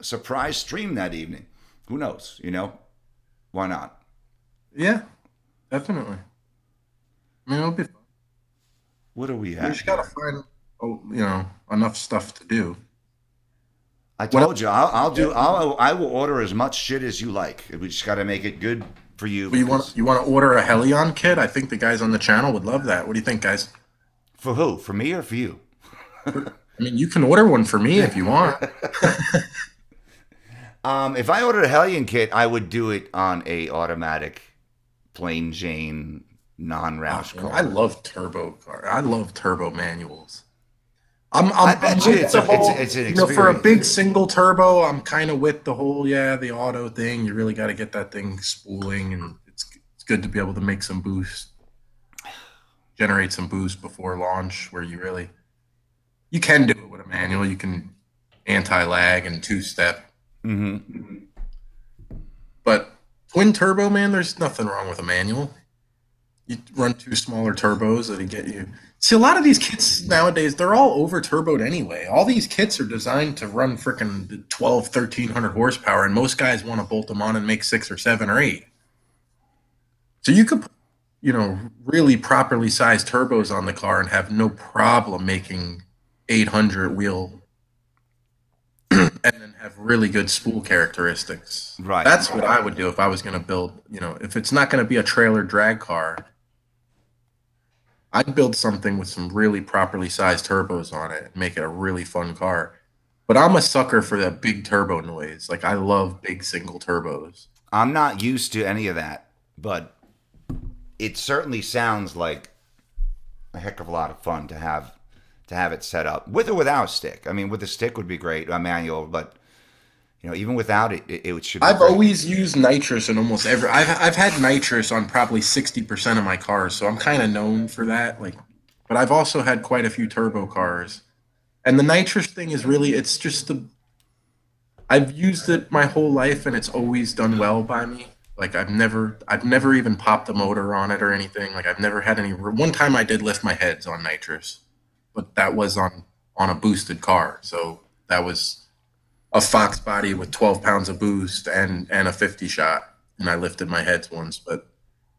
surprise stream that evening. Who knows? Why not? Yeah, definitely. I mean, it'll be fun. What do we We have just gotta here? find, enough stuff to do. I What else? told you I will order as much shit as you like. We just got to make it good for you You want because you want to order a Helion kit? I think the guys on the channel would love that. What do you think, guys? for who? For me or for you? I mean, you can order one for me if you want. If I ordered a Hellion kit, I would do it on a automatic, plain Jane, non-Roush I car. love turbo car. I love turbo manuals. I I'm bet you with the whole, it's an for a big experience. single turbo, I'm kind of with the whole, the auto thing. You really got to get that thing spooling, and it's good to be able to make some boost, generate some boost before launch, where you can do it with a manual. You can anti-lag and two-step, Mm-hmm. but twin turbo, man, there's nothing wrong with a manual. You run two smaller turbos that'll get you. See, a lot of these kits nowadays, they're all over turboed anyway. All these kits are designed to run freaking 12, 1300 horsepower, and most guys want to bolt them on and make 6 or 7 or 8. So you could, really properly sized turbos on the car and have no problem making 800 wheel and then have really good spool characteristics. Right. That's what I would do if I was going to build, if it's not going to be a trailer drag car, I'd build something with some really properly sized turbos on it and make it a really fun car. But I'm a sucker for that big turbo noise. Like, I love big single turbos. I'm not used to any of that, but it certainly sounds like a heck of a lot of fun to have it set up with or without a stick. I mean, with a stick would be great, a manual, but even without it, it should be I've great. always used nitrous in almost every. I've had nitrous on probably 60% of my cars, so I'm kind of known for that. Like, but I've also had quite a few turbo cars, and the nitrous thing is really, it's just the. I've used it my whole life, and it's always done well by me. Like, I've never even popped the motor on it or anything. Like, I've never had any. One time I did lift my heads on nitrous, but that was on a boosted car, so that was a Fox body with 12 pounds of boost and a 50 shot, and I lifted my heads once. But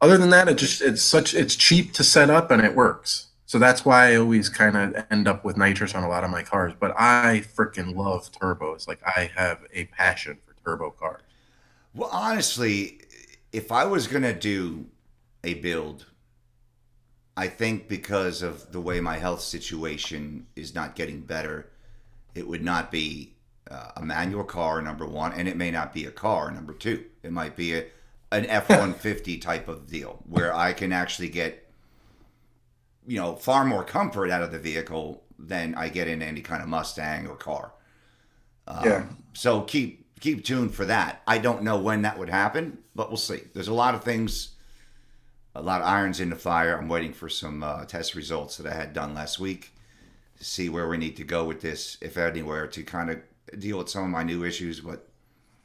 other than that, it's cheap to set up and it works. So that's why I always kind of end up with nitrous on a lot of my cars. But I freaking love turbos. Like, I have a passion for turbo cars. Well, honestly, if I was going to do a build, I think because of the way my health situation is not getting better, it would not be a manual car, number one, and it may not be a car, number two. It might be an F-150 type of deal where I can actually get, far more comfort out of the vehicle than I get in any kind of Mustang or car. Yeah. So keep tuned for that. I don't know when that would happen, but we'll see. There's a lot of things, a lot of irons in the fire. I'm waiting for some test results that I had done last week to see where we need to go with this, if anywhere, to kind of deal with some of my new issues. But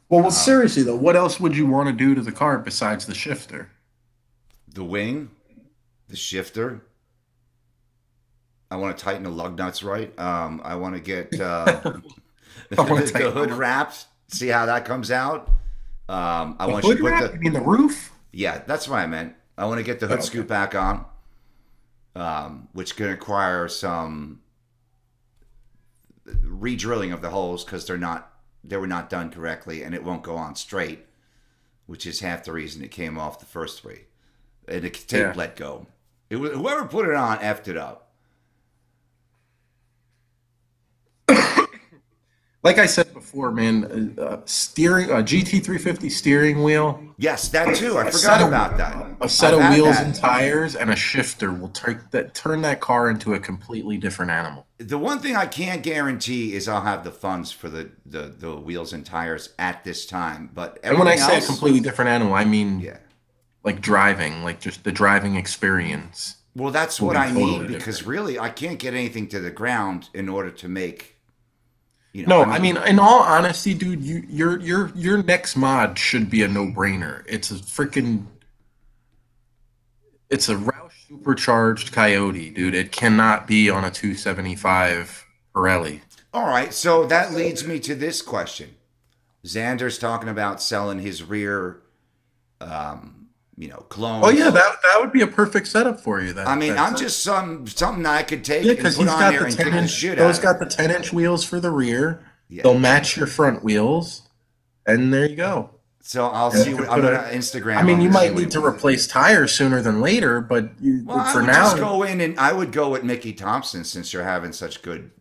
Well, seriously though, what else would you want to do to the car besides the shifter? the wing, the shifter, I want to tighten the lug nuts right. I want to get I want to the tighten hood the wrapped, see how that comes out. I want you hood to put wrap. You mean the roof? yeah, that's what I meant. I want to get the hood Okay. scoop back on. which can require some re-drilling of the holes because they were not done correctly, and it won't go on straight, which is half the reason it came off the first three. And the tape let go. It was, whoever put it on effed it up. Like I said before, man, steering a GT350 steering wheel. Yes, that too. I forgot about that. A set of wheels and tires and a shifter will turn that car into a completely different animal. The one thing I can't guarantee is I'll have the funds for the wheels and tires at this time. But and when I say a completely different animal, I mean like driving, like just the driving experience. Well, that's what I mean, because really I can't get anything to the ground in order to make. You know, I mean, in all honesty, dude, your next mod should be a no-brainer. It's a Roush supercharged Coyote, dude. It cannot be on a 275 Pirelli. All right, so that leads me to this question. Xander's talking about selling his rear, clones. Oh yeah, that would be a perfect setup for you. I mean, I'm just something I could take and put on there and kick the shit out. Those got the 10-inch wheels for the rear. Yeah. They'll match your front wheels, and there you go. So I'll see what I'm gonna Instagram. I mean, you might need to replace tires sooner than later, but for now, just go in and I would go with Mickey Thompson since you're having such good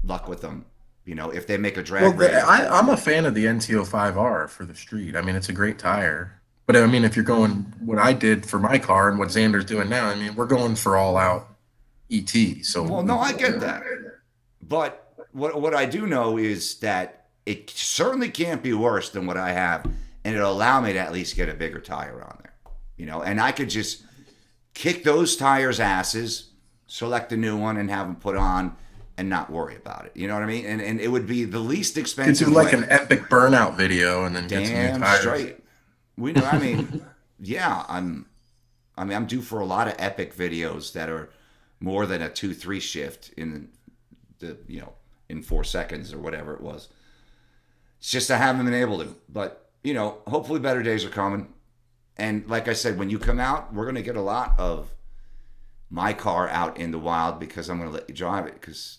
luck with them. You know, if they make a drag race. I'm a fan of the NT05R for the street. I mean, it's a great tire. But I mean, if you're going what I did for my car and what Xander's doing now, I mean, we're going for all out ET. So well, no, I get that. But what I do know is that it certainly can't be worse than what I have, and it'll allow me to at least get a bigger tire on there. You know, and I could just kick those tires' asses, select a new one, and have them put on, and not worry about it. You know what I mean? And it would be the least expensive. You could do like an epic burnout video and then get some new tires. Straight. We know. I mean, yeah. I'm due for a lot of epic videos that are more than a 2-3 shift in in 4 seconds or whatever it was. It's just I haven't been able to. But hopefully better days are coming. And like I said, when you come out, we're gonna get a lot of my car out in the wild because I'm gonna let you drive it because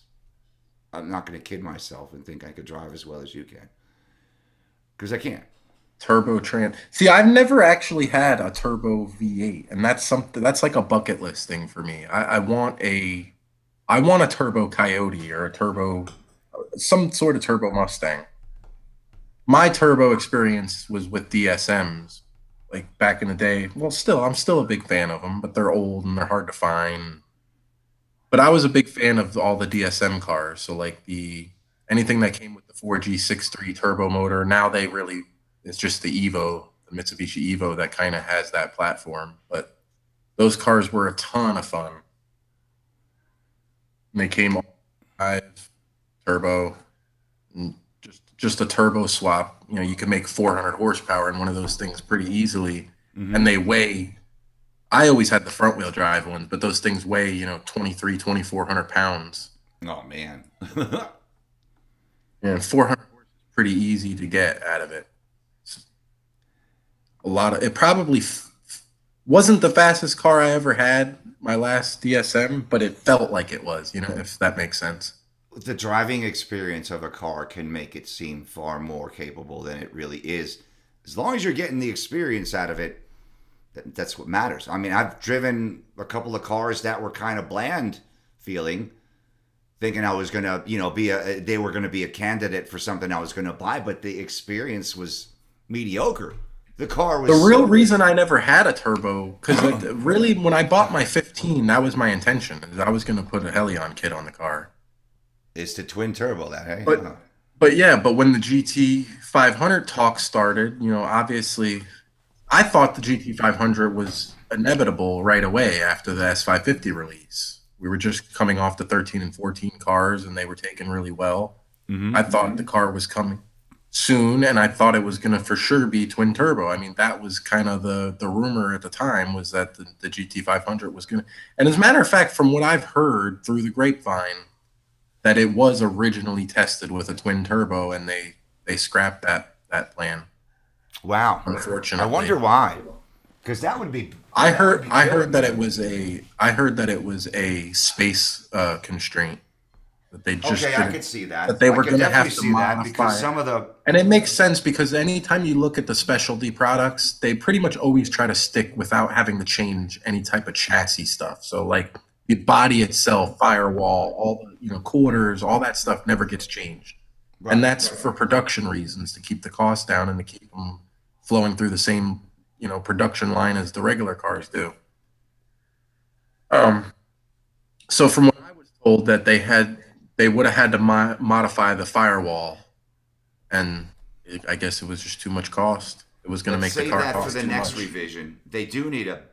I'm not gonna kid myself and think I could drive as well as you can because I can't. Turbo trans. See, I've never actually had a turbo V8, and that's like a bucket list thing for me. I want a turbo Coyote or a turbo, some sort of turbo Mustang. My turbo experience was with DSMs, like back in the day. Well, I'm still a big fan of them, but they're old and they're hard to find. But I was a big fan of all the DSM cars, so like anything that came with the 4G63 turbo motor. Now it's just the Evo, the Mitsubishi Evo that kind of has that platform. But those cars were a ton of fun. And they came live, turbo, and just a turbo swap. You can make 400 horsepower in one of those things pretty easily. Mm-hmm. And they weigh, I always had the front wheel drive ones, but those things weigh, 2,400 pounds. Oh, man. And 400 horse is pretty easy to get out of it. It probably wasn't the fastest car I ever had, my last DSM, but it felt like it was, if that makes sense. The driving experience of a car can make it seem far more capable than it really is. As long as you're getting the experience out of it, that's what matters. I mean, I've driven a couple of cars that were kind of bland feeling, thinking I was going to, they were going to be a candidate for something I was going to buy, but the experience was mediocre. The car was the real reason I never had a turbo, because really when I bought my 15, that was my intention. I was going to put a Helion kit on the car. It's the twin turbo that, hey? But when the GT500 talk started, obviously I thought the GT500 was inevitable right away after the S550 release. We were just coming off the 13 and 14 cars and they were taking really well. Mm-hmm. I thought the car was coming soon, and I thought it was going to for sure be twin turbo. I mean, that was kind of the rumor at the time, was that the GT500 was going to. And as a matter of fact, from what I've heard through the grapevine, that it was originally tested with a twin turbo, and they scrapped that plan. Wow. Unfortunately. I wonder why. Because that would be That would be killer. I heard that it was a space constraint that they just Okay, I couldn't, could see that that. they I were could going to definitely have to see that because modify it. some of the And it makes sense because anytime you look at the specialty products, they pretty much always try to stick without having to change any type of chassis stuff. So like the body itself, firewall, all the quarters, all that stuff never gets changed. And right. that's for production reasons to keep the cost down and to keep them flowing through the same production line as the regular cars do. Um, so from what I was told, that they would have had to modify the firewall, and I guess it was just too much cost. It was going to Let's make the save car that for cost the too next much. revision. They do need a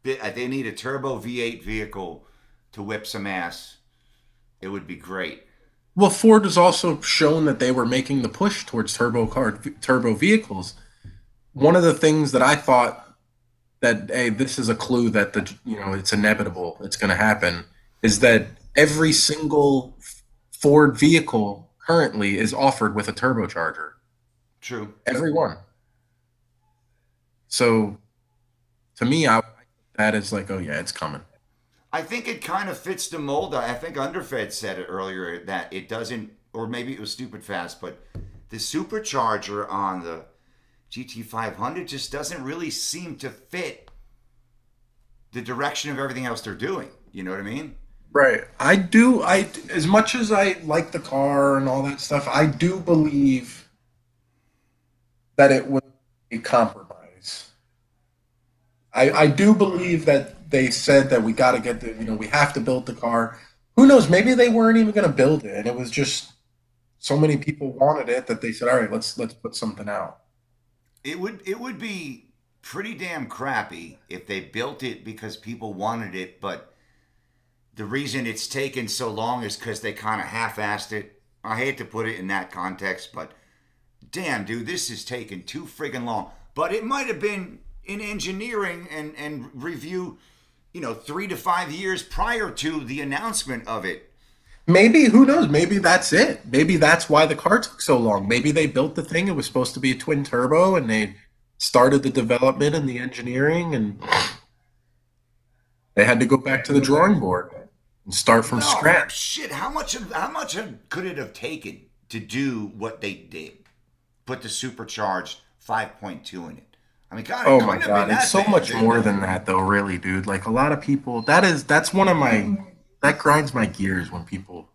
bit. They need a turbo V8 vehicle to whip some ass. It would be great. Well, Ford has also shown that they were making the push towards turbo vehicles. One of the things that I thought that, hey, this is a clue that it's inevitable, it's going to happen, is that every single Ford vehicle currently is offered with a turbocharger. True. Every one. So to me, that is like, oh yeah, it's coming. I think it kind of fits the mold. I think Underfed said it earlier that it doesn't, or maybe it was stupid fast, but the supercharger on the GT500 just doesn't really seem to fit the direction of everything else they're doing. You know what I mean? Right. I do. As much as I like the car and all that stuff, I do believe that it was a compromise. I do believe that they said that we got to get we have to build the car. Who knows? Maybe they weren't even going to build it, and it was just so many people wanted it that they said, "All right, let's put something out." It would be pretty damn crappy if they built it because people wanted it, but the reason it's taken so long is because they kind of half-assed it. I hate to put it in that context, but damn, dude, this is taking too friggin' long. But it might have been in engineering and review, 3 to 5 years prior to the announcement of it. Maybe, who knows? Maybe that's it. Maybe that's why the car took so long. Maybe they built the thing. It was supposed to be a twin turbo, and they started the development and the engineering, and they had to go back to the drawing board and start from No, scratch. shit. How much could it have taken to do what they did? Put the supercharged 5.2 in it. I mean, God, it Oh my couldn't have been God, it's that so bad, much didn't more it? than that, though. Really, dude. Like a lot of people, that's one of my that grinds my gears when people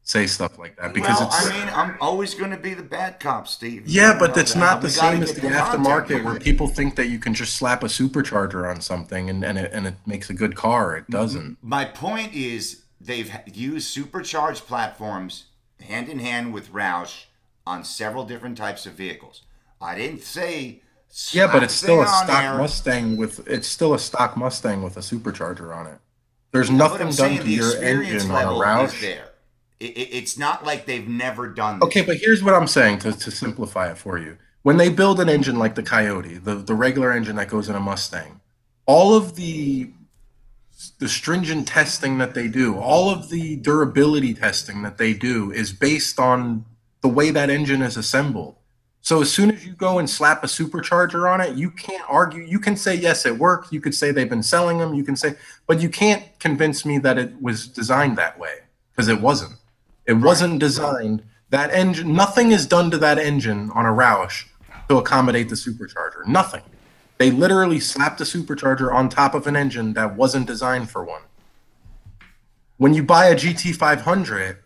say stuff like that because Well, I it's mean, I'm always going to be the bad cop, Steve. You yeah, got to but know it's that. not the We got to same as get the the content aftermarket here. where people think that you can just slap a supercharger on something and it makes a good car. It doesn't. My point is, they've used supercharged platforms hand in hand with Roush on several different types of vehicles. I didn't say Yeah, but slap it's the still thing a on stock there. Mustang with a supercharger on it. There's Yeah, but I'm nothing done saying to the your experience engine on a level is Roush. there. It's not like they've never done Okay, this. but here's what I'm saying to simplify it for you. When they build an engine like the Coyote, the regular engine that goes in a Mustang, all of the stringent testing that they do, all of the durability testing that they do is based on the way that engine is assembled. So as soon as you go and slap a supercharger on it, you can't argue. You can say yes, it worked. You could say they've been selling them. You can say, but you can't convince me that it was designed that way because it wasn't. It Right. wasn't designed. That engine, nothing is done to that engine on a Roush to accommodate the supercharger. Nothing. They literally slapped a supercharger on top of an engine that wasn't designed for one. When you buy a GT500,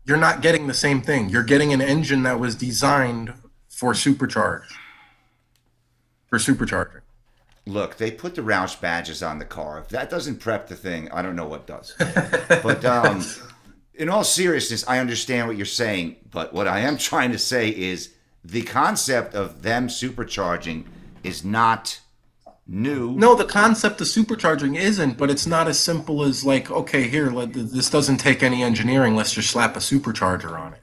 you're not getting the same thing. You're getting an engine that was designed for supercharging. Look, they put the Roush badges on the car. If that doesn't prep the thing, I don't know what does. But in all seriousness, I understand what you're saying. But what I am trying to say is the concept of them supercharging is not new. No, the concept of supercharging isn't, but it's not as simple as like, okay, here, this doesn't take any engineering. Let's just slap a supercharger on it.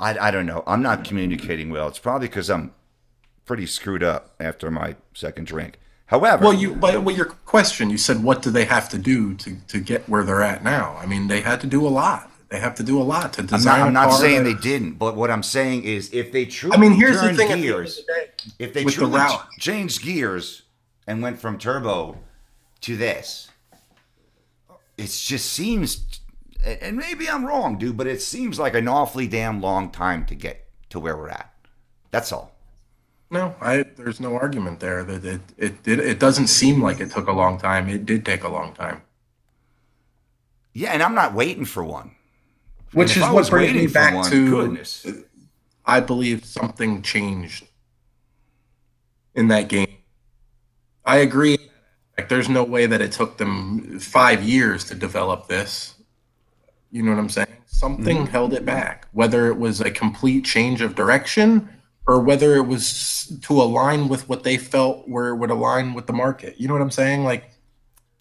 I don't know. I'm not communicating well. It's probably because I'm pretty screwed up after my second drink. Well, However, your question, you said, what do they have to do to get where they're at now? I mean, they had to do a lot. They have to do a lot to I'm not. design I'm a not car. saying they didn't. But what I'm saying is, if they I mean, truly here's the turned thing. At the end of gears, the day, if they with the truly route, changed gears and went from turbo to this, it just seems, and maybe I'm wrong, dude, but it seems like an awfully damn long time to get to where we're at. That's all. No, there's no argument there. That it doesn't seem like it took a long time. It did take a long time. Yeah, and I'm not waiting for one. And Which if is I what was brings me waiting for back one, to goodness. I believe something changed in that game. I agree. Like, there's no way that it took them 5 years to develop this. You know what I'm saying? Something Mm-hmm. held it back, whether it was a complete change of direction or whether it was to align with what they felt where it would align with the market. You know what I'm saying? Like,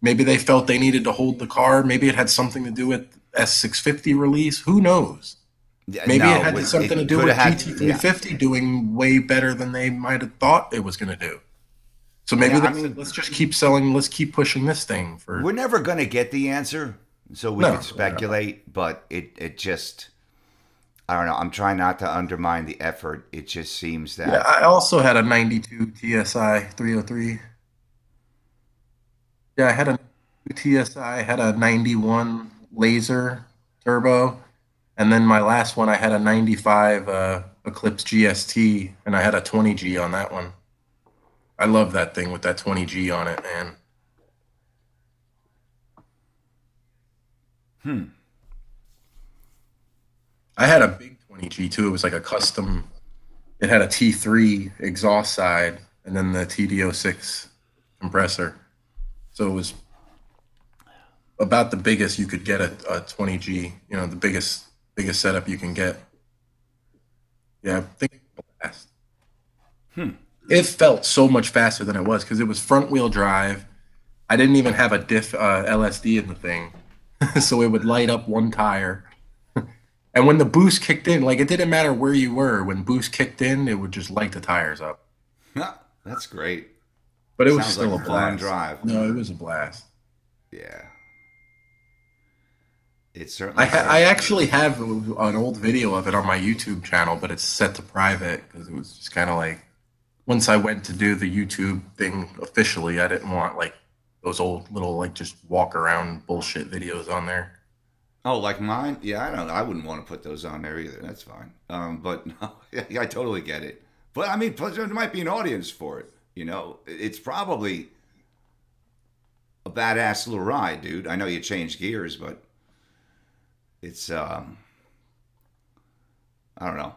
maybe they felt they needed to hold the car. Maybe it had something to do with S650 release. Who knows? Yeah, Maybe it no, had something to it do could have with had. Yeah, GT350 doing way better than they might have thought it was going to do. So maybe yeah. they I said, mean, let's just keep selling, let's keep pushing this thing for. we're never gonna get the answer, so we No, could no. speculate. But it just, I don't know. I'm trying not to undermine the effort. It just seems Yeah, that. I also had a 92 TSI 303. Yeah, I had a TSI, had a 91 laser turbo, and then my last one I had a 95 Eclipse GST, and I had a 20G on that one. I love that thing with that 20G on it, man. Hmm. I had a big 20G too. It was like a custom. It had a T3 exhaust side and then the TD06 compressor. So it was about the biggest you could get a 20G. You know, the biggest setup you can get. Yeah, I think blast. Hmm. It felt so much faster than it was because it was front wheel drive. I didn't even have a diff LSD in the thing, so it would light up one tire. And when the boost kicked in, like it didn't matter where you were. When boost kicked in, it would just light the tires up. That's great. But it was Sounds like still a a fun blast. drive. No, it was a blast. Yeah, it certainly I sounds like actually have an old video of it on my YouTube channel, but it's set to private because it was just kind of like once I went to do the YouTube thing officially, I didn't want like those old little like just walk around bullshit videos on there. Oh, like mine? Yeah, I don't. I wouldn't want to put those on there either. That's fine. But no, yeah, I totally get it. But I mean, plus there might be an audience for it. You know, it's probably a badass little ride, dude. I know you changed gears, but it's I don't know.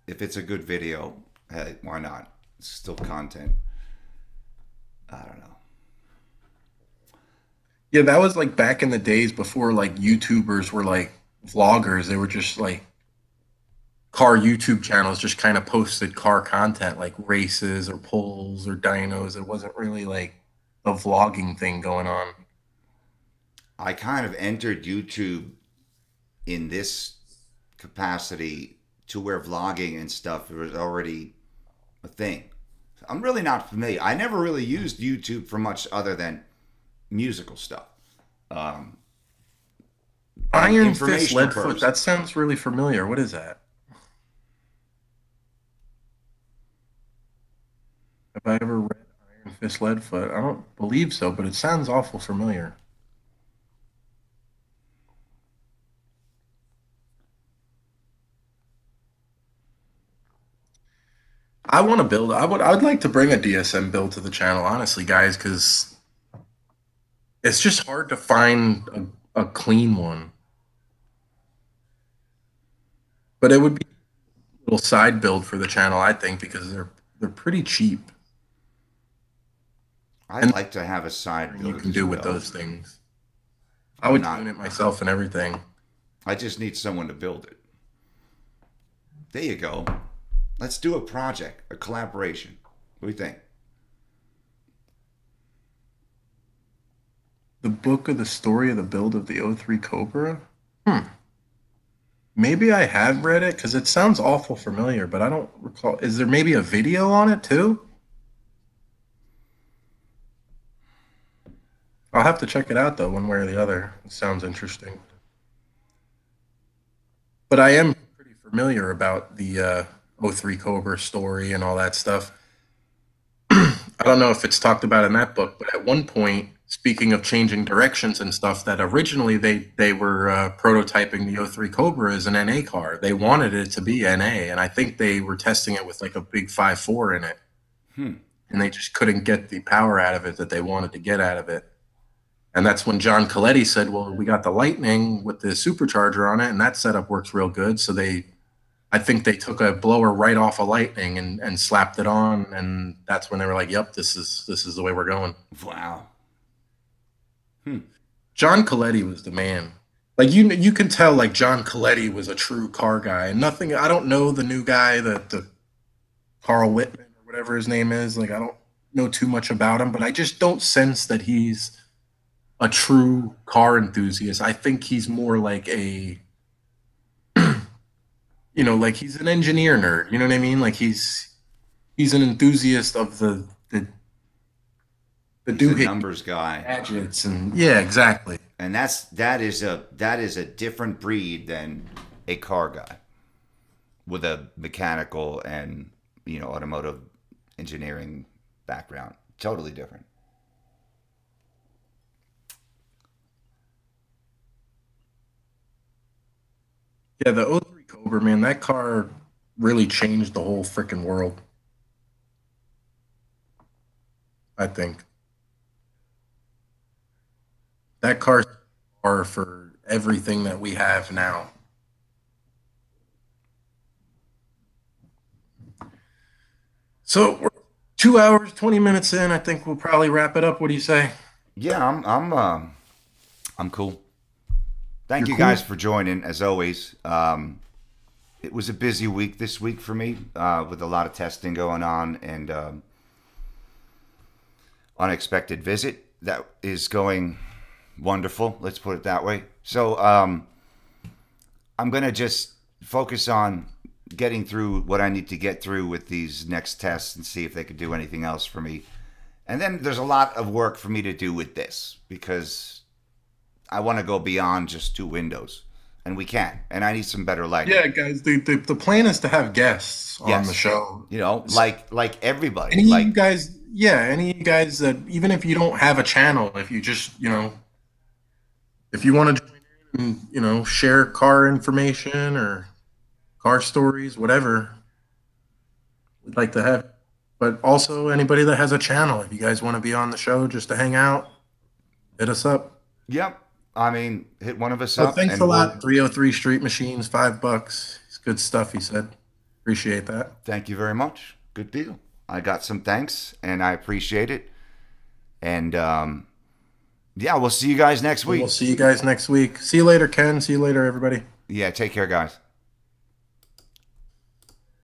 If it's a good video, hey, why not? It's still content. I don't know. Yeah, that was like back in the days before like YouTubers were like vloggers. They were just like car YouTube channels, just kind of posted car content like races or pulls or dynos. It wasn't really like a vlogging thing going on. I kind of entered YouTube in this capacity to where vlogging and stuff was already a thing. I'm really not familiar. I never really used YouTube for much other than musical stuff um, and Iron Fist informational Leadfoot. purposes. That sounds really familiar. What is that? Have I ever read Iron Fist Leadfoot? I don't believe so, but it sounds awful familiar. I want to build. I would like to bring a DSM build to the channel, honestly, guys, because it's just hard to find a clean one. But it would be a little side build for the channel, I think, because they're pretty cheap, I'd and like to have a side you build can as do with well. those things. I I'm would tune not. it myself and everything. I just need someone to build it. There you go. Let's do a project, a collaboration. What do you think? The book of the story of the build of the '03 Cobra. Hmm. Maybe I have read it because it sounds awful familiar, but I don't recall. Is there maybe a video on it too? I'll have to check it out though, one way or the other. It sounds interesting. But I am pretty familiar about the '03 Cobra story and all that stuff. I don't know if it's talked about in that book, but at one point, speaking of changing directions and stuff, that originally they were prototyping the '03 Cobra as an NA car. They wanted it to be NA, and I think they were testing it with like a big 5.4 in it, Hmm. and they just couldn't get the power out of it that they wanted to get out of it. And that's when John Coletti said, "Well, we got the Lightning with the supercharger on it, and that setup works real good." So I think they took a blower right off a Lightning and slapped it on, and that's when they were like, "Yep, this is the way we're going." Wow. Hmm. John Coletti was the man. Like you can tell like John Coletti was a true car guy. And nothing I don't know the new guy, the Carl Whitman or whatever his name is. Like I don't know too much about him, but I just don't sense that he's a true car enthusiast. I think he's more like a like he's an engineer nerd. You know what I mean? Like he's an enthusiast of the He's a doohickey numbers guy. gadgets and yeah, exactly. And that is a different breed than a car guy with a mechanical and automotive engineering background. Totally different. Yeah, the '03 Cobra, man, that car really changed the whole freaking world, I think. That car's car for everything that we have now. So we're 2 hours, 20 minutes in. I think we'll probably wrap it up. What do you say? Yeah, I'm cool. Thank You're you cool? guys for joining as always. It was a busy week this week for me with a lot of testing going on and unexpected visit that is going wonderful. Let's put it that way. So I'm gonna just focus on getting through what I need to get through with these next tests and see if they could do anything else for me. And then there's a lot of work for me to do with this because I want to go beyond just two windows, and we can. And I need some better lighting. Yeah, guys, the plan is to have guests on the Yes, show. like everybody, Any of you like guys, yeah, any of you guys that even if you don't have a channel, if you just, if you want to join in and, share car information or car stories, whatever, we'd like to have. But also anybody that has a channel, if you guys want to be on the show just to hang out, hit us up. yep. I mean, hit one of us So up, thanks a and we'll. lot, 303 Street Machines, $5. It's good stuff, he said. Appreciate that. Thank you very much. Good deal. I got some thanks, and I appreciate it. And yeah, we'll see you guys next We'll week. see you guys next week. See you later, Ken. See you later, everybody. Yeah, take care, guys.